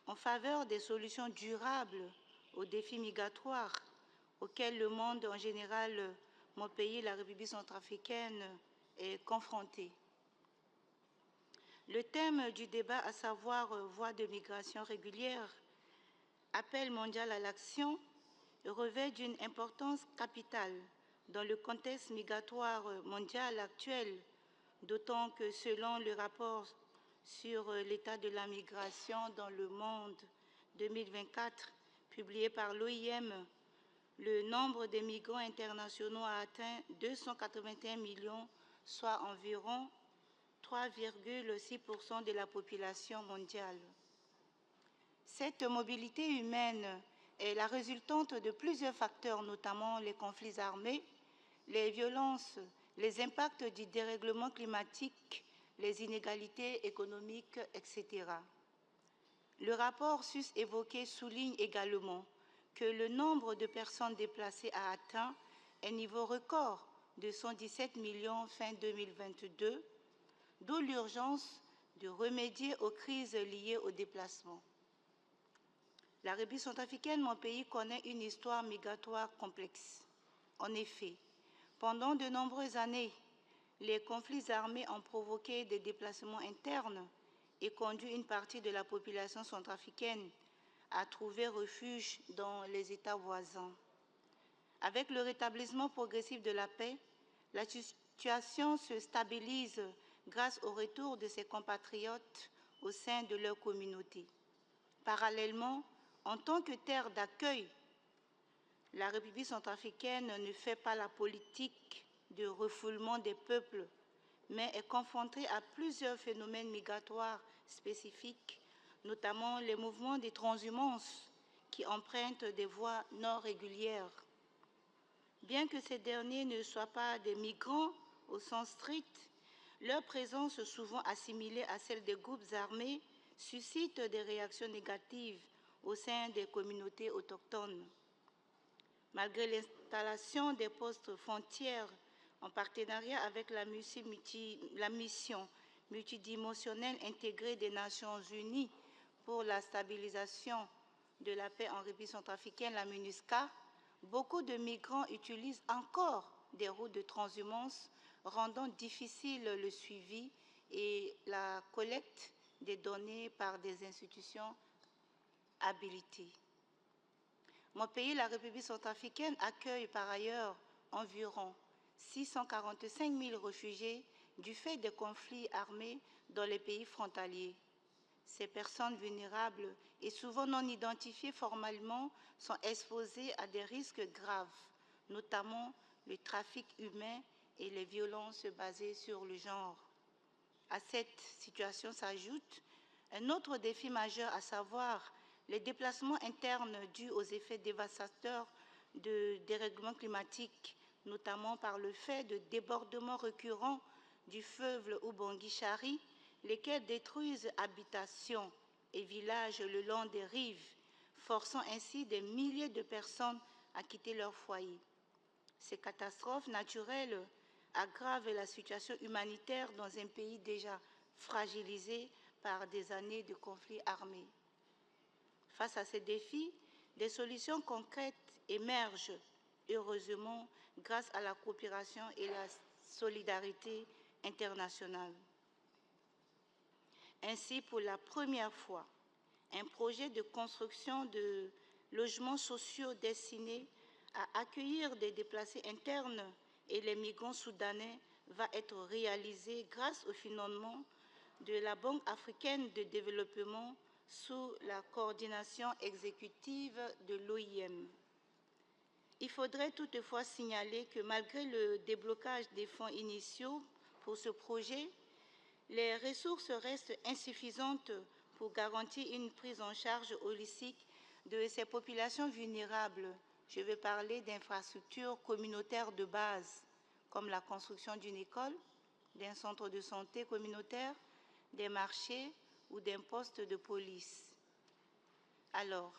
en faveur des solutions durables aux défis migratoires auxquels le monde en général, mon pays, la République centrafricaine, est confronté. Le thème du débat, à savoir voies de migration régulière, appel mondial à l'action, revêt d'une importance capitale dans le contexte migratoire mondial actuel, d'autant que selon le rapport sur l'état de la migration dans le monde 2024, publié par l'OIM, le nombre des migrants internationaux a atteint 281 millions, soit environ 3,6% de la population mondiale. Cette mobilité humaine est la résultante de plusieurs facteurs, notamment les conflits armés, les violences, les impacts du dérèglement climatique, les inégalités économiques, etc. Le rapport sus-évoqué souligne également que le nombre de personnes déplacées a atteint un niveau record de 117 millions fin 2022, d'où l'urgence de remédier aux crises liées au déplacement. La République centrafricaine, mon pays, connaît une histoire migratoire complexe. En effet, pendant de nombreuses années, les conflits armés ont provoqué des déplacements internes et conduit une partie de la population centrafricaine à trouver refuge dans les États voisins. Avec le rétablissement progressif de la paix, la situation se stabilise grâce au retour de ses compatriotes au sein de leur communauté. Parallèlement, en tant que terre d'accueil, la République centrafricaine ne fait pas la politique de refoulement des peuples, mais est confrontée à plusieurs phénomènes migratoires spécifiques, notamment les mouvements des transhumances qui empruntent des voies non régulières. Bien que ces derniers ne soient pas des migrants au sens strict, leur présence, souvent assimilée à celle des groupes armés, suscite des réactions négatives au sein des communautés autochtones. Malgré l'installation des postes frontières en partenariat avec la mission multidimensionnelle intégrée des Nations Unies pour la stabilisation de la paix en République centrafricaine, la MINUSCA, beaucoup de migrants utilisent encore des routes de transhumance, rendant difficile le suivi et la collecte des données par des institutions habilitées. Mon pays, la République centrafricaine, accueille par ailleurs environ 645 000 réfugiés du fait des conflits armés dans les pays frontaliers. Ces personnes vulnérables et souvent non identifiées formellement sont exposées à des risques graves, notamment le trafic humain et les violences basées sur le genre. À cette situation s'ajoute un autre défi majeur, à savoir les déplacements internes dus aux effets dévastateurs de dérèglement climatique, notamment par le fait de débordements récurrents du fleuve Ubangui-Chari, lesquels détruisent habitations et villages le long des rives, forçant ainsi des milliers de personnes à quitter leur foyer. Ces catastrophes naturelles aggravent la situation humanitaire dans un pays déjà fragilisé par des années de conflits armés. Face à ces défis, des solutions concrètes émergent, heureusement, grâce à la coopération et la solidarité internationale. Ainsi, pour la première fois, un projet de construction de logements sociaux destinés à accueillir des déplacés internes et les migrants soudanais va être réalisé grâce au financement de la Banque africaine de développement sous la coordination exécutive de l'OIM. Il faudrait toutefois signaler que malgré le déblocage des fonds initiaux pour ce projet, les ressources restent insuffisantes pour garantir une prise en charge holistique de ces populations vulnérables, je vais parler d'infrastructures communautaires de base, comme la construction d'une école, d'un centre de santé communautaire, des marchés ou d'un poste de police. Alors,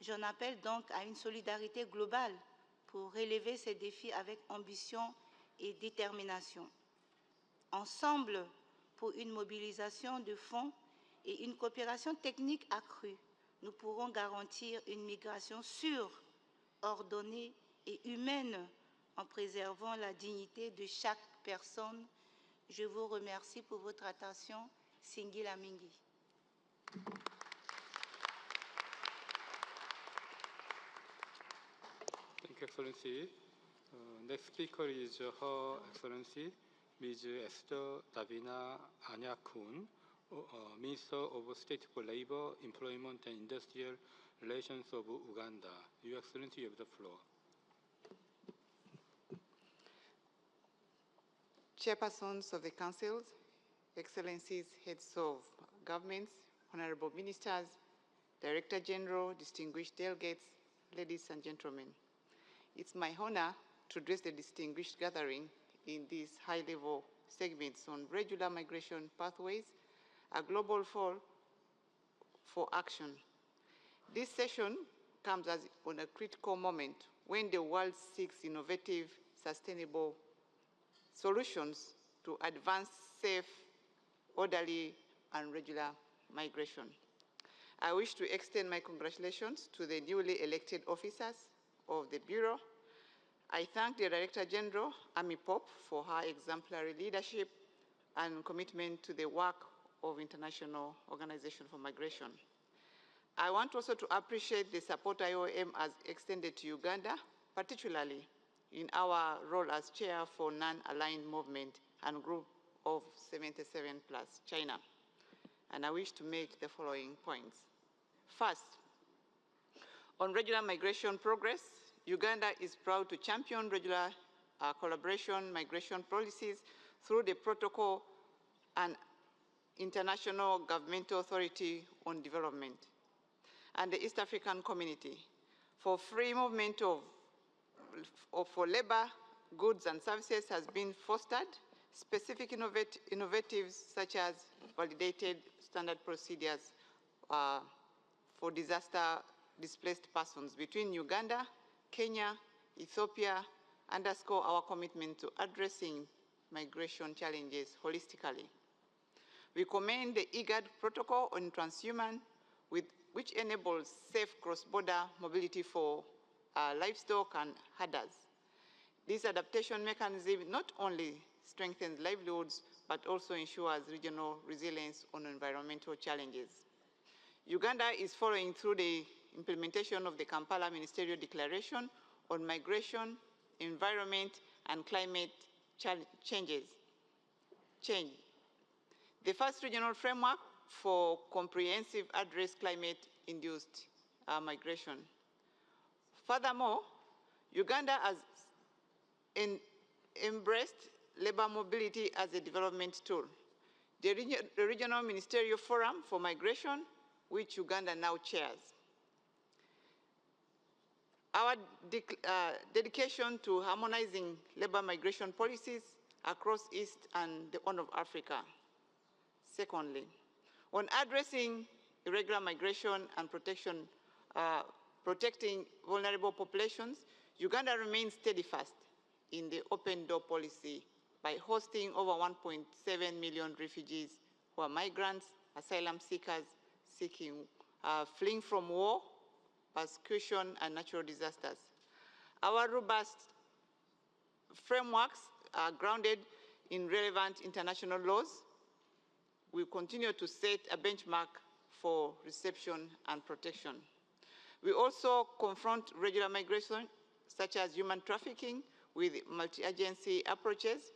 j'en appelle donc à une solidarité globale pour relever ces défis avec ambition et détermination. Ensemble, pour une mobilisation de fonds et une coopération technique accrue, nous pourrons garantir une migration sûre, ordonnée et humaine en préservant la dignité de chaque personne. Je vous remercie pour votre attention. Singila Mingi. Thank you, Excellency. Next speaker is Her Excellency Ms. Esther Davina Anyakun, Minister of State for Labor, Employment and Industrial Relations of Uganda. Your Excellency, you have the floor. Chairpersons of the Councils, Excellencies, Heads of Governments, Honorable Ministers, Director General, distinguished delegates, ladies and gentlemen. It's my honor to address the distinguished gathering in these high-level segments on regular migration pathways, a global call for action. This session comes on a critical moment when the world seeks innovative, sustainable solutions to advance safe, orderly, and regular migration. I wish to extend my congratulations to the newly elected officers of the Bureau. I thank the Director General, Amy Pope, for her exemplary leadership and commitment to the work of International Organization for Migration. I want also to appreciate the support IOM has extended to Uganda, particularly in our role as chair for non-aligned movement and group of 77+ China. And I wish to make the following points. First, on regular migration progress, Uganda is proud to champion regular collaboration migration policies through the Protocol and International Governmental Authority on Development and the East African Community for free movement for labor, goods, and services has been fostered. Specific innovatives such as validated standard procedures for disaster-displaced persons between Uganda, Kenya, Ethiopia underscore our commitment to addressing migration challenges holistically. We commend the IGAD Protocol on Transhuman, which enables safe cross-border mobility for livestock and herders. This adaptation mechanism not only strengthens livelihoods, but also ensures regional resilience on environmental challenges. Uganda is following through the implementation of the Kampala Ministerial Declaration on Migration, Environment, and Climate Change. The first regional framework for comprehensive address climate-induced migration. Furthermore, Uganda has embraced labor mobility as a development tool. The Regional Ministerial Forum for Migration, which Uganda now chairs. Our dedication to harmonizing labor migration policies across East and the Horn of Africa. Secondly, on addressing irregular migration and protecting vulnerable populations, Uganda remains steadfast in the open door policy by hosting over 1.7 million refugees who are migrants, asylum seekers, fleeing from war, persecution, and natural disasters. Our robust frameworks are grounded in relevant international laws. We continue to set a benchmark for reception and protection. We also confront regular migration, such as human trafficking, with multi-agency approaches.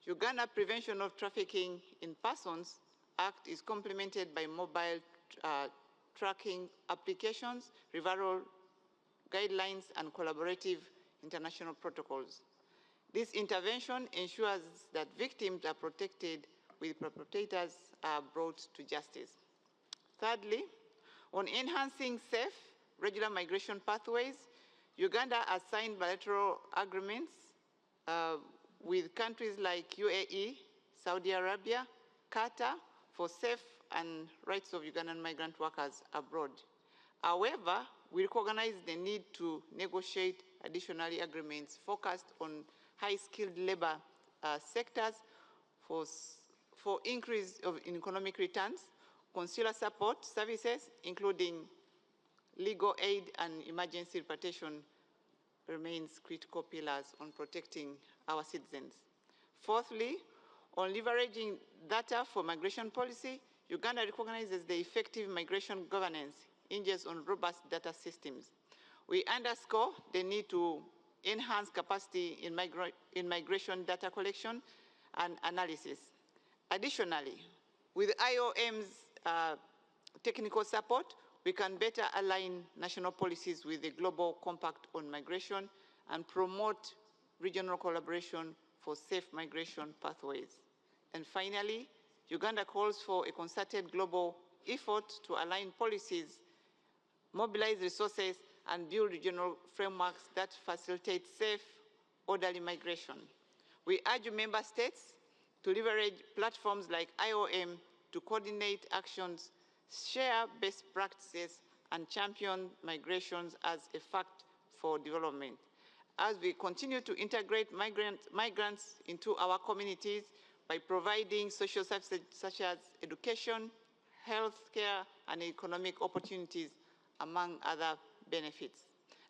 Uganda Prevention of Trafficking in Persons Act is complemented by mobile tracking applications, referral guidelines, and collaborative international protocols. This intervention ensures that victims are protected with perpetrators are brought to justice. Thirdly, on enhancing safe, regular migration pathways, Uganda has signed bilateral agreements with countries like UAE, Saudi Arabia, Qatar for safe and rights of Ugandan migrant workers abroad. However, we recognize the need to negotiate additional agreements focused on high-skilled labor sectors for increase in economic returns, consular support services, including legal aid and emergency repatriation, remains critical pillars on protecting our citizens. Fourthly, on leveraging data for migration policy, Uganda recognizes the effective migration governance hinges on robust data systems. We underscore the need to enhance capacity in migration data collection and analysis. Additionally, with IOM's technical support, we can better align national policies with the Global Compact on Migration and promote regional collaboration for safe migration pathways. And finally, Uganda calls for a concerted global effort to align policies, mobilize resources, and build regional frameworks that facilitate safe, orderly migration. We urge member states to leverage platforms like IOM to coordinate actions, share best practices, and champion migrations as a fact for development. As we continue to integrate migrants into our communities by providing social services such as education, healthcare, and economic opportunities, among other benefits.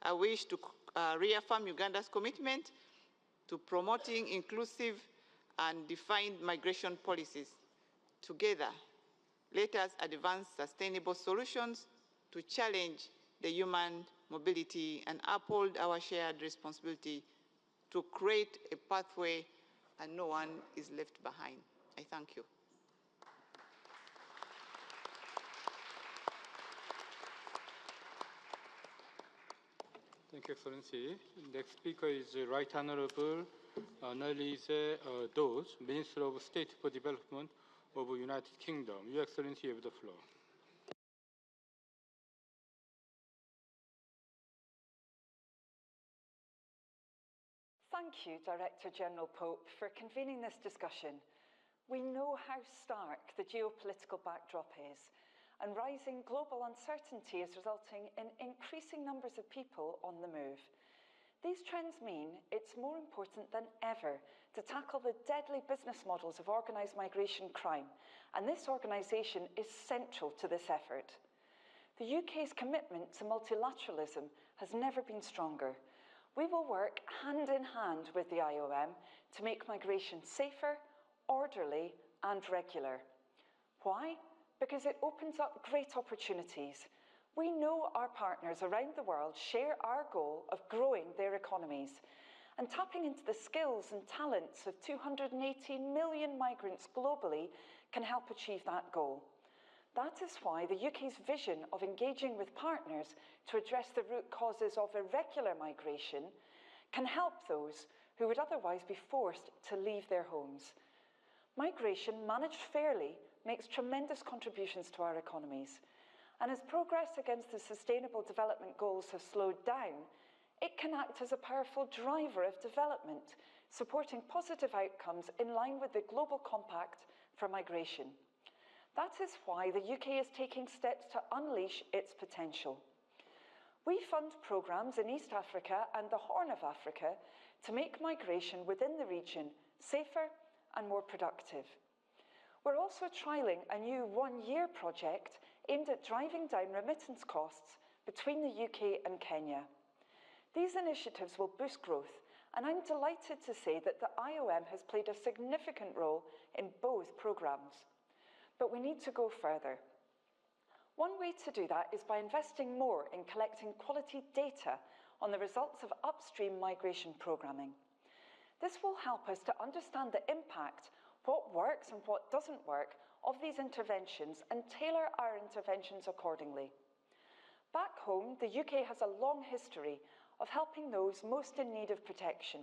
I wish to reaffirm Uganda's commitment to promoting inclusive and defined migration policies. Together, let us advance sustainable solutions to challenge the human mobility and uphold our shared responsibility to create a pathway and no one is left behind. I thank you. Thank you, Excellency. Next speaker is Right Honorable Annalise Dodds, Minister of State for Development of United Kingdom. Your Excellency, you have the floor. Thank you, Director General Pope, for convening this discussion. We know how stark the geopolitical backdrop is, and rising global uncertainty is resulting in increasing numbers of people on the move. These trends mean it's more important than ever to tackle the deadly business models of organised migration crime, and this organisation is central to this effort. The UK's commitment to multilateralism has never been stronger. We will work hand in hand with the IOM to make migration safer, orderly, and regular. Why? Because it opens up great opportunities. We know our partners around the world share our goal of growing their economies, and tapping into the skills and talents of 280 million migrants globally can help achieve that goal. That is why the UK's vision of engaging with partners to address the root causes of irregular migration can help those who would otherwise be forced to leave their homes. Migration managed fairly makes tremendous contributions to our economies. And as progress against the Sustainable Development Goals has slowed down, it can act as a powerful driver of development, supporting positive outcomes in line with the Global Compact for Migration. That is why the UK is taking steps to unleash its potential. We fund programmes in East Africa and the Horn of Africa to make migration within the region safer and more productive. We're also trialling a new one-year project aimed at driving down remittance costs between the UK and Kenya. These initiatives will boost growth, and I'm delighted to say that the IOM has played a significant role in both programmes. But we need to go further. One way to do that is by investing more in collecting quality data on the results of upstream migration programming. This will help us to understand the impact, what works and what doesn't work, of these interventions and tailor our interventions accordingly. Back home, the UK has a long history of helping those most in need of protection,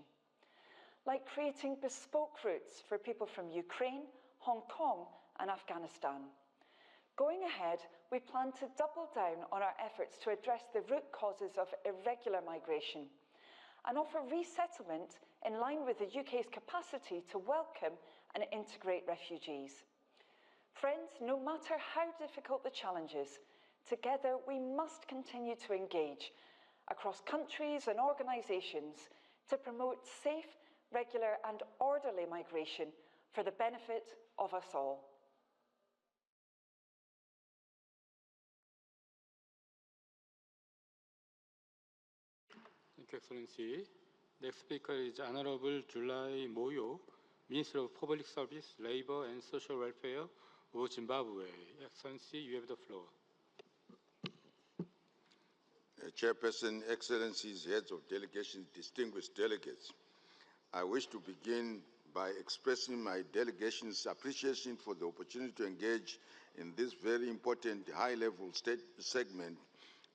like creating bespoke routes for people from Ukraine, Hong Kong, and Afghanistan. Going ahead, we plan to double down on our efforts to address the root causes of irregular migration and offer resettlement in line with the UK's capacity to welcome and integrate refugees. Friends, no matter how difficult the challenges, together we must continue to engage across countries and organisations to promote safe, regular and orderly migration for the benefit of us all. Thank you, Excellency. Next speaker is Honorable Julai Moyo, Minister of Public Service, Labour and Social Welfare of Zimbabwe. Excellency, you have the floor. Chairperson, Excellencies, Heads of Delegations, distinguished delegates, I wish to begin by expressing my delegation's appreciation for the opportunity to engage in this very important high-level segment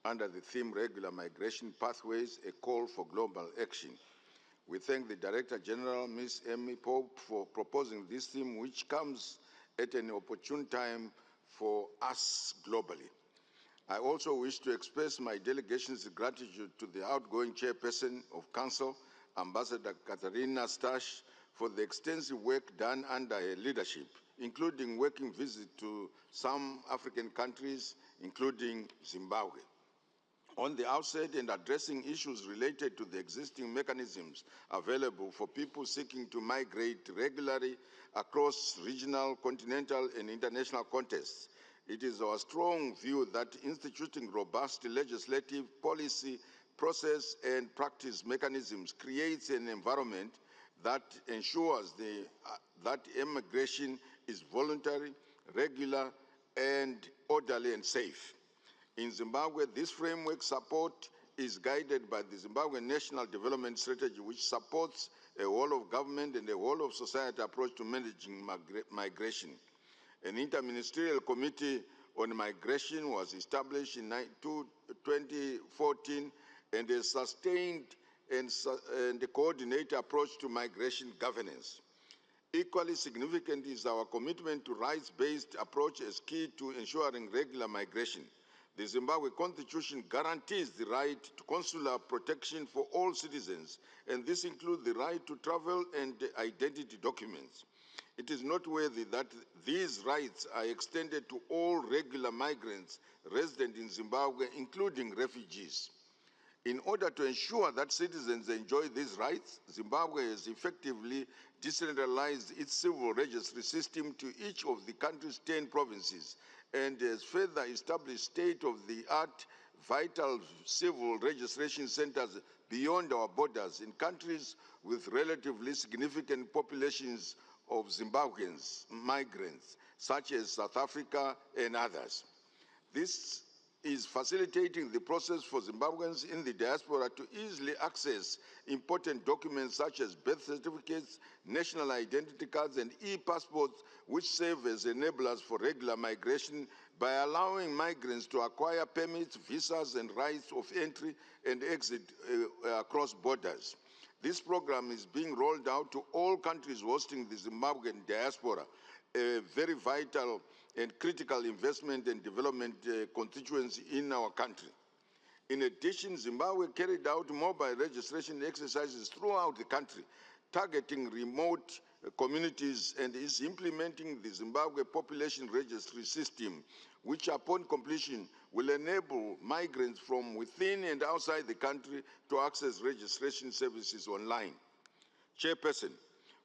under the theme Regular Migration Pathways, a call for global action. We thank the Director General, Ms. Amy Pope, for proposing this theme, which comes at an opportune time for us globally. I also wish to express my delegation's gratitude to the outgoing Chairperson of Council, Ambassador Katharina Stash, for the extensive work done under her leadership, including working visits to some African countries, including Zimbabwe. On the outset, and addressing issues related to the existing mechanisms available for people seeking to migrate regularly across regional, continental, and international contexts, it is our strong view that instituting robust legislative, policy, process, and practice mechanisms creates an environment that ensures that immigration is voluntary, regular, and orderly and safe. In Zimbabwe, this framework support is guided by the Zimbabwe National Development Strategy, which supports a whole-of-government and a whole-of-society approach to managing migration. An interministerial committee on migration was established in 2014 and a sustained and coordinated approach to migration governance. Equally significant is our commitment to rights-based approach as key to ensuring regular migration. The Zimbabwe Constitution guarantees the right to consular protection for all citizens, and this includes the right to travel and identity documents. It is noteworthy that these rights are extended to all regular migrants resident in Zimbabwe, including refugees. In order to ensure that citizens enjoy these rights, Zimbabwe has effectively decentralized its civil registry system to each of the country's 10 provinces and has further established state-of-the-art vital civil registration centers beyond our borders in countries with relatively significant populations of Zimbabweans, migrants, such as South Africa and others. This is facilitating the process for Zimbabweans in the diaspora to easily access important documents such as birth certificates, national identity cards, and e-passports, which serve as enablers for regular migration by allowing migrants to acquire permits, visas, and rights of entry and exit across borders. This program is being rolled out to all countries hosting the Zimbabwean diaspora, a very vital and critical investment and development constituency in our country. In addition, Zimbabwe carried out mobile registration exercises throughout the country, targeting remote communities, and is implementing the Zimbabwe Population Registry System, which upon completion will enable migrants from within and outside the country to access registration services online. Chairperson,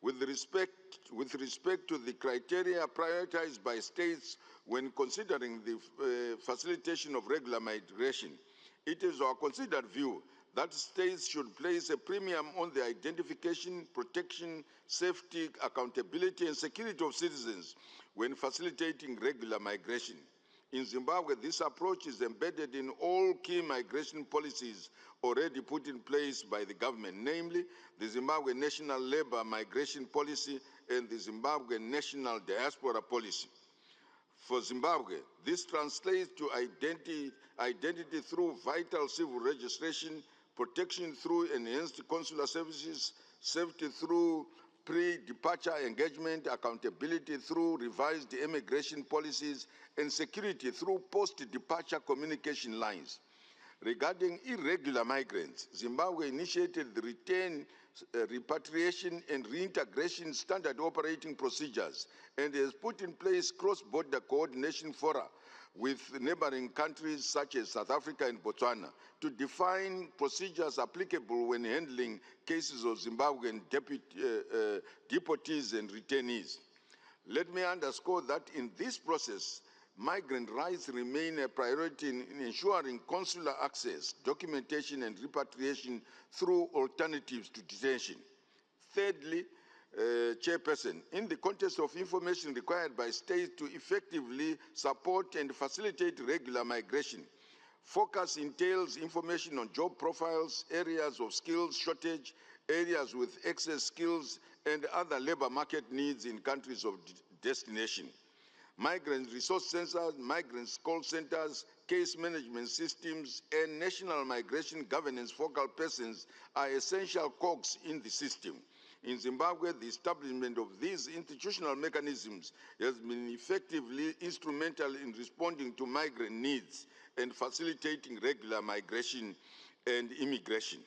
with respect to the criteria prioritized by states when considering the facilitation of regular migration, it is our considered view that states should place a premium on the identification, protection, safety, accountability, and security of citizens when facilitating regular migration. In Zimbabwe, this approach is embedded in all key migration policies already put in place by the government, namely the Zimbabwe National Labour Migration Policy and the Zimbabwe National Diaspora Policy. For Zimbabwe, this translates to identity through vital civil registration, protection through enhanced consular services, safety through pre-departure engagement, accountability through revised immigration policies, and security through post-departure communication lines. Regarding irregular migrants, Zimbabwe initiated the return, repatriation, and reintegration standard operating procedures and has put in place cross-border coordination fora with neighboring countries such as South Africa and Botswana to define procedures applicable when handling cases of Zimbabwean deportees and returnees. Let me underscore that in this process, migrant rights remain a priority in ensuring consular access, documentation, and repatriation through alternatives to detention. Thirdly, Chairperson, in the context of information required by states to effectively support and facilitate regular migration, focus entails information on job profiles, areas of skills shortage, areas with excess skills, and other labor market needs in countries of destination. Migrant resource centers, migrant call centers, case management systems, and national migration governance focal persons are essential cogs in the system. In Zimbabwe, the establishment of these institutional mechanisms has been effectively instrumental in responding to migrant needs and facilitating regular migration and immigration.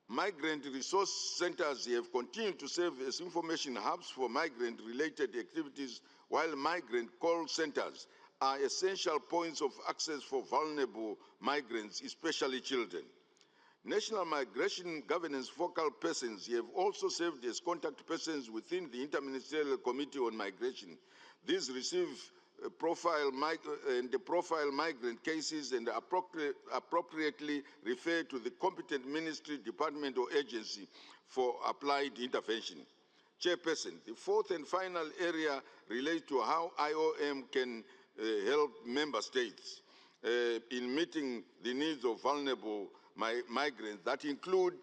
Migrant resource centers have continued to serve as information hubs for migrant-related activities, while migrant call centers are essential points of access for vulnerable migrants, especially children. National migration governance focal persons have also served as contact persons within the Interministerial Committee on Migration. These receive profile migrant cases and appropriately refer to the competent ministry, department, or agency for applied intervention. Chairperson, the fourth and final area relates to how IOM can help member states in meeting the needs of vulnerable migrants that include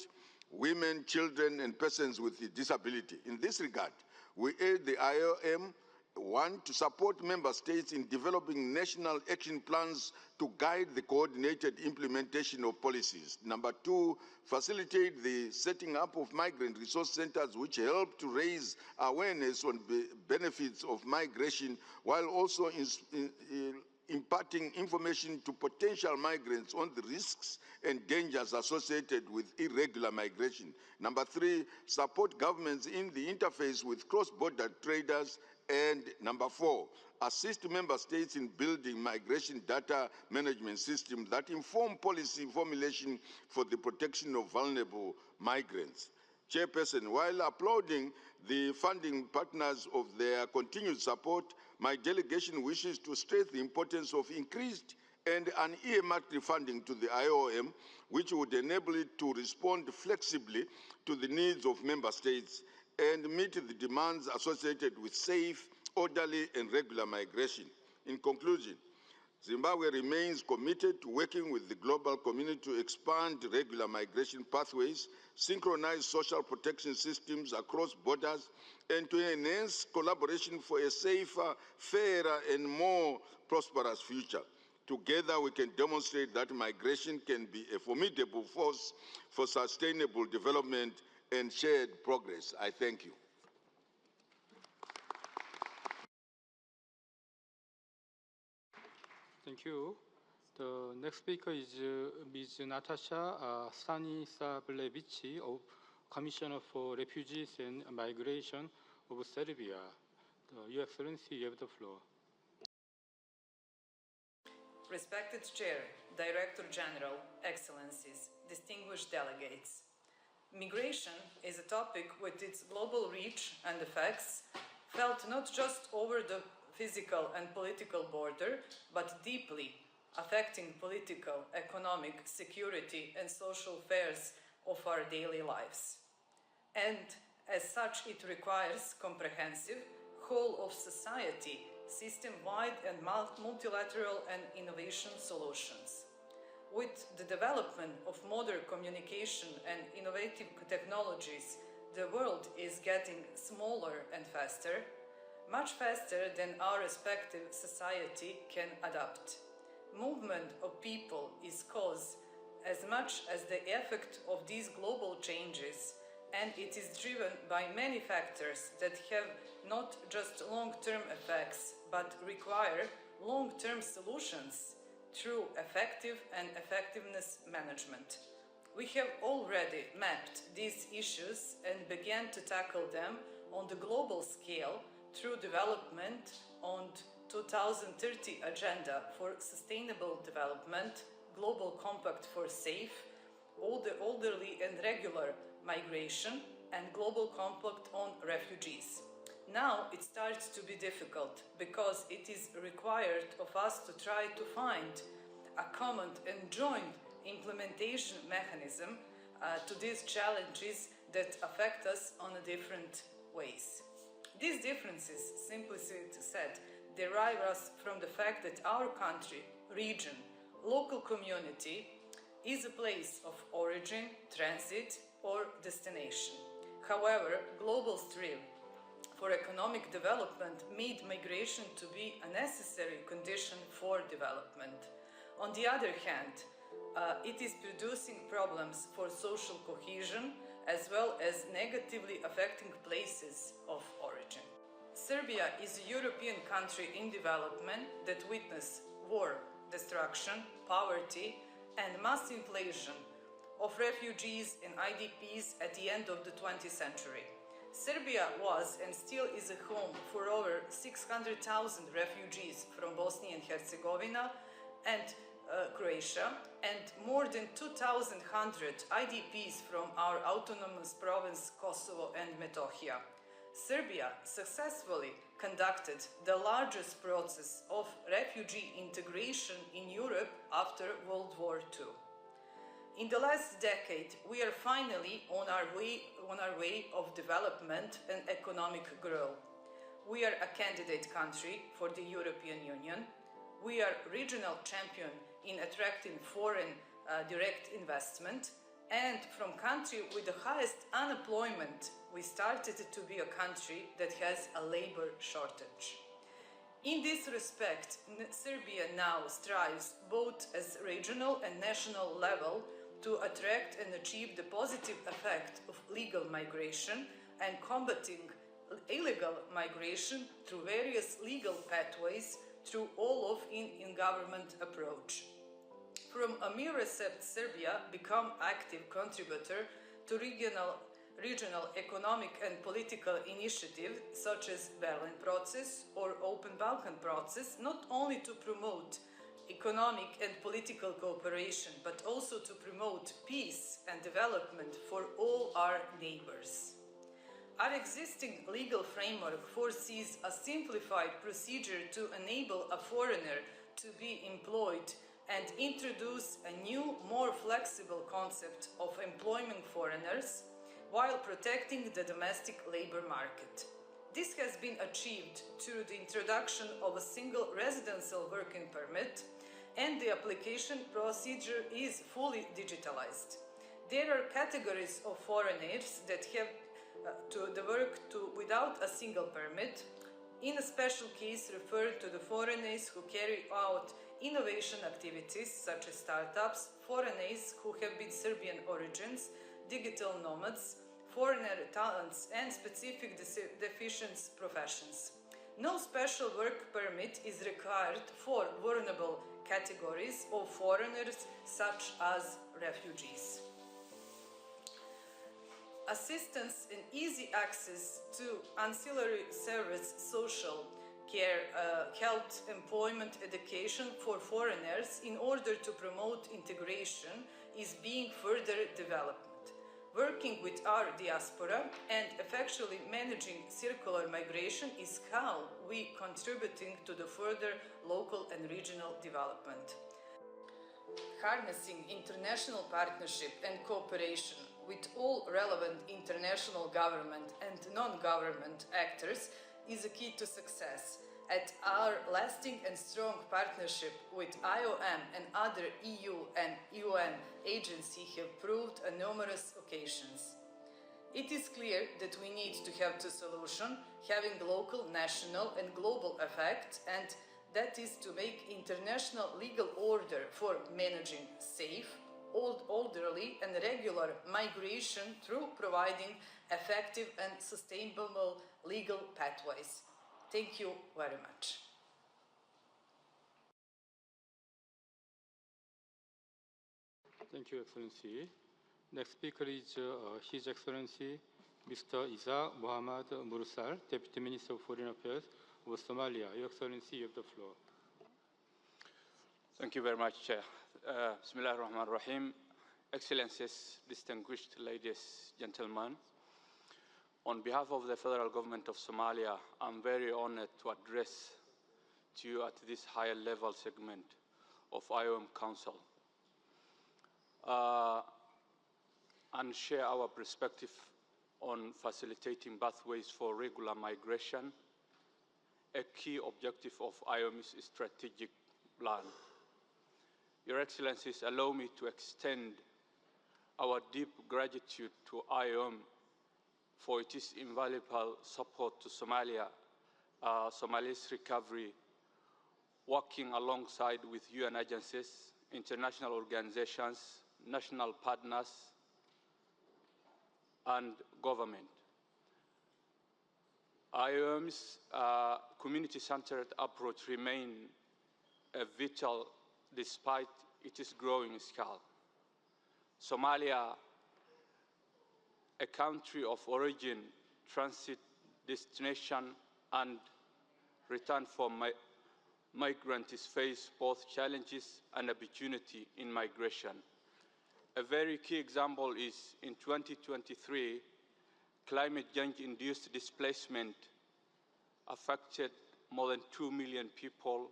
women, children, and persons with disability. In this regard, we urge the IOM, one, to support member states in developing national action plans to guide the coordinated implementation of policies. Number two, facilitate the setting up of migrant resource centers which help to raise awareness on the benefits of migration while also imparting information to potential migrants on the risks and dangers associated with irregular migration. Number three, support governments in the interface with cross-border traders. And number four, assist member states in building migration data management systems that inform policy formulation for the protection of vulnerable migrants. Chairperson, while applauding the funding partners of their continued support, my delegation wishes to stress the importance of increased and unearmarked funding to the IOM, which would enable it to respond flexibly to the needs of member states and meet the demands associated with safe, orderly, and regular migration. In conclusion, Zimbabwe remains committed to working with the global community to expand regular migration pathways, synchronize social protection systems across borders, and to enhance collaboration for a safer, fairer, and more prosperous future. Together, we can demonstrate that migration can be a formidable force for sustainable development and shared progress. I thank you. Thank you. The next speaker is Ms. Natasha Stanislavljevic, Commissioner for Refugees and Migration of Serbia. Your Excellency, you have the floor. Respected Chair, Director General, Excellencies, distinguished delegates. Migration is a topic with its global reach and effects felt not just over the physical and political border, but deeply affecting political, economic, security, and social affairs of our daily lives. And as such, it requires comprehensive, whole-of-society, system-wide and multilateral and innovation solutions. With the development of modern communication and innovative technologies, the world is getting smaller and faster, much faster than our respective society can adapt. Movement of people is caused as much as the effect of these global changes and it is driven by many factors that have not just long-term effects, but require long-term solutions through effective and effectiveness management. We have already mapped these issues and began to tackle them on the global scale through development on 2030 Agenda for Sustainable Development, Global Compact for Safe, Orderly and Regular Migration, and Global Compact on Refugees. Now it starts to be difficult because it is required of us to try to find a common and joint implementation mechanism to these challenges that affect us on different ways. These differences, simply said, derive us from the fact that our country, region, local community is a place of origin, transit, or destination. However, global stream for economic development made migration to be a necessary condition for development. On the other hand, it is producing problems for social cohesion as well as negatively affecting places of origin. Serbia is a European country in development that witnessed war, destruction, poverty, and mass inflation of refugees and IDPs at the end of the 20th century. Serbia was and still is a home for over 600,000 refugees from Bosnia and Herzegovina and Croatia, and more than 2,100 IDPs from our autonomous province Kosovo and Metohija. Serbia successfully conducted the largest process of refugee integration in Europe after World War II. In the last decade, we are finally on our way of development and economic growth. We are a candidate country for the European Union. We are regional champion in attracting foreign direct investment, and from country with the highest unemployment, we started to be a country that has a labor shortage. In this respect, Serbia now strives both as regional and national level to attract and achieve the positive effect of legal migration and combating illegal migration through various legal pathways through all of in-government approach. From a mere recept, Serbia become active contributor to regional economic and political initiatives such as Berlin Process or Open Balkan Process, not only to promote economic and political cooperation, but also to promote peace and development for all our neighbors. Our existing legal framework foresees a simplified procedure to enable a foreigner to be employed and introduce a new, more flexible concept of employing foreigners while protecting the domestic labor market. This has been achieved through the introduction of a single residential working permit, and the application procedure is fully digitalized. There are categories of foreigners that have to work without a single permit, in a special case referred to the foreigners who carry out innovation activities such as startups, foreigners who have been Serbian origins, digital nomads, foreigner talents, and specific deficient professions. No special work permit is required for vulnerable categories of foreigners such as refugees. Assistance and easy access to ancillary service, social care, health, employment, education for foreigners in order to promote integration is being further developed. Working with our diaspora and effectively managing circular migration is how we contributing to the further local and regional development. Harnessing international partnership and cooperation with all relevant international government and non-government actors is a key to success. At our lasting and strong partnership with IOM and other EU and UN agencies have proved on numerous occasions. It is clear that we need to have two solutions, having local, national and global effect, and that is to make international legal order for managing safe, orderly and regular migration through providing effective and sustainable legal pathways. Thank you very much. Thank you, Excellency. Next speaker is His Excellency Mr. Isa Muhammad Mursal, Deputy Minister of Foreign Affairs of Somalia. Your Excellency, you have the floor. Thank you very much, Chair. Bismillah ar-Rahman ar-Rahim. Excellencies, distinguished ladies, gentlemen, on behalf of the Federal Government of Somalia, I'm very honored to address to you at this higher level segment of IOM Council and share our perspective on facilitating pathways for regular migration, a key objective of IOM's strategic plan. Your Excellencies, allow me to extend our deep gratitude to IOM for its invaluable support to Somalia's recovery, working alongside with UN agencies, international organizations, national partners, and government. IOM's community-centered approach remains vital despite its growing scale. Somalia, a country of origin, transit, destination, and return for migrants, face both challenges and opportunity in migration. A very key example is in 2023, climate change-induced displacement affected more than 2 million people.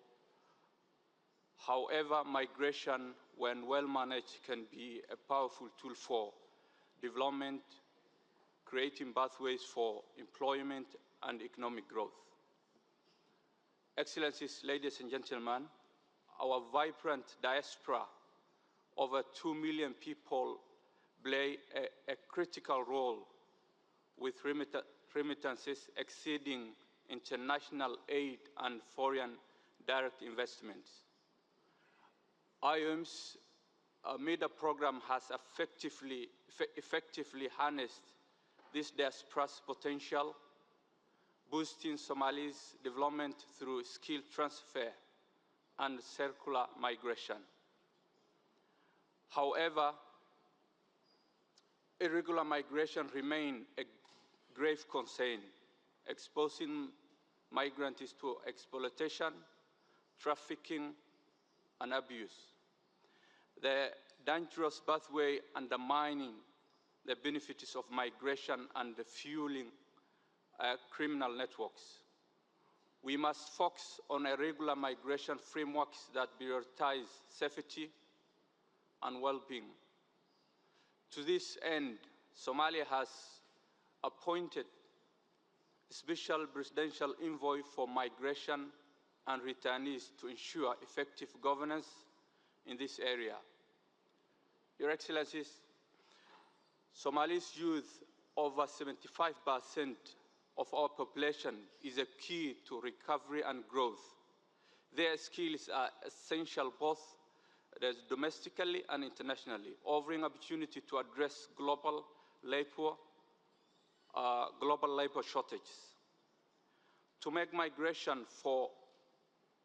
However, migration, when well managed, can be a powerful tool for development, creating pathways for employment and economic growth. Excellencies, ladies and gentlemen, our vibrant diaspora, over 2 million people, play a critical role with remittances exceeding international aid and foreign direct investments. IOM's MEDA program has effectively harnessed this diaspora's potential, boosting Somali's development through skill transfer and circular migration. However, irregular migration remains a grave concern, exposing migrants to exploitation, trafficking, and abuse. The dangerous pathway undermining the benefits of migration and fueling criminal networks. We must focus on irregular migration frameworks that prioritize safety and well-being. To this end, Somalia has appointed a special presidential envoy for migration and returnees to ensure effective governance in this area. Your Excellencies, Somali's youth, over 75% of our population, is a key to recovery and growth. Their skills are essential both domestically and internationally, offering opportunity to address global labor shortages. To make migration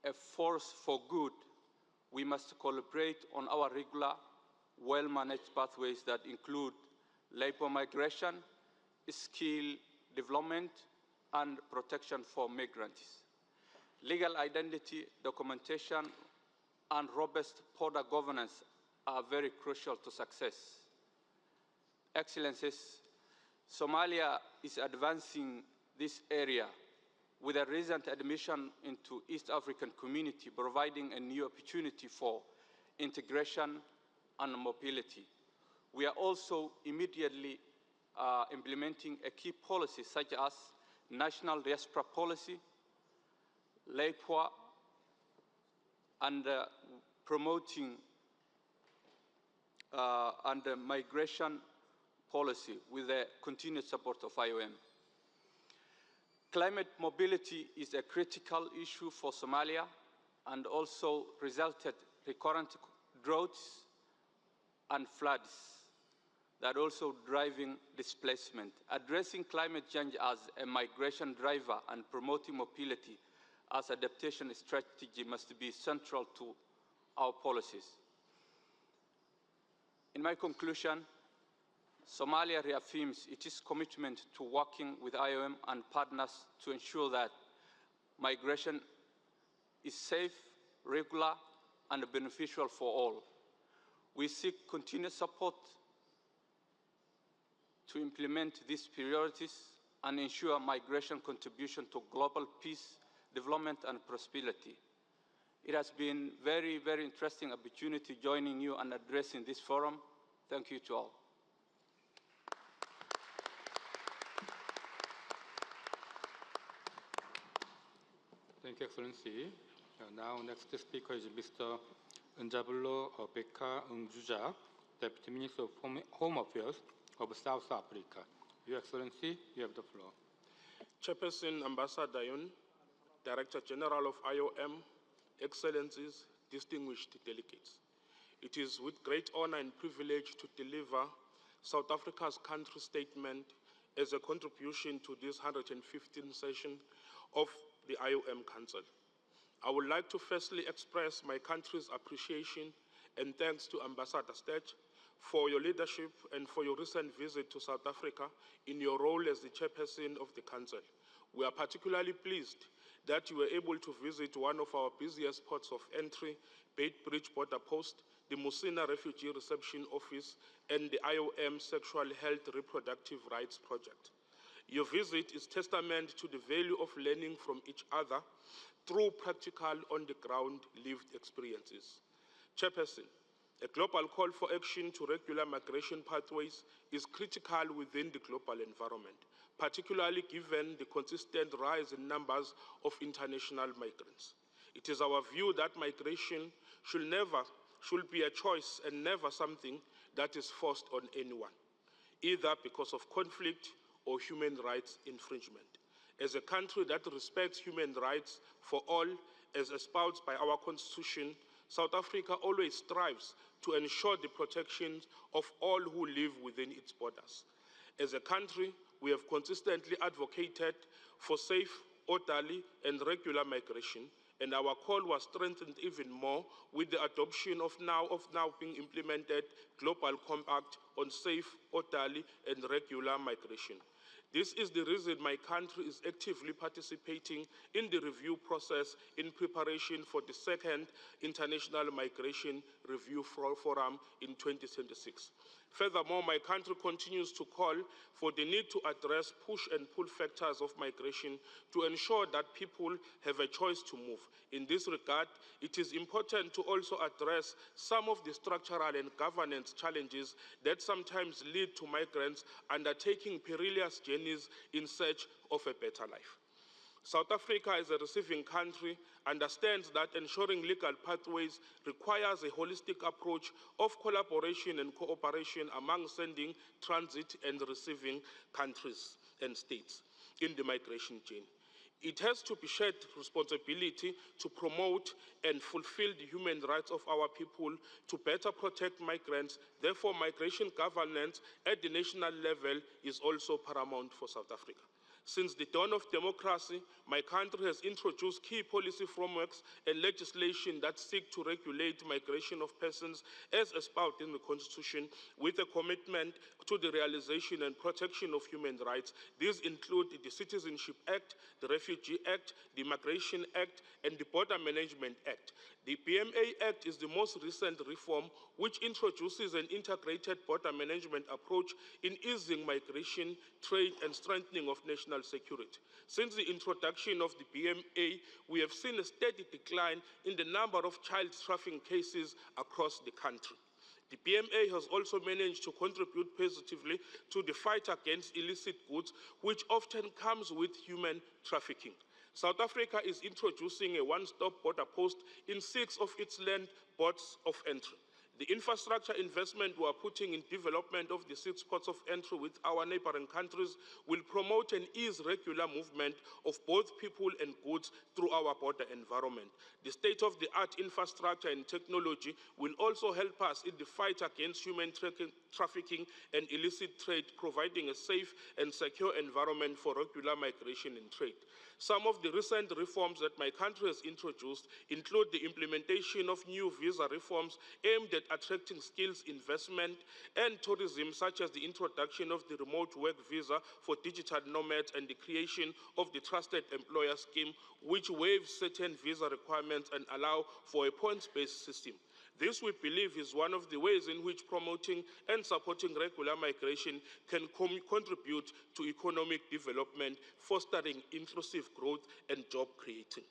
a force for good, we must collaborate on our regular, well-managed pathways that include labor migration, skill development, and protection for migrants. Legal identity, documentation, and robust border governance are very crucial to success. Excellencies, Somalia is advancing this area with a recent admission into East African Community, providing a new opportunity for integration and mobility. We are also immediately implementing a key policy such as National Diaspora Policy, LAPWA, and promoting and migration policy with the continued support of IOM. Climate mobility is a critical issue for Somalia and also resulted recurrent droughts and floods that are also driving displacement. Addressing climate change as a migration driver and promoting mobility as adaptation strategy must be central to our policies. In my conclusion, Somalia reaffirms its commitment to working with IOM and partners to ensure that migration is safe, regular, and beneficial for all. We seek continued support to implement these priorities and ensure migration contribution to global peace, development, and prosperity. It has been very, very interesting opportunity joining you and addressing this forum. Thank you to all. Thank you, Excellency. Now, next speaker is Mr. Njabulo Beka Ngjuja, Deputy Minister of Home Affairs of South Africa. Your Excellency, you have the floor. Chairperson Ambassador Yun, Director General of IOM, Excellencies, distinguished delegates. It is with great honor and privilege to deliver South Africa's country statement as a contribution to this 115th session of the IOM Council. I would like to firstly express my country's appreciation and thanks to Ambassador Sturge for your leadership and for your recent visit to South Africa in your role as the chairperson of the Council. We are particularly pleased that you were able to visit one of our busiest ports of entry, Beitbridge Border Post, the Musina Refugee Reception Office, and the IOM Sexual Health Reproductive Rights Project. Your visit is testament to the value of learning from each other through practical, on-the-ground lived experiences. Chairperson, a global call for action to regular migration pathways is critical within the global environment, particularly given the consistent rise in numbers of international migrants. It is our view that migration should be a choice and never something that is forced on anyone, either because of conflict or human rights infringement. As a country that respects human rights for all, as espoused by our Constitution, South Africa always strives to ensure the protection of all who live within its borders. As a country, we have consistently advocated for safe, orderly, and regular migration, and our call was strengthened even more with the adoption of now being implemented Global Compact on safe, orderly, and regular migration. This is the reason my country is actively participating in the review process in preparation for the second International Migration Review Forum in 2026. Furthermore, my country continues to call for the need to address push and pull factors of migration to ensure that people have a choice to move. In this regard, it is important to also address some of the structural and governance challenges that sometimes lead to migrants undertaking perilous journeys in search of a better life. South Africa, as a receiving country, understands that ensuring legal pathways requires a holistic approach of collaboration and cooperation among sending, transit, and receiving countries and states in the migration chain. It has to be shared responsibility to promote and fulfill the human rights of our people to better protect migrants. Therefore, migration governance at the national level is also paramount for South Africa. Since the dawn of democracy, my country has introduced key policy frameworks and legislation that seek to regulate migration of persons as espoused in the Constitution with a commitment to the realization and protection of human rights. These include the Citizenship Act, the Refugee Act, the Migration Act, and the Border Management Act. The BMA Act is the most recent reform which introduces an integrated border management approach in easing migration, trade, and strengthening of national security. Since the introduction of the BMA, we have seen a steady decline in the number of child trafficking cases across the country. The BMA has also managed to contribute positively to the fight against illicit goods, which often comes with human trafficking. South Africa is introducing a one-stop border post in 6 of its land ports of entry. The infrastructure investment we are putting in development of the 6 ports of entry with our neighboring countries will promote and ease regular movement of both people and goods through our border environment. The state-of-the-art infrastructure and technology will also help us in the fight against human trafficking and illicit trade, providing a safe and secure environment for regular migration and trade. Some of the recent reforms that my country has introduced include the implementation of new visa reforms aimed at attracting skills, investment, and tourism, such as the introduction of the remote work visa for digital nomads and the creation of the Trusted Employer Scheme, which waives certain visa requirements and allow for a points-based system. This, we believe, is one of the ways in which promoting and supporting regular migration can contribute to economic development, fostering inclusive growth and job creating.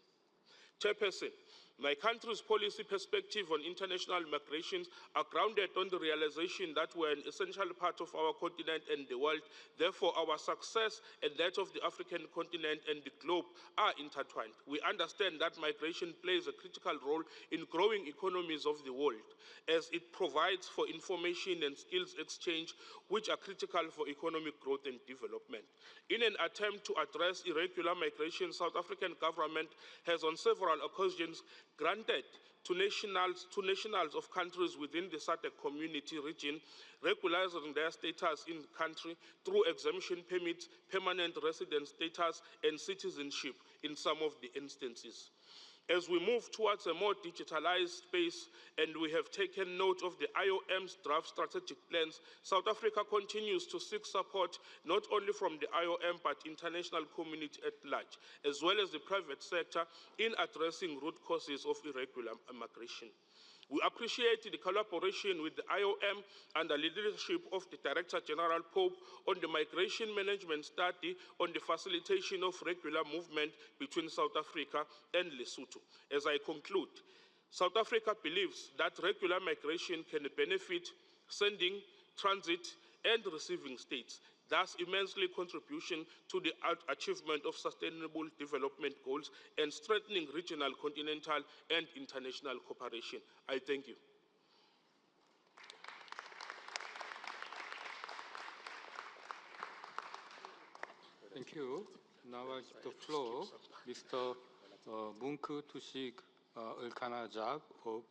Chairperson, my country's policy perspective on international migrations are grounded on the realization that we're an essential part of our continent and the world. Therefore, our success and that of the African continent and the globe are intertwined. We understand that migration plays a critical role in growing economies of the world, as it provides for information and skills exchange, which are critical for economic growth and development. In an attempt to address irregular migration, South African government has on several occasions granted to nationals of countries within the SADC community region, regularizing their status in the country through exemption permits, permanent residence status, and citizenship in some of the instances. As we move towards a more digitalized space and we have taken note of the IOM's draft strategic plans, South Africa continues to seek support not only from the IOM but international community at large, as well as the private sector in addressing root causes of irregular migration. We appreciate the collaboration with the IOM under the leadership of the Director General Pope on the migration management study on the facilitation of regular movement between South Africa and Lesotho. As I conclude, South Africa believes that regular migration can benefit sending, transit, and receiving states, thus immensely contribution to the achievement of sustainable development goals and strengthening regional, continental, and international cooperation. I thank you. Thank you. Now I give the floor Mr. Munku Tushik Elkanajab of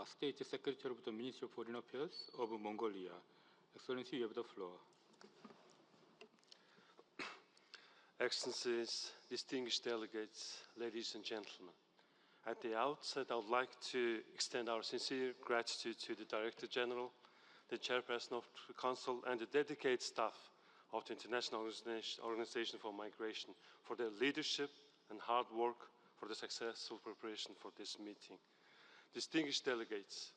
State Secretary of the Ministry of Foreign Affairs of Mongolia. Excellency, you have the floor. Excellencies, distinguished delegates, ladies and gentlemen. At the outset, I would like to extend our sincere gratitude to the Director General, the Chairperson of the Council, and the dedicated staff of the International Organization for Migration for their leadership and hard work for the successful preparation for this meeting. Distinguished delegates,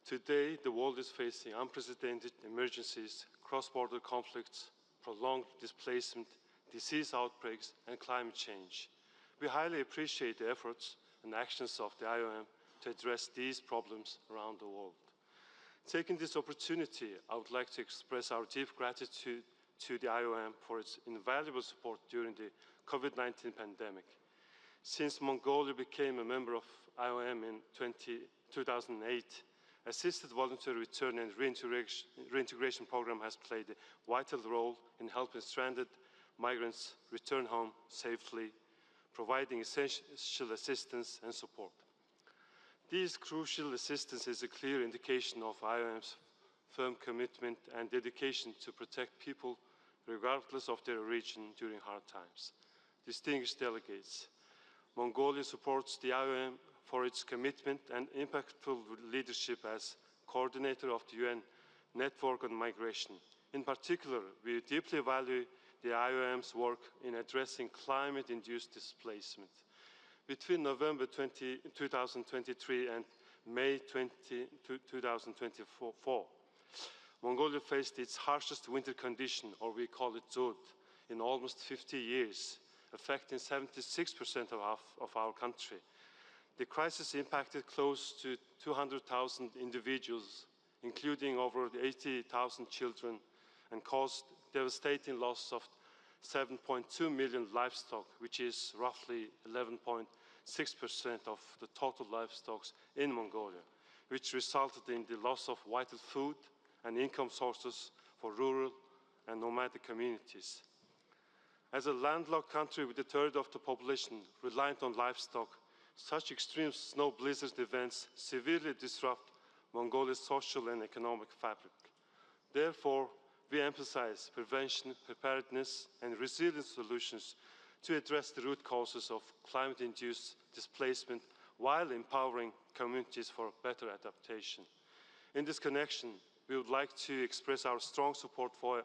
today the world is facing unprecedented emergencies, cross-border conflicts, prolonged displacement, disease outbreaks, and climate change. We highly appreciate the efforts and actions of the IOM to address these problems around the world. Taking this opportunity, I would like to express our deep gratitude to the IOM for its invaluable support during the COVID-19 pandemic. Since Mongolia became a member of IOM in 2008, Assisted Voluntary Return and Reintegration Program has played a vital role in helping stranded migrants return home safely, providing essential assistance and support. This crucial assistance is a clear indication of IOM's firm commitment and dedication to protect people regardless of their origin during hard times. Distinguished delegates, Mongolia supports the IOM for its commitment and impactful leadership as coordinator of the UN Network on Migration. In particular, we deeply value the IOM's work in addressing climate-induced displacement. Between November 2023 and May 2024, Mongolia faced its harshest winter condition, or we call it Zud, in almost 50 years, affecting 76% of our country. The crisis impacted close to 200,000 individuals, including over 80,000 children, and caused devastating loss of 7.2 million livestock, which is roughly 11.6% of the total livestock in Mongolia. which resulted in the loss of vital food and income sources for rural and nomadic communities. As a landlocked country with a third of the population reliant on livestock, such extreme snow blizzard events severely disrupt Mongolia's social and economic fabric. Therefore, we emphasize prevention, preparedness, and resilient solutions to address the root causes of climate-induced displacement while empowering communities for better adaptation. In this connection, we would like to express our strong support for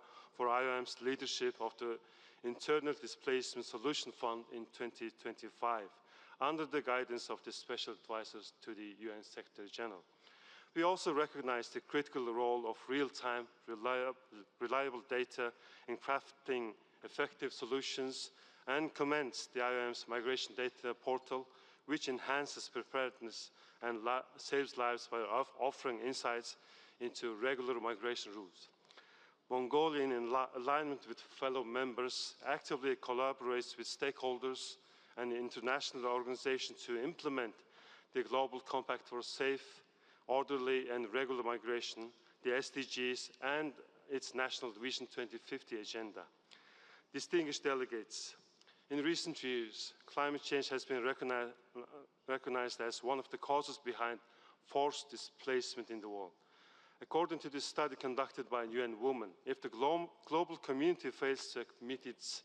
IOM's leadership of the Internal Displacement Solution Fund in 2025, under the guidance of the Special Advisors to the UN Secretary General. We also recognize the critical role of real-time, reliable data in crafting effective solutions and commends the IOM's Migration Data Portal, which enhances preparedness and saves lives by offering insights into regular migration routes. Mongolia, in alignment with fellow members, actively collaborates with stakeholders and international organizations to implement the Global Compact for Safe, Orderly and Regular Migration, the SDGs, and its National Vision 2050 agenda. Distinguished delegates, in recent years, climate change has been recognized as one of the causes behind forced displacement in the world. According to this study conducted by UN Women, if the global community fails to meet its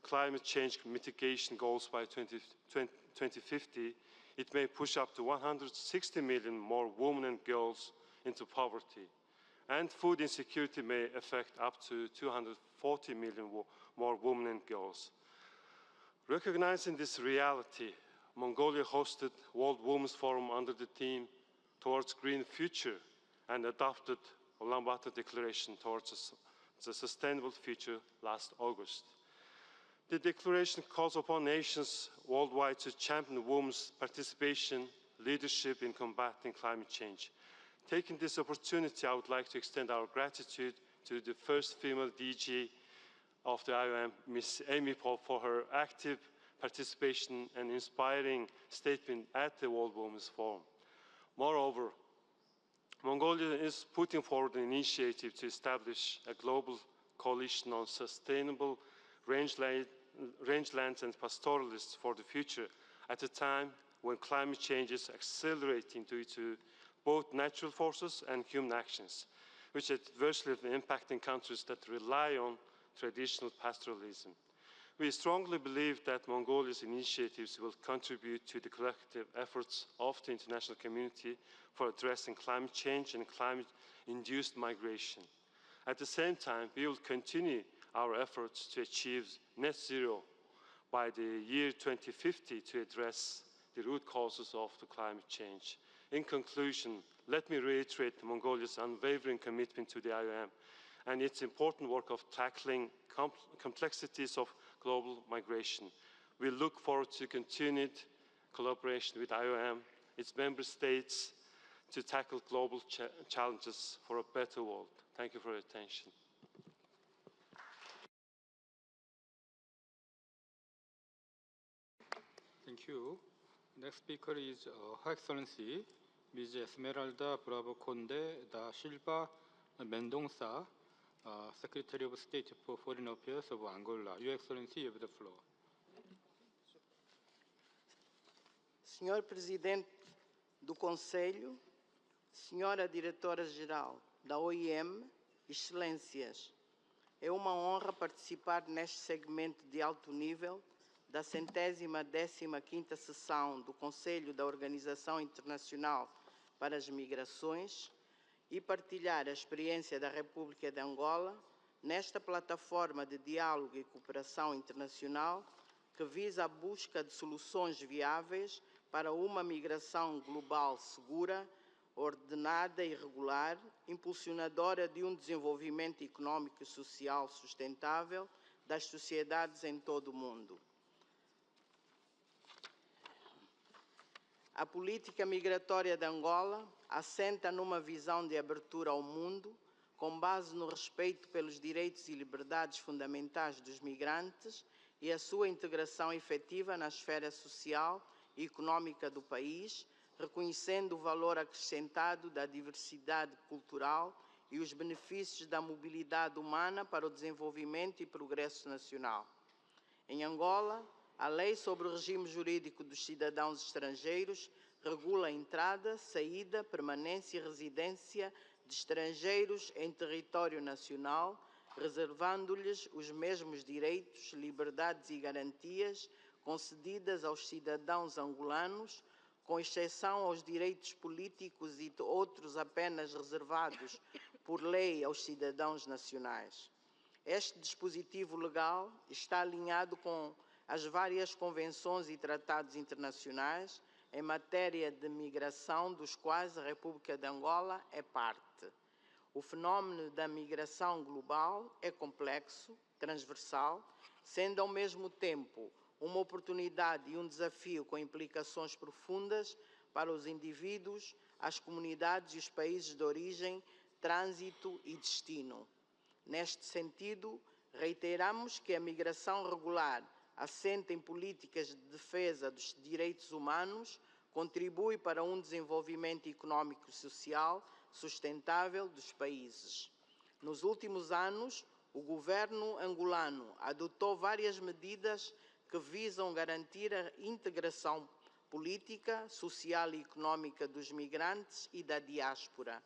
climate change mitigation goals by 2050, it may push up to 160 million more women and girls into poverty. And food insecurity may affect up to 240 million more women and girls. Recognizing this reality, Mongolia hosted World Women's Forum under the theme Towards Green Future and adopted Ulaanbaatar Declaration towards a sustainable future last August. The declaration calls upon nations worldwide to champion women's participation, leadership in combating climate change. Taking this opportunity, I would like to extend our gratitude to the first female DG of the IOM, Ms. Amy Paul, for her active participation and inspiring statement at the World Women's Forum. Moreover, Mongolia is putting forward an initiative to establish a global coalition on sustainable rangelands and pastoralists for the future at a time when climate change is accelerating due to both natural forces and human actions, which adversely impacting countries that rely on traditional pastoralism. We strongly believe that Mongolia's initiatives will contribute to the collective efforts of the international community for addressing climate change and climate-induced migration. At the same time, we will continue our efforts to achieve net zero by the year 2050 to address the root causes of the climate change. In conclusion, let me reiterate Mongolia's unwavering commitment to the IOM and its important work of tackling complexities of global migration. We look forward to continued collaboration with IOM, its member states, to tackle global challenges for a better world. Thank you for your attention. Thank you. Next speaker is Her Excellency Ms. Esmeralda Bravo Conde da Silva Mendonça, Secretary of State for Foreign Affairs of Angola. Your Excellency, you have the floor. Senhor Presidente do Conselho, Senhora Diretora-Geral da OIM, Excelências, é uma honra participar neste segmento de alto nível da 115ª sessão do Conselho da Organização Internacional para as Migrações e partilhar a experiência da República de Angola nesta plataforma de diálogo e cooperação internacional que visa a busca de soluções viáveis para uma migração global segura, ordenada e regular, impulsionadora de um desenvolvimento econômico e social sustentável das sociedades em todo o mundo. A política migratória de Angola assenta numa visão de abertura ao mundo, com base no respeito pelos direitos e liberdades fundamentais dos migrantes e a sua integração efetiva na esfera social e econômica do país, reconhecendo o valor acrescentado da diversidade cultural e os benefícios da mobilidade humana para o desenvolvimento e progresso nacional. Em Angola, a Lei sobre o Regime Jurídico dos Cidadãos Estrangeiros regula a entrada, saída, permanência e residência de estrangeiros em território nacional, reservando-lhes os mesmos direitos, liberdades e garantias concedidas aos cidadãos angolanos, com exceção aos direitos políticos e outros apenas reservados por lei aos cidadãos nacionais. Este dispositivo legal está alinhado com as várias convenções e tratados internacionais em matéria de migração, dos quais a República de Angola é parte. O fenómeno da migração global é complexo, transversal, sendo ao mesmo tempo uma oportunidade e um desafio com implicações profundas para os indivíduos, as comunidades e os países de origem, trânsito e destino. Neste sentido, reiteramos que a migração regular, assente em políticas de defesa dos direitos humanos, contribui para um desenvolvimento económico e social sustentável dos países. Nos últimos anos, o governo angolano adotou várias medidas que visam garantir a integração política, social e económica dos migrantes e da diáspora,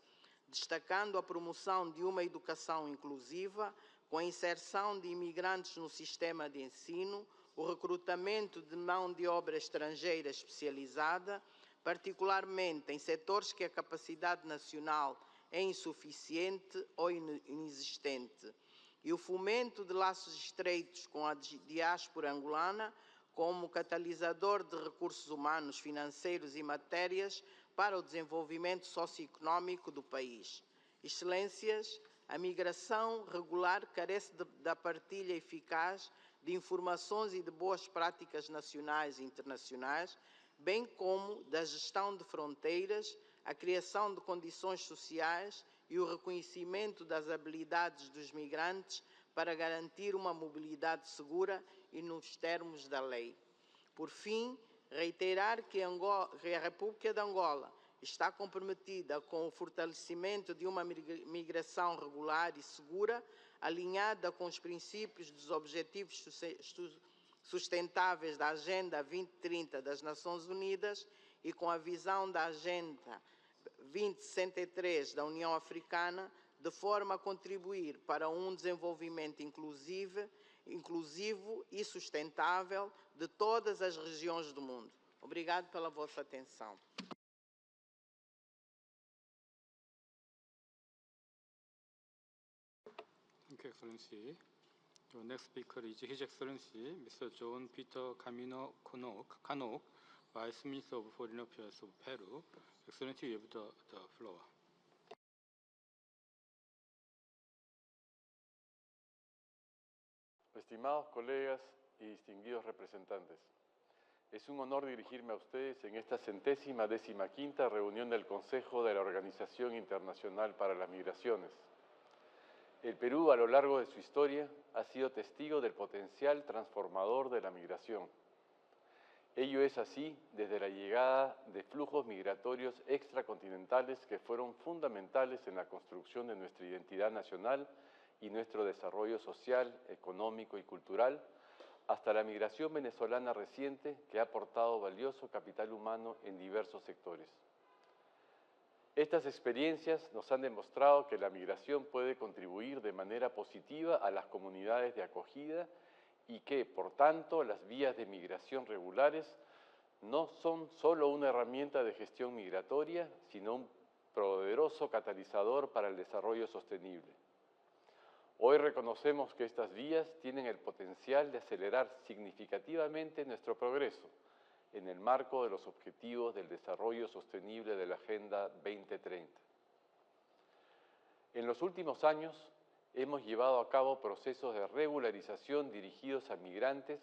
destacando a promoção de uma educação inclusiva, com a inserção de imigrantes no sistema de ensino, o recrutamento de mão de obra estrangeira especializada, particularmente em setores que a capacidade nacional é insuficiente ou inexistente, e o fomento de laços estreitos com a diáspora angolana como catalisador de recursos humanos, financeiros e matérias para o desenvolvimento socioeconómico do país. Excelências, a migração regular carece da partilha eficaz de informações e de boas práticas nacionais e internacionais, bem como da gestão de fronteiras, a criação de condições sociais e o reconhecimento das habilidades dos migrantes para garantir uma mobilidade segura e nos termos da lei. Por fim, reiterar que a República de Angola está comprometida com o fortalecimento de uma migração regular e segura, alinhada com os princípios dos Objetivos Sustentáveis da Agenda 2030 das Nações Unidas e com a visão da Agenda 2063 da União Africana, de forma a contribuir para um desenvolvimento inclusivo e sustentável de todas as regiões do mundo. Obrigado pela vossa atenção. Thank you, Excellency. The next speaker is His Excellency Mr. John Peter Camino Canoc, Vice Minister of Foreign Affairs of Peru. Excellency, you have the floor. Estimados colegas y distinguidos representantes, es un honor dirigirme a ustedes en esta 115ª reunión del Consejo de la Organización Internacional para las Migraciones. El Perú, a lo largo de su historia, ha sido testigo del potencial transformador de la migración. Ello es así desde la llegada de flujos migratorios extracontinentales que fueron fundamentales en la construcción de nuestra identidad nacional y nuestro desarrollo social, económico y cultural, hasta la migración venezolana reciente que ha aportado valioso capital humano en diversos sectores. Estas experiencias nos han demostrado que la migración puede contribuir de manera positiva a las comunidades de acogida y que, por tanto, las vías de migración regulares no son solo una herramienta de gestión migratoria, sino un poderoso catalizador para el desarrollo sostenible. Hoy reconocemos que estas vías tienen el potencial de acelerar significativamente nuestro progreso en el marco de los Objetivos del Desarrollo Sostenible de la Agenda 2030. En los últimos años hemos llevado a cabo procesos de regularización dirigidos a migrantes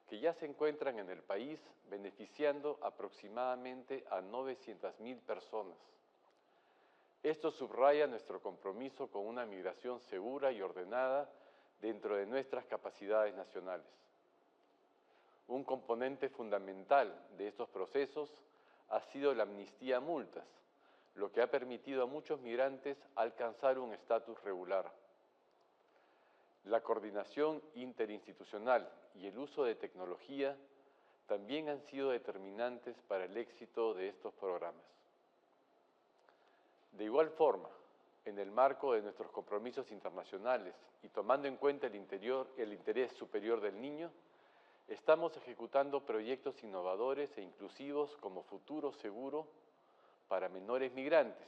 que ya se encuentran en el país, beneficiando aproximadamente a 900.000 personas. Esto subraya nuestro compromiso con una migración segura y ordenada dentro de nuestras capacidades nacionales. Un componente fundamental de estos procesos ha sido la amnistía a multas, lo que ha permitido a muchos migrantes alcanzar un estatus regular. La coordinación interinstitucional y el uso de tecnología también han sido determinantes para el éxito de estos programas. De igual forma, en el marco de nuestros compromisos internacionales y tomando en cuenta el interés superior del niño, estamos ejecutando proyectos innovadores e inclusivos como Futuro Seguro para menores migrantes,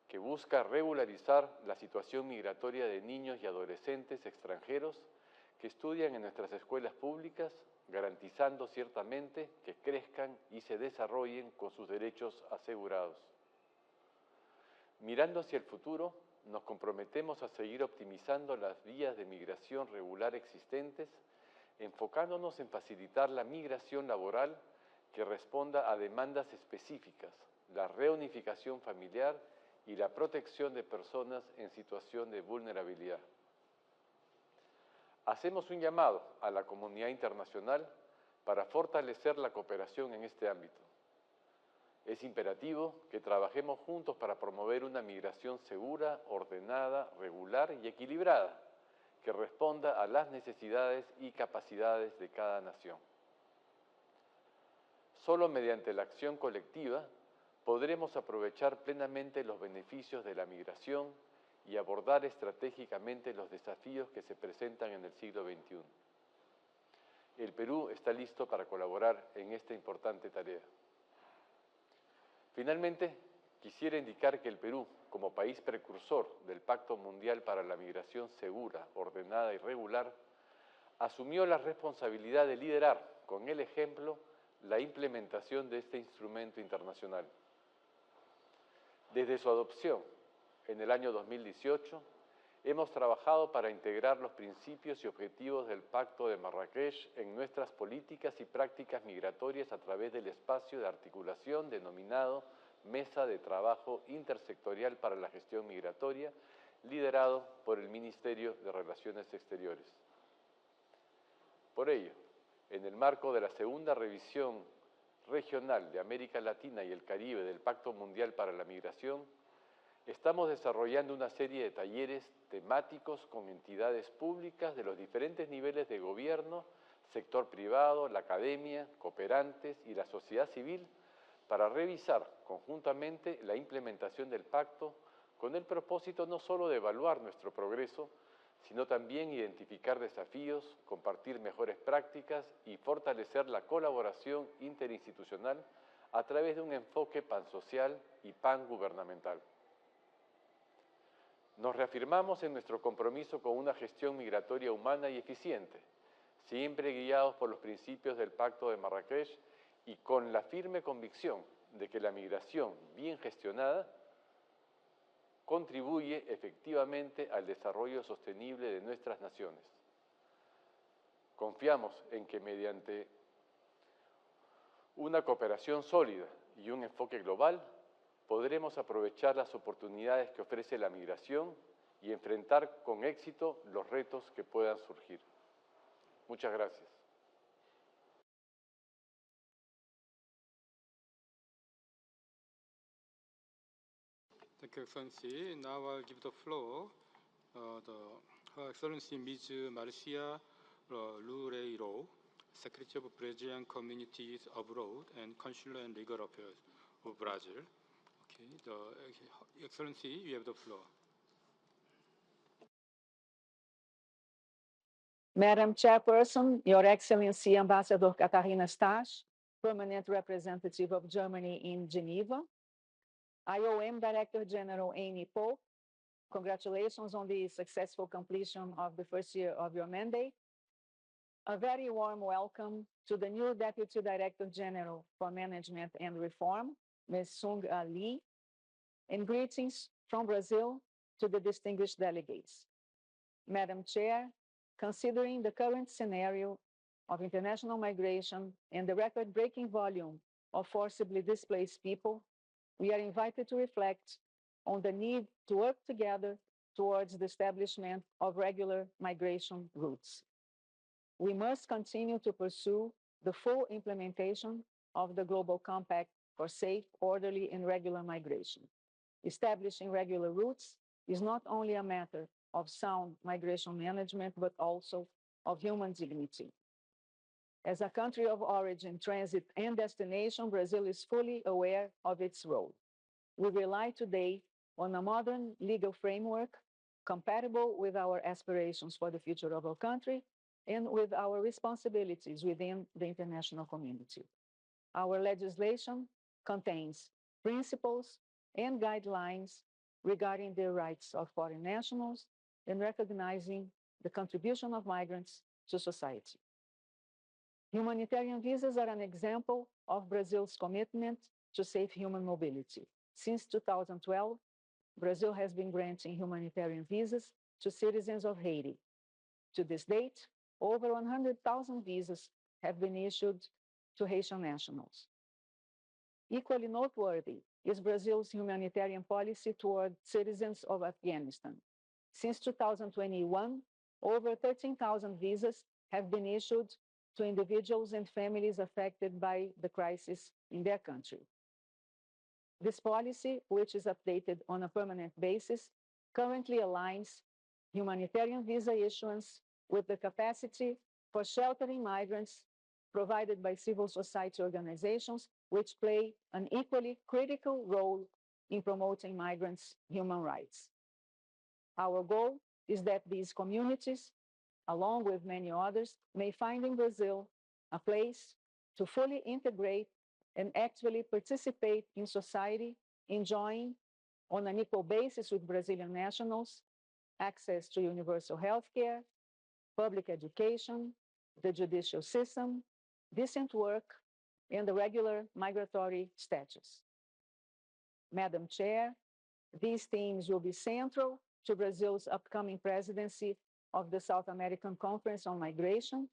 que busca regularizar la situación migratoria de niños y adolescentes extranjeros que estudian en nuestras escuelas públicas, garantizando ciertamente que crezcan y se desarrollen con sus derechos asegurados. Mirando hacia el futuro, nos comprometemos a seguir optimizando las vías de migración regular existentes, enfocándonos en facilitar la migración laboral que responda a demandas específicas, la reunificación familiar y la protección de personas en situación de vulnerabilidad. Hacemos un llamado a la comunidad internacional para fortalecer la cooperación en este ámbito. Es imperativo que trabajemos juntos para promover una migración segura, ordenada, regular y equilibrada, que responda a las necesidades y capacidades de cada nación. Solo mediante la acción colectiva podremos aprovechar plenamente los beneficios de la migración y abordar estratégicamente los desafíos que se presentan en el siglo XXI. El Perú está listo para colaborar en esta importante tarea. Finalmente, quisiera indicar que el Perú, como país precursor del Pacto Mundial para la Migración Segura, Ordenada y Regular, asumió la responsabilidad de liderar, con el ejemplo, la implementación de este instrumento internacional. Desde su adopción, en el año 2018, hemos trabajado para integrar los principios y objetivos del Pacto de Marrakech en nuestras políticas y prácticas migratorias a través del espacio de articulación denominado Mesa de Trabajo Intersectorial para la Gestión Migratoria, liderado por el Ministerio de Relaciones Exteriores. Por ello, en el marco de la segunda revisión regional de América Latina y el Caribe del Pacto Mundial para la Migración, estamos desarrollando una serie de talleres temáticos con entidades públicas de los diferentes niveles de gobierno, sector privado, la academia, cooperantes y la sociedad civil para revisar conjuntamente la implementación del pacto con el propósito no solo de evaluar nuestro progreso, sino también identificar desafíos, compartir mejores prácticas y fortalecer la colaboración interinstitucional a través de un enfoque pansocial y pangubernamental. Nos reafirmamos en nuestro compromiso con una gestión migratoria humana y eficiente, siempre guiados por los principios del Pacto de Marrakech y con la firme convicción de que la migración bien gestionada contribuye efectivamente al desarrollo sostenible de nuestras naciones. Confiamos en que mediante una cooperación sólida y un enfoque global, podremos aprovechar las oportunidades que ofrece la migración y enfrentar con éxito los retos que puedan surgir. Muchas gracias. Thank you, Excellency. Now I'll give the floor to Her Excellency Ms. Marcia Loureiro, Secretary of Brazilian Communities Abroad and Consular and Legal Affairs of Brazil. Okay, Excellency, you have the floor. Madam Chairperson, Your Excellency Ambassador Katharina Stach, Permanent Representative of Germany in Geneva, IOM Director General Amy Pope, congratulations on the successful completion of the first year of your mandate. A very warm welcome to the new Deputy Director General for Management and Reform, Ms. Sung Lee, and greetings from Brazil to the distinguished delegates. Madam Chair, considering the current scenario of international migration and the record-breaking volume of forcibly displaced people, we are invited to reflect on the need to work together towards the establishment of regular migration routes. We must continue to pursue the full implementation of the Global Compact for safe, orderly, and regular migration. Establishing regular routes is not only a matter of sound migration management, but also of human dignity. As a country of origin, transit, and destination, Brazil is fully aware of its role. We rely today on a modern legal framework compatible with our aspirations for the future of our country and with our responsibilities within the international community. Our legislation contains principles and guidelines regarding the rights of foreign nationals and recognizing the contribution of migrants to society. Humanitarian visas are an example of Brazil's commitment to safe human mobility. Since 2012, Brazil has been granting humanitarian visas to citizens of Haiti. To this date, over 100,000 visas have been issued to Haitian nationals. Equally noteworthy is Brazil's humanitarian policy toward citizens of Afghanistan. Since 2021, over 13,000 visas have been issued to individuals and families affected by the crisis in their country. This policy, which is updated on a permanent basis, currently aligns humanitarian visa issuance with the capacity for sheltering migrants provided by civil society organizations, which play an equally critical role in promoting migrants' human rights. Our goal is that these communities, along with many others, may find in Brazil a place to fully integrate and actually participate in society, enjoying on an equal basis with Brazilian nationals access to universal health care, public education, the judicial system, decent work, and the regular migratory status. Madam Chair, these themes will be central to Brazil's upcoming presidency of the South American Conference on Migration,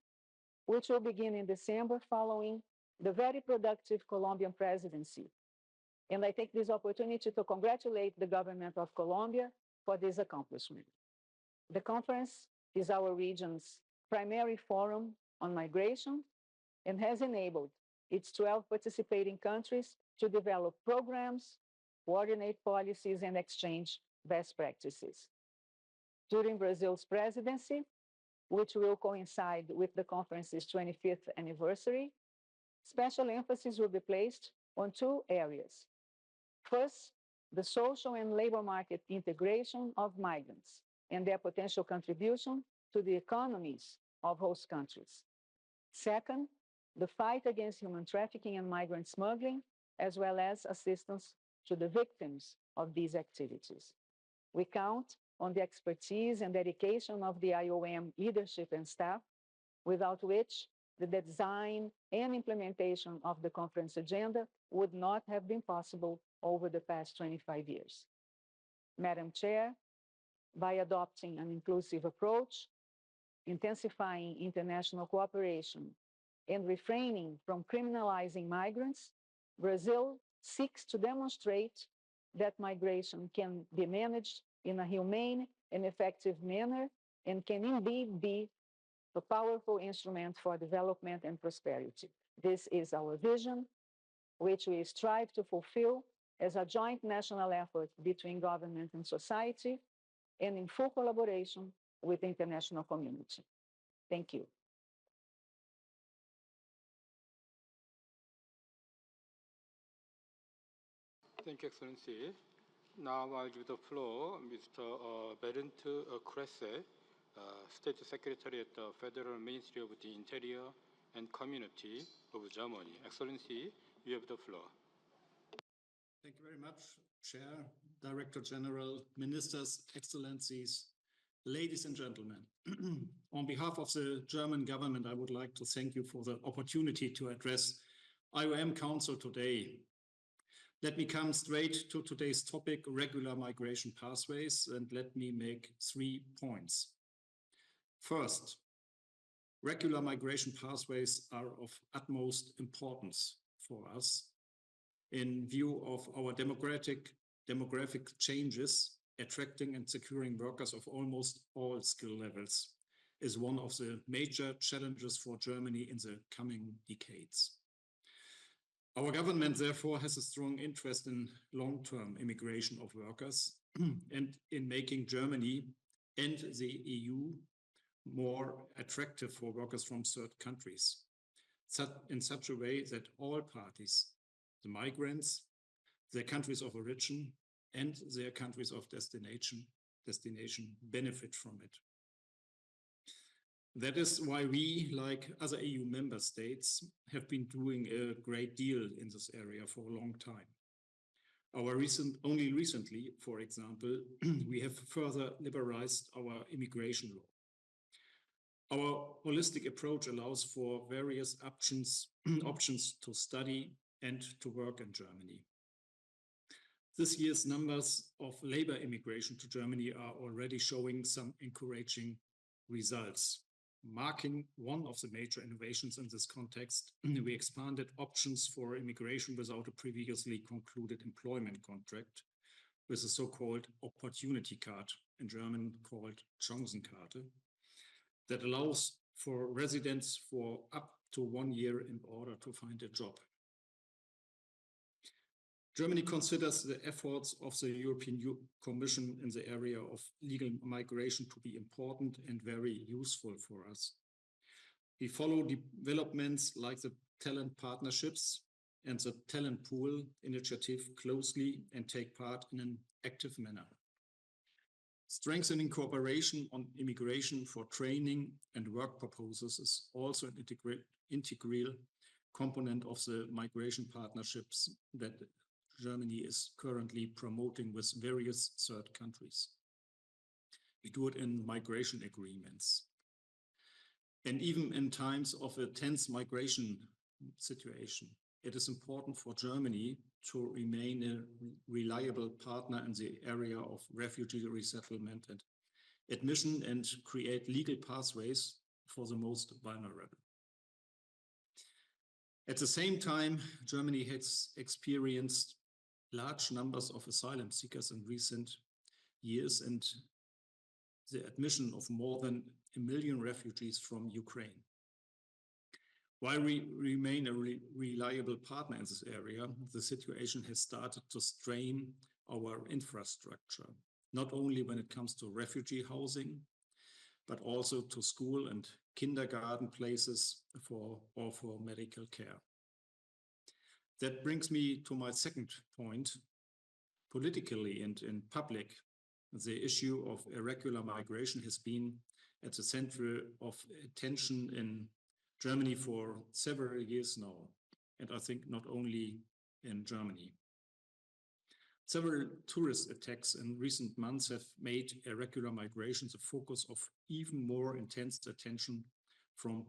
which will begin in December following the very productive Colombian presidency. And I take this opportunity to congratulate the government of Colombia for this accomplishment. The conference is our region's primary forum on migration and has enabled its 12 participating countries to develop programs, coordinate policies, and exchange best practices. During Brazil's presidency, which will coincide with the conference's 25th anniversary, special emphasis will be placed on two areas. First, the social and labor market integration of migrants and their potential contribution to the economies of host countries. Second, the fight against human trafficking and migrant smuggling, as well as assistance to the victims of these activities. We count on the expertise and dedication of the IOM leadership and staff, without which the design and implementation of the conference agenda would not have been possible over the past 25 years. Madam Chair, by adopting an inclusive approach, intensifying international cooperation, and refraining from criminalizing migrants, Brazil seeks to demonstrate that migration can be managed in a humane and effective manner and can indeed be a powerful instrument for development and prosperity. This is our vision, which we strive to fulfill as a joint national effort between government and society, and in full collaboration with the international community. Thank you. Thank you, Excellency. Now I'll give the floor Mr. Bernd Kresse, State Secretary at the Federal Ministry of the Interior and Community of Germany. Excellency, you have the floor. Thank you very much, Chair, Director General, Ministers, Excellencies, ladies and gentlemen. On behalf of the German government, I would like to thank you for the opportunity to address IOM Council today. Let me come straight to today's topic, regular migration pathways, and let me make 3 points. First, regular migration pathways are of utmost importance for us in view of our demographic changes. Attracting and securing workers of almost all skill levels is one of the major challenges for Germany in the coming decades. Our government, therefore, has a strong interest in long-term immigration of workers and in making Germany and the EU more attractive for workers from third countries, in such a way that all parties, the migrants, their countries of origin, and their countries of destination benefit from it. That is why we, like other EU member states, have been doing a great deal in this area for a long time. Only recently, for example, we have further liberalized our immigration law. Our holistic approach allows for various options to study and to work in Germany. This year's numbers of labor immigration to Germany are already showing some encouraging results. Marking one of the major innovations in this context, we expanded options for immigration without a previously concluded employment contract with a so-called Opportunity Card, in German called Chancenkarte, that allows for residents for up to 1 year in order to find a job. Germany considers the efforts of the European Commission in the area of legal migration to be important and very useful for us. We follow developments like the talent partnerships and the talent pool initiative closely and take part in an active manner. Strengthening cooperation on immigration for training and work purposes is also an integral component of the migration partnerships that Germany is currently promoting with various third countries. We do it in migration agreements. And even in times of a tense migration situation, it is important for Germany to remain a reliable partner in the area of refugee resettlement and admission and create legal pathways for the most vulnerable. At the same time, Germany has experienced large numbers of asylum seekers in recent years and the admission of more than 1 million refugees from Ukraine. While we remain a reliable partner in this area, the situation has started to strain our infrastructure, not only when it comes to refugee housing, but also to school and kindergarten places for medical care. That brings me to my second point. Politically and in public, the issue of irregular migration has been at the center of attention in Germany for several years now, and I think not only in Germany. Several tourist attacks in recent months have made irregular migration the focus of even more intense attention from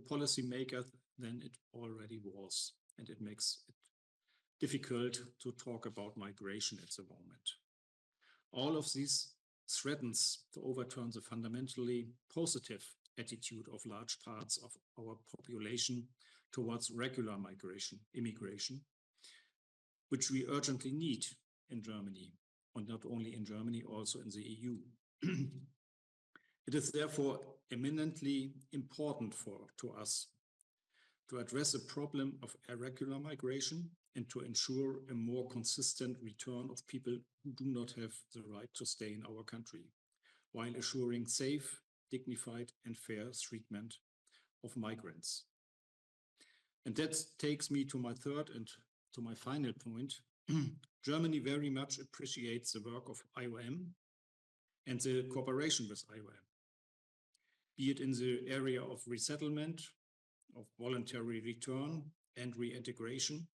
policymakers than it already was, and it makes it difficult to talk about migration at the moment. All of these threatens to overturn the fundamentally positive attitude of large parts of our population towards regular immigration, which we urgently need in Germany, and not only in Germany, also in the EU. It is therefore eminently important to us to address the problem of irregular migration and to ensure a more consistent return of people who do not have the right to stay in our country, while assuring safe, dignified and fair treatment of migrants. And that takes me to my third and to my final point. Germany very much appreciates the work of IOM and the cooperation with IOM, be it in the area of resettlement, of voluntary return and reintegration,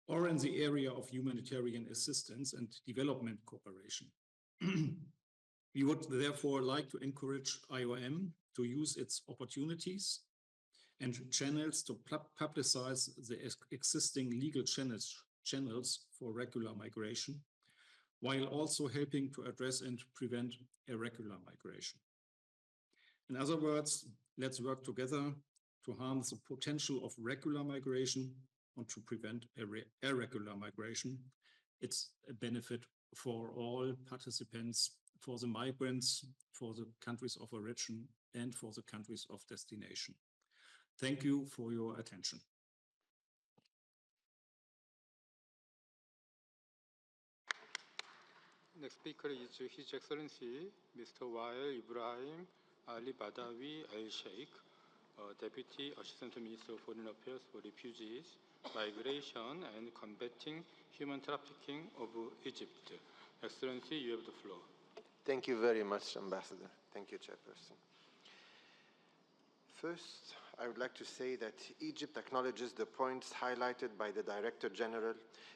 or in the area of humanitarian assistance and development cooperation. We would therefore like to encourage IOM to use its opportunities and channels to publicize the existing legal channels for regular migration, while also helping to address and prevent irregular migration. In other words, let's work together to harness the potential of regular migration and to prevent irregular migration. It's a benefit for all participants, for the migrants, for the countries of origin, and for the countries of destination. Thank you for your attention. Next speaker is His Excellency Mr. Wael Ibrahim Ali Badawi Al Sheikh, Deputy Assistant Minister of Foreign Affairs for Refugees, Migration and Combating Human Trafficking of Egypt. Excellency, you have the floor. Thank you very much, Ambassador. Thank you, Chairperson. First, I would like to say that Egypt acknowledges the points highlighted by the Director General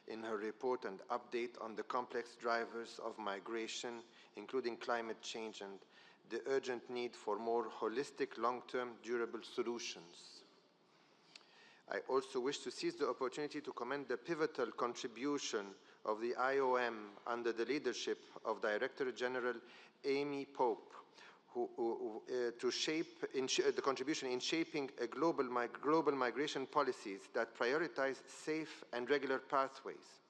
in her report and update on the complex drivers of migration, including climate change and the urgent need for more holistic, long-term, durable solutions. I also wish to seize the opportunity to commend the pivotal contribution of the IOM under the leadership of Director General Amy Pope, the contribution in shaping a global migration policies that prioritize safe and regular pathways.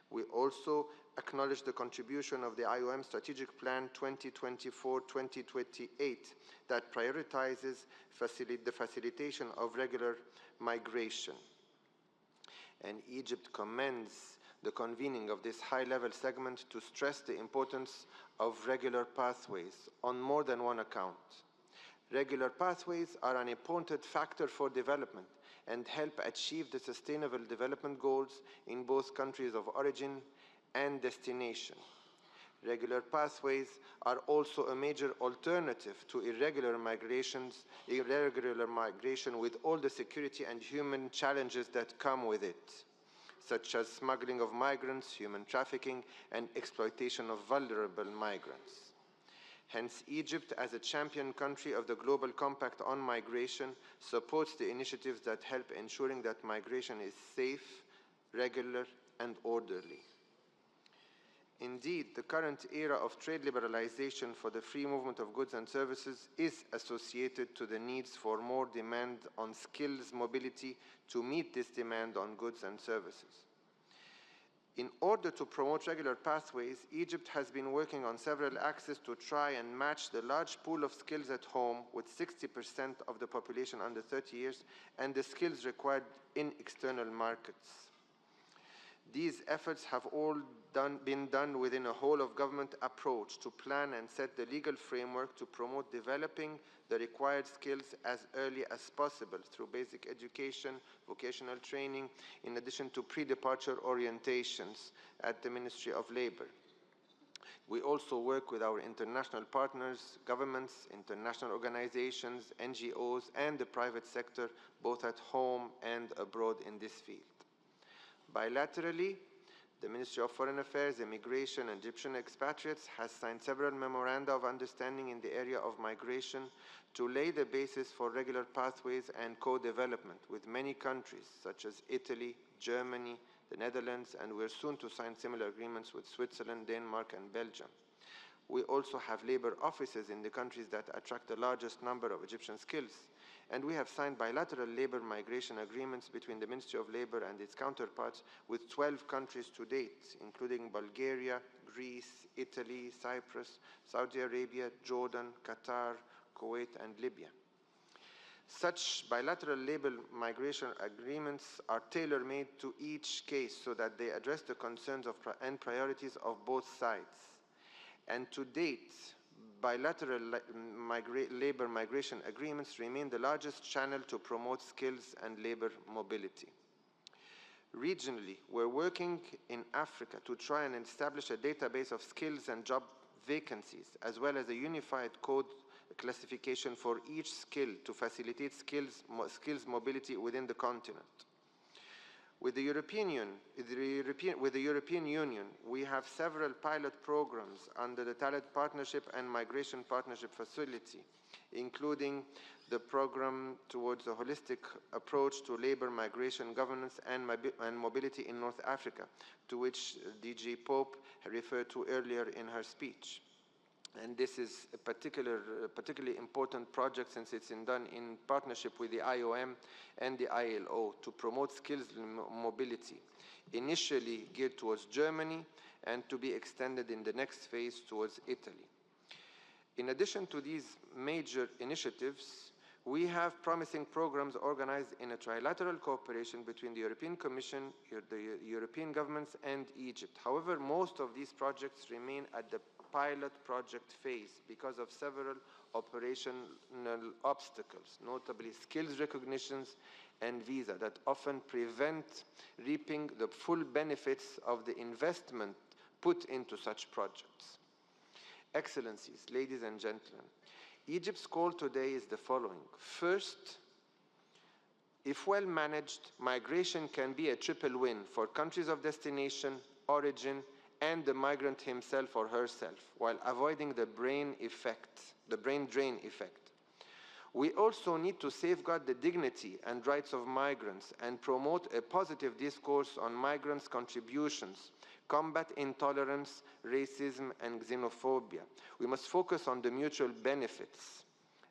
We also acknowledge the contribution of the IOM Strategic Plan 2024-2028 that prioritizes the facilitation of regular migration. And Egypt commends the convening of this high-level segment to stress the importance of regular pathways on more than one account. Regular pathways are an important factor for development and help achieve the sustainable development goals in both countries of origin and destination. Regular pathways are also a major alternative to irregular migration with all the security and human challenges that come with it, such as smuggling of migrants, human trafficking, and exploitation of vulnerable migrants. Hence, Egypt, as a champion country of the Global Compact on Migration, supports the initiatives that help ensuring that migration is safe, regular, and orderly. Indeed, the current era of trade liberalization for the free movement of goods and services is associated to the needs for more demand on skills mobility to meet this demand on goods and services. In order to promote regular pathways, Egypt has been working on several axes to try and match the large pool of skills at home with 60% of the population under 30 years and the skills required in external markets. These efforts have all been done within a whole-of-government approach to plan and set the legal framework to promote developing the required skills as early as possible through basic education, vocational training, in addition to pre-departure orientations at the Ministry of Labor. We also work with our international partners, governments, international organizations, NGOs, and the private sector, both at home and abroad in this field. Bilaterally, the Ministry of Foreign Affairs, Immigration, and Egyptian expatriates has signed several memoranda of understanding in the area of migration to lay the basis for regular pathways and co-development with many countries such as Italy, Germany, the Netherlands, and we're soon to sign similar agreements with Switzerland, Denmark, and Belgium. We also have labor offices in the countries that attract the largest number of Egyptian skills, and we have signed bilateral labor migration agreements between the Ministry of Labor and its counterparts with 12 countries to date, including Bulgaria, Greece, Italy, Cyprus, Saudi Arabia, Jordan, Qatar, Kuwait, and Libya. Such bilateral labor migration agreements are tailor-made to each case so that they address the concerns and priorities of both sides. And to date, bilateral labor migration agreements remain the largest channel to promote skills and labor mobility. Regionally, we're working in Africa to try and establish a database of skills and job vacancies, as well as a unified code classification for each skill to facilitate skills mobility within the continent. With the European Union, we have several pilot programs under the Talent Partnership and Migration Partnership Facility, including the program towards a holistic approach to labor migration governance and mobility in North Africa, to which DG Pope referred to earlier in her speech. And this is a particularly important project since it's done in partnership with the IOM and the ILO to promote skills mobility, initially geared towards Germany and to be extended in the next phase towards Italy. In addition to these major initiatives, We have promising programs organized in a trilateral cooperation between the European Commission, the European governments, and Egypt. However, most of these projects remain at the pilot project phase because of several operational obstacles, notably skills recognitions and visa, that often prevent reaping the full benefits of the investment put into such projects. Excellencies, ladies and gentlemen, Egypt's call today is the following. First, if well managed, migration can be a triple win for countries of destination, origin, and the migrant himself or herself, while avoiding the brain drain effect. We also need to safeguard the dignity and rights of migrants and promote a positive discourse on migrants' contributions, combat intolerance, racism, and xenophobia. We must focus on the mutual benefits.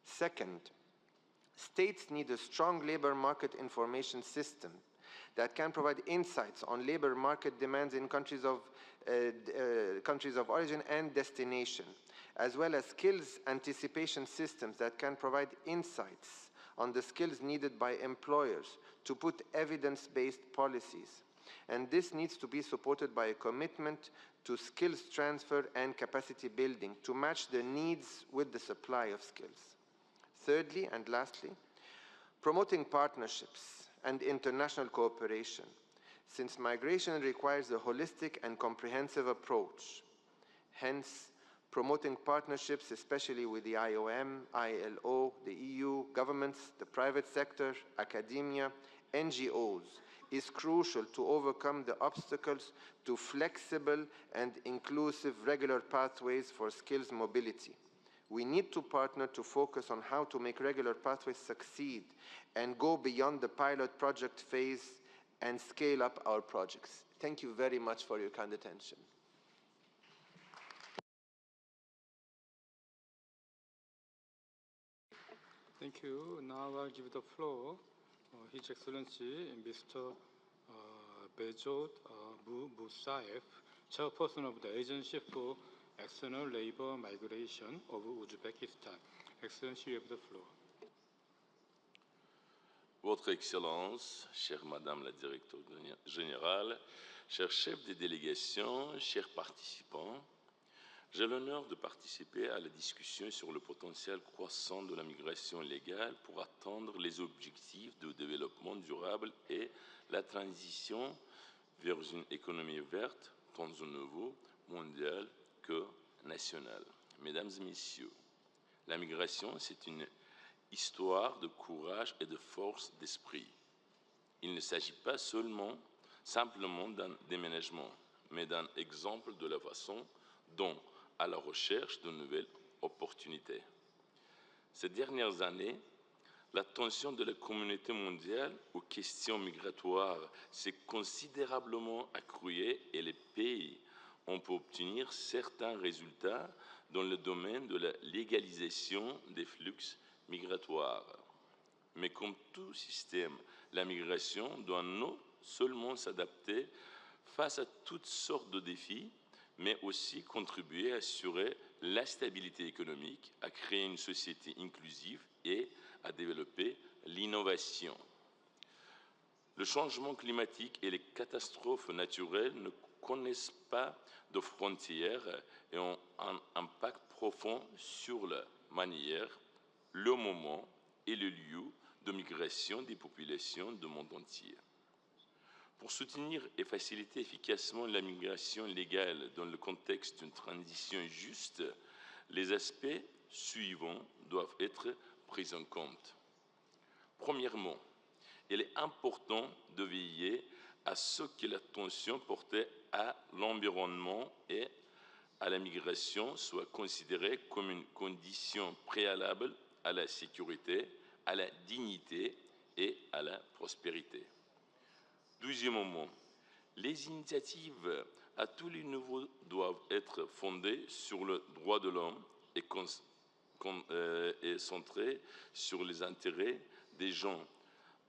Second, states need a strong labor market information system that can provide insights on labor market demands in countries of origin and destination, as well as skills anticipation systems that can provide insights on the skills needed by employers to put evidence-based policies. And this needs to be supported by a commitment to skills transfer and capacity building to match the needs with the supply of skills. Thirdly and lastly, promoting partnerships and international cooperation, since migration requires a holistic and comprehensive approach. Hence, promoting partnerships, especially with the IOM, ILO, the EU, governments, the private sector, academia, NGOs, is crucial to overcome the obstacles to flexible and inclusive regular pathways for skills mobility. We need to partner to focus on how to make regular pathways succeed and go beyond the pilot project phase and scale up our projects. Thank you very much for your kind attention. Thank you. Now I'll give the floor His Excellency Mr. Behzod Musaev, Chairperson of the Agency for External Labor Migration of Uzbekistan. Excellency, you have the floor. Votre Excellence, chère Madame la Directrice Générale, chers chefs des délégations, chers participants, j'ai l'honneur de participer à la discussion sur le potentiel croissant de la migration légale pour atteindre les objectifs de développement durable et la transition vers une économie verte, tant au niveau mondial que national. Mesdames et messieurs, la migration, c'est une histoire de courage et de force d'esprit. Il ne s'agit pas simplement d'un déménagement, mais d'un exemple de la façon dont, à la recherche de nouvelles opportunités. Ces dernières années, l'attention de la communauté mondiale aux questions migratoires s'est considérablement accrue et les pays ont pu obtenir certains résultats dans le domaine de la légalisation des flux migratoires. Mais comme tout système, la migration doit non seulement s'adapter face à toutes sortes de défis, mais aussi contribuer à assurer la stabilité économique, à créer une société inclusive et à développer l'innovation. Le changement climatique et les catastrophes naturelles ne connaissent pas de frontières et ont un impact profond sur la manière, le moment et le lieu de migration des populations du monde entier. Pour soutenir et faciliter efficacement la migration légale dans le contexte d'une transition juste, les aspects suivants doivent être pris en compte. Premièrement, il est important de veiller à ce que l'attention portée à l'environnement et à la migration soit considérée comme une condition préalable à la sécurité, à la dignité et à la prospérité. Deuxièmement, les initiatives à tous les niveaux doivent être fondées sur le droit de l'homme et centrées sur les intérêts des gens,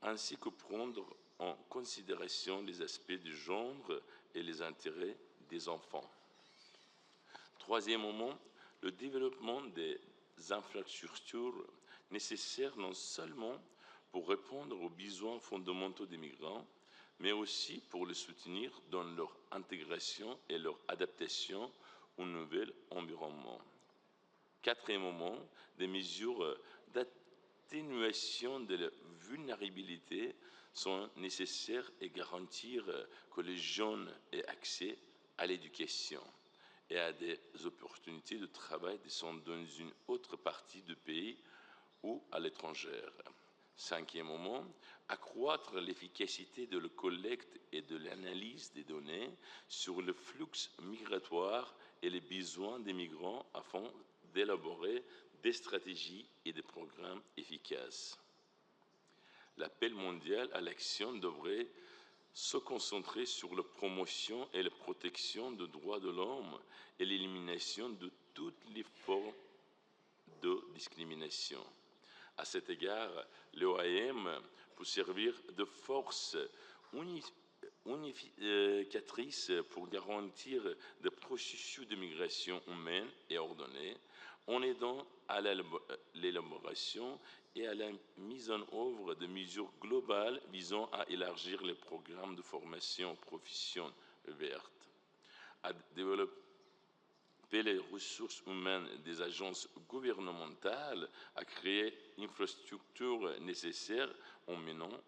ainsi que prendre en considération les aspects du genre et les intérêts des enfants. Troisièmement, le développement des infrastructures nécessaires non seulement pour répondre aux besoins fondamentaux des migrants, mais aussi pour les soutenir dans leur intégration et leur adaptation au nouvel environnement. Quatrièmement, des mesures d'atténuation de la vulnérabilité sont nécessaires et garantir que les jeunes aient accès à l'éducation et à des opportunités de travail dans une autre partie du pays ou à l'étranger. Cinquièmement, accroître l'efficacité de la collecte et de l'analyse des données sur le flux migratoire et les besoins des migrants afin d'élaborer des stratégies et des programmes efficaces. L'appel mondial à l'action devrait se concentrer sur la promotion et la protection des droits de l'homme et l'élimination de toutes les formes de discrimination. À cet égard, l'OIM peut servir de force unificatrice pour garantir des processus de migration humaine et ordonnée, en aidant à l'élaboration et à la mise en œuvre de mesures globales visant à élargir les programmes de formation profession verte, à développer les ressources humaines des agences gouvernementales, à créer l'infrastructure nécessaire en menant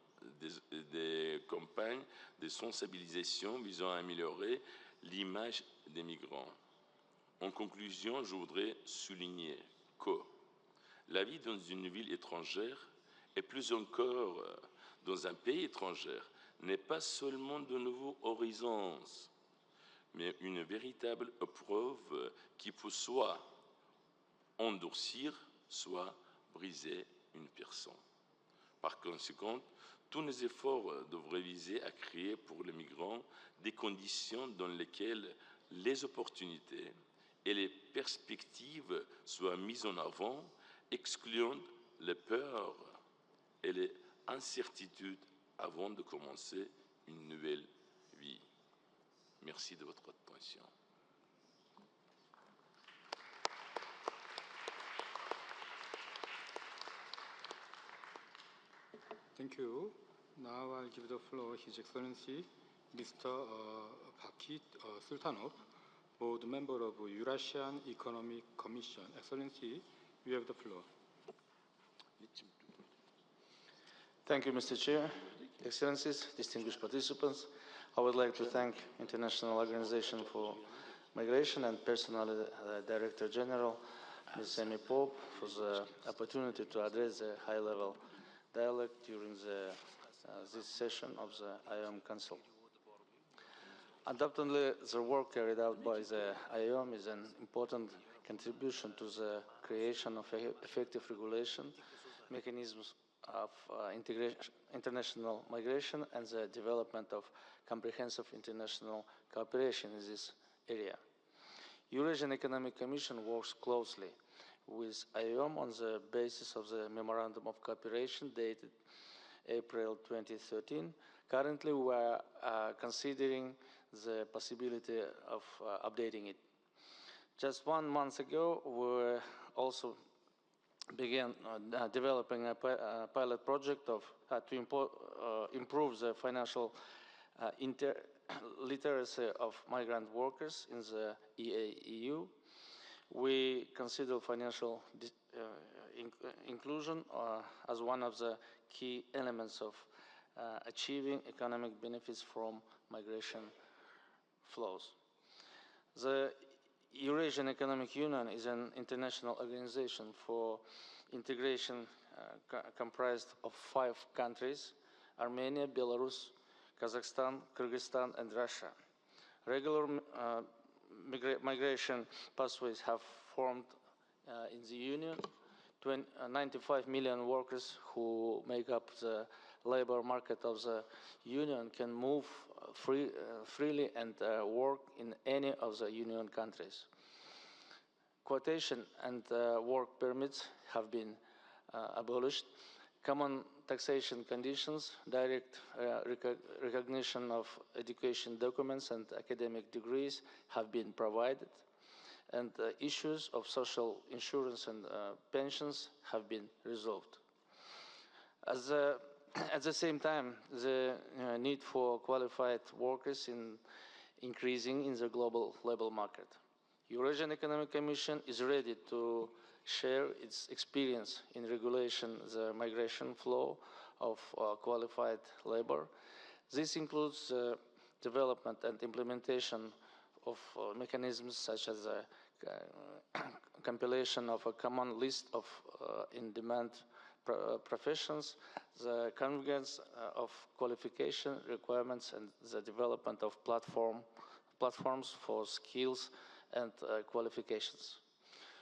des campagnes de sensibilisation visant à améliorer l'image des migrants. En conclusion, je voudrais souligner que la vie dans une ville étrangère, et plus encore dans un pays étranger, n'est pas seulement de nouveaux horizons, mais une véritable épreuve qui peut soit endurcir, soit briser une personne. Par conséquent, tous nos efforts devraient viser à créer pour les migrants des conditions dans lesquelles les opportunités et les perspectives soient mises en avant, excluant les peurs et les incertitudes avant de commencer une nouvelle vie. Merci de votre attention. Thank you. Now I'll give the floor His Excellency Mr. Baki Sultanov, Board Member of Eurasian Economic Commission. Excellency, you have the floor. Thank you, Mr. Chair. Excellencies, distinguished participants, I would like to thank International Organization for Migration and personally Director General, Ms. Amy Pope, for the opportunity to address the high-level dialogue during this session of the IOM Council. Undoubtedly, the work carried out by the IOM is an important contribution to the creation of effective regulation mechanisms of international migration and the development of comprehensive international cooperation in this area. Eurasian Economic Commission works closely with IOM on the basis of the Memorandum of Cooperation dated April 2013. Currently, we are considering the possibility of updating it. Just 1 month ago, we also began developing a pilot project to improve the financial literacy of migrant workers in the EAEU. We consider financial inclusion as one of the key elements of achieving economic benefits from migration flows. The Eurasian Economic Union is an international organization for integration comprised of 5 countries: Armenia, Belarus, Kazakhstan, Kyrgyzstan, and Russia. Regular migration pathways have formed in the Union. 95 million workers who make up the labor market of the Union can move freely and work in any of the Union countries. Quotation and work permits have been abolished. Common taxation conditions, direct recognition of education documents and academic degrees have been provided. and issues of social insurance and pensions have been resolved. At the same time, the need for qualified workers is increasing in the global labor market. Eurasian Economic Commission is ready to share its experience in regulation the migration flow of qualified labor. This includes development and implementation of mechanisms such as compilation of a common list of in-demand professions, the convergence of qualification requirements, and the development of platforms for skills and qualifications.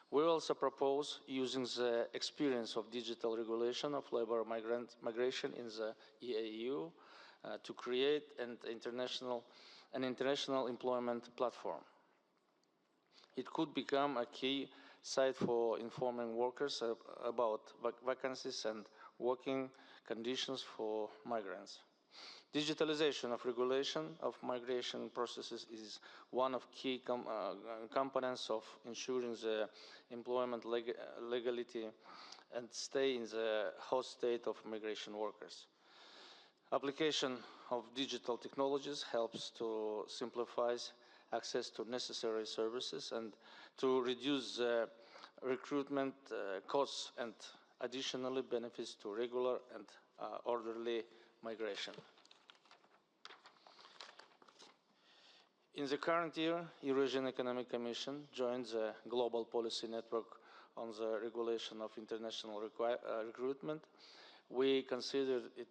We also propose using the experience of digital regulation of labor migration in the EAU to create an international employment platform. It could become a key site for informing workers about vacancies and working conditions for migrants. Digitalization of regulation of migration processes is one of key components of ensuring the employment legality and stay in the host state of migration workers. Application of digital technologies helps to simplify access to necessary services and to reduce recruitment costs and additionally benefits to regular and orderly migration. In the current year, Eurasian Economic Commission joined the Global Policy Network on the Regulation of International Recruitment. We consider it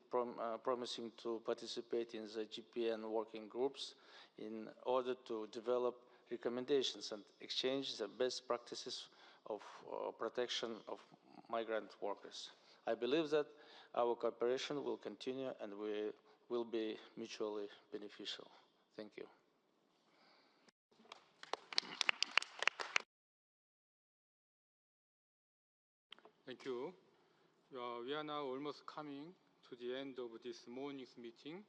promising to participate in the GPN working groups in order to develop recommendations and exchange the best practices of protection of migrant workers. I believe that our cooperation will continue and we will be mutually beneficial. Thank you. Thank you. We are now almost coming to the end of this morning's meeting,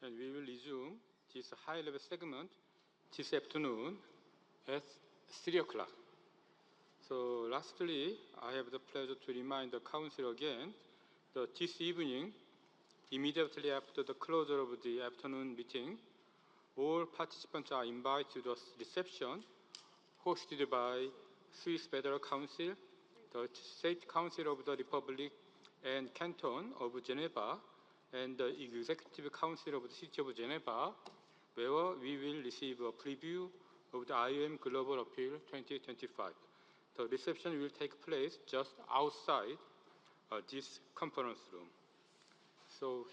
and we will resume this high-level segment this afternoon at 3 o'clock. So lastly, I have the pleasure to remind the Council again that this evening, immediately after the closure of the afternoon meeting, all participants are invited to the reception hosted by Swiss Federal Council, the State Council of the Republic and Canton of Geneva, and the Executive Council of the City of Geneva, where we will receive a preview of the IOM Global Appeal 2025. The reception will take place just outside this conference room. So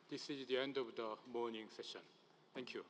this is the end of the morning session. Thank you.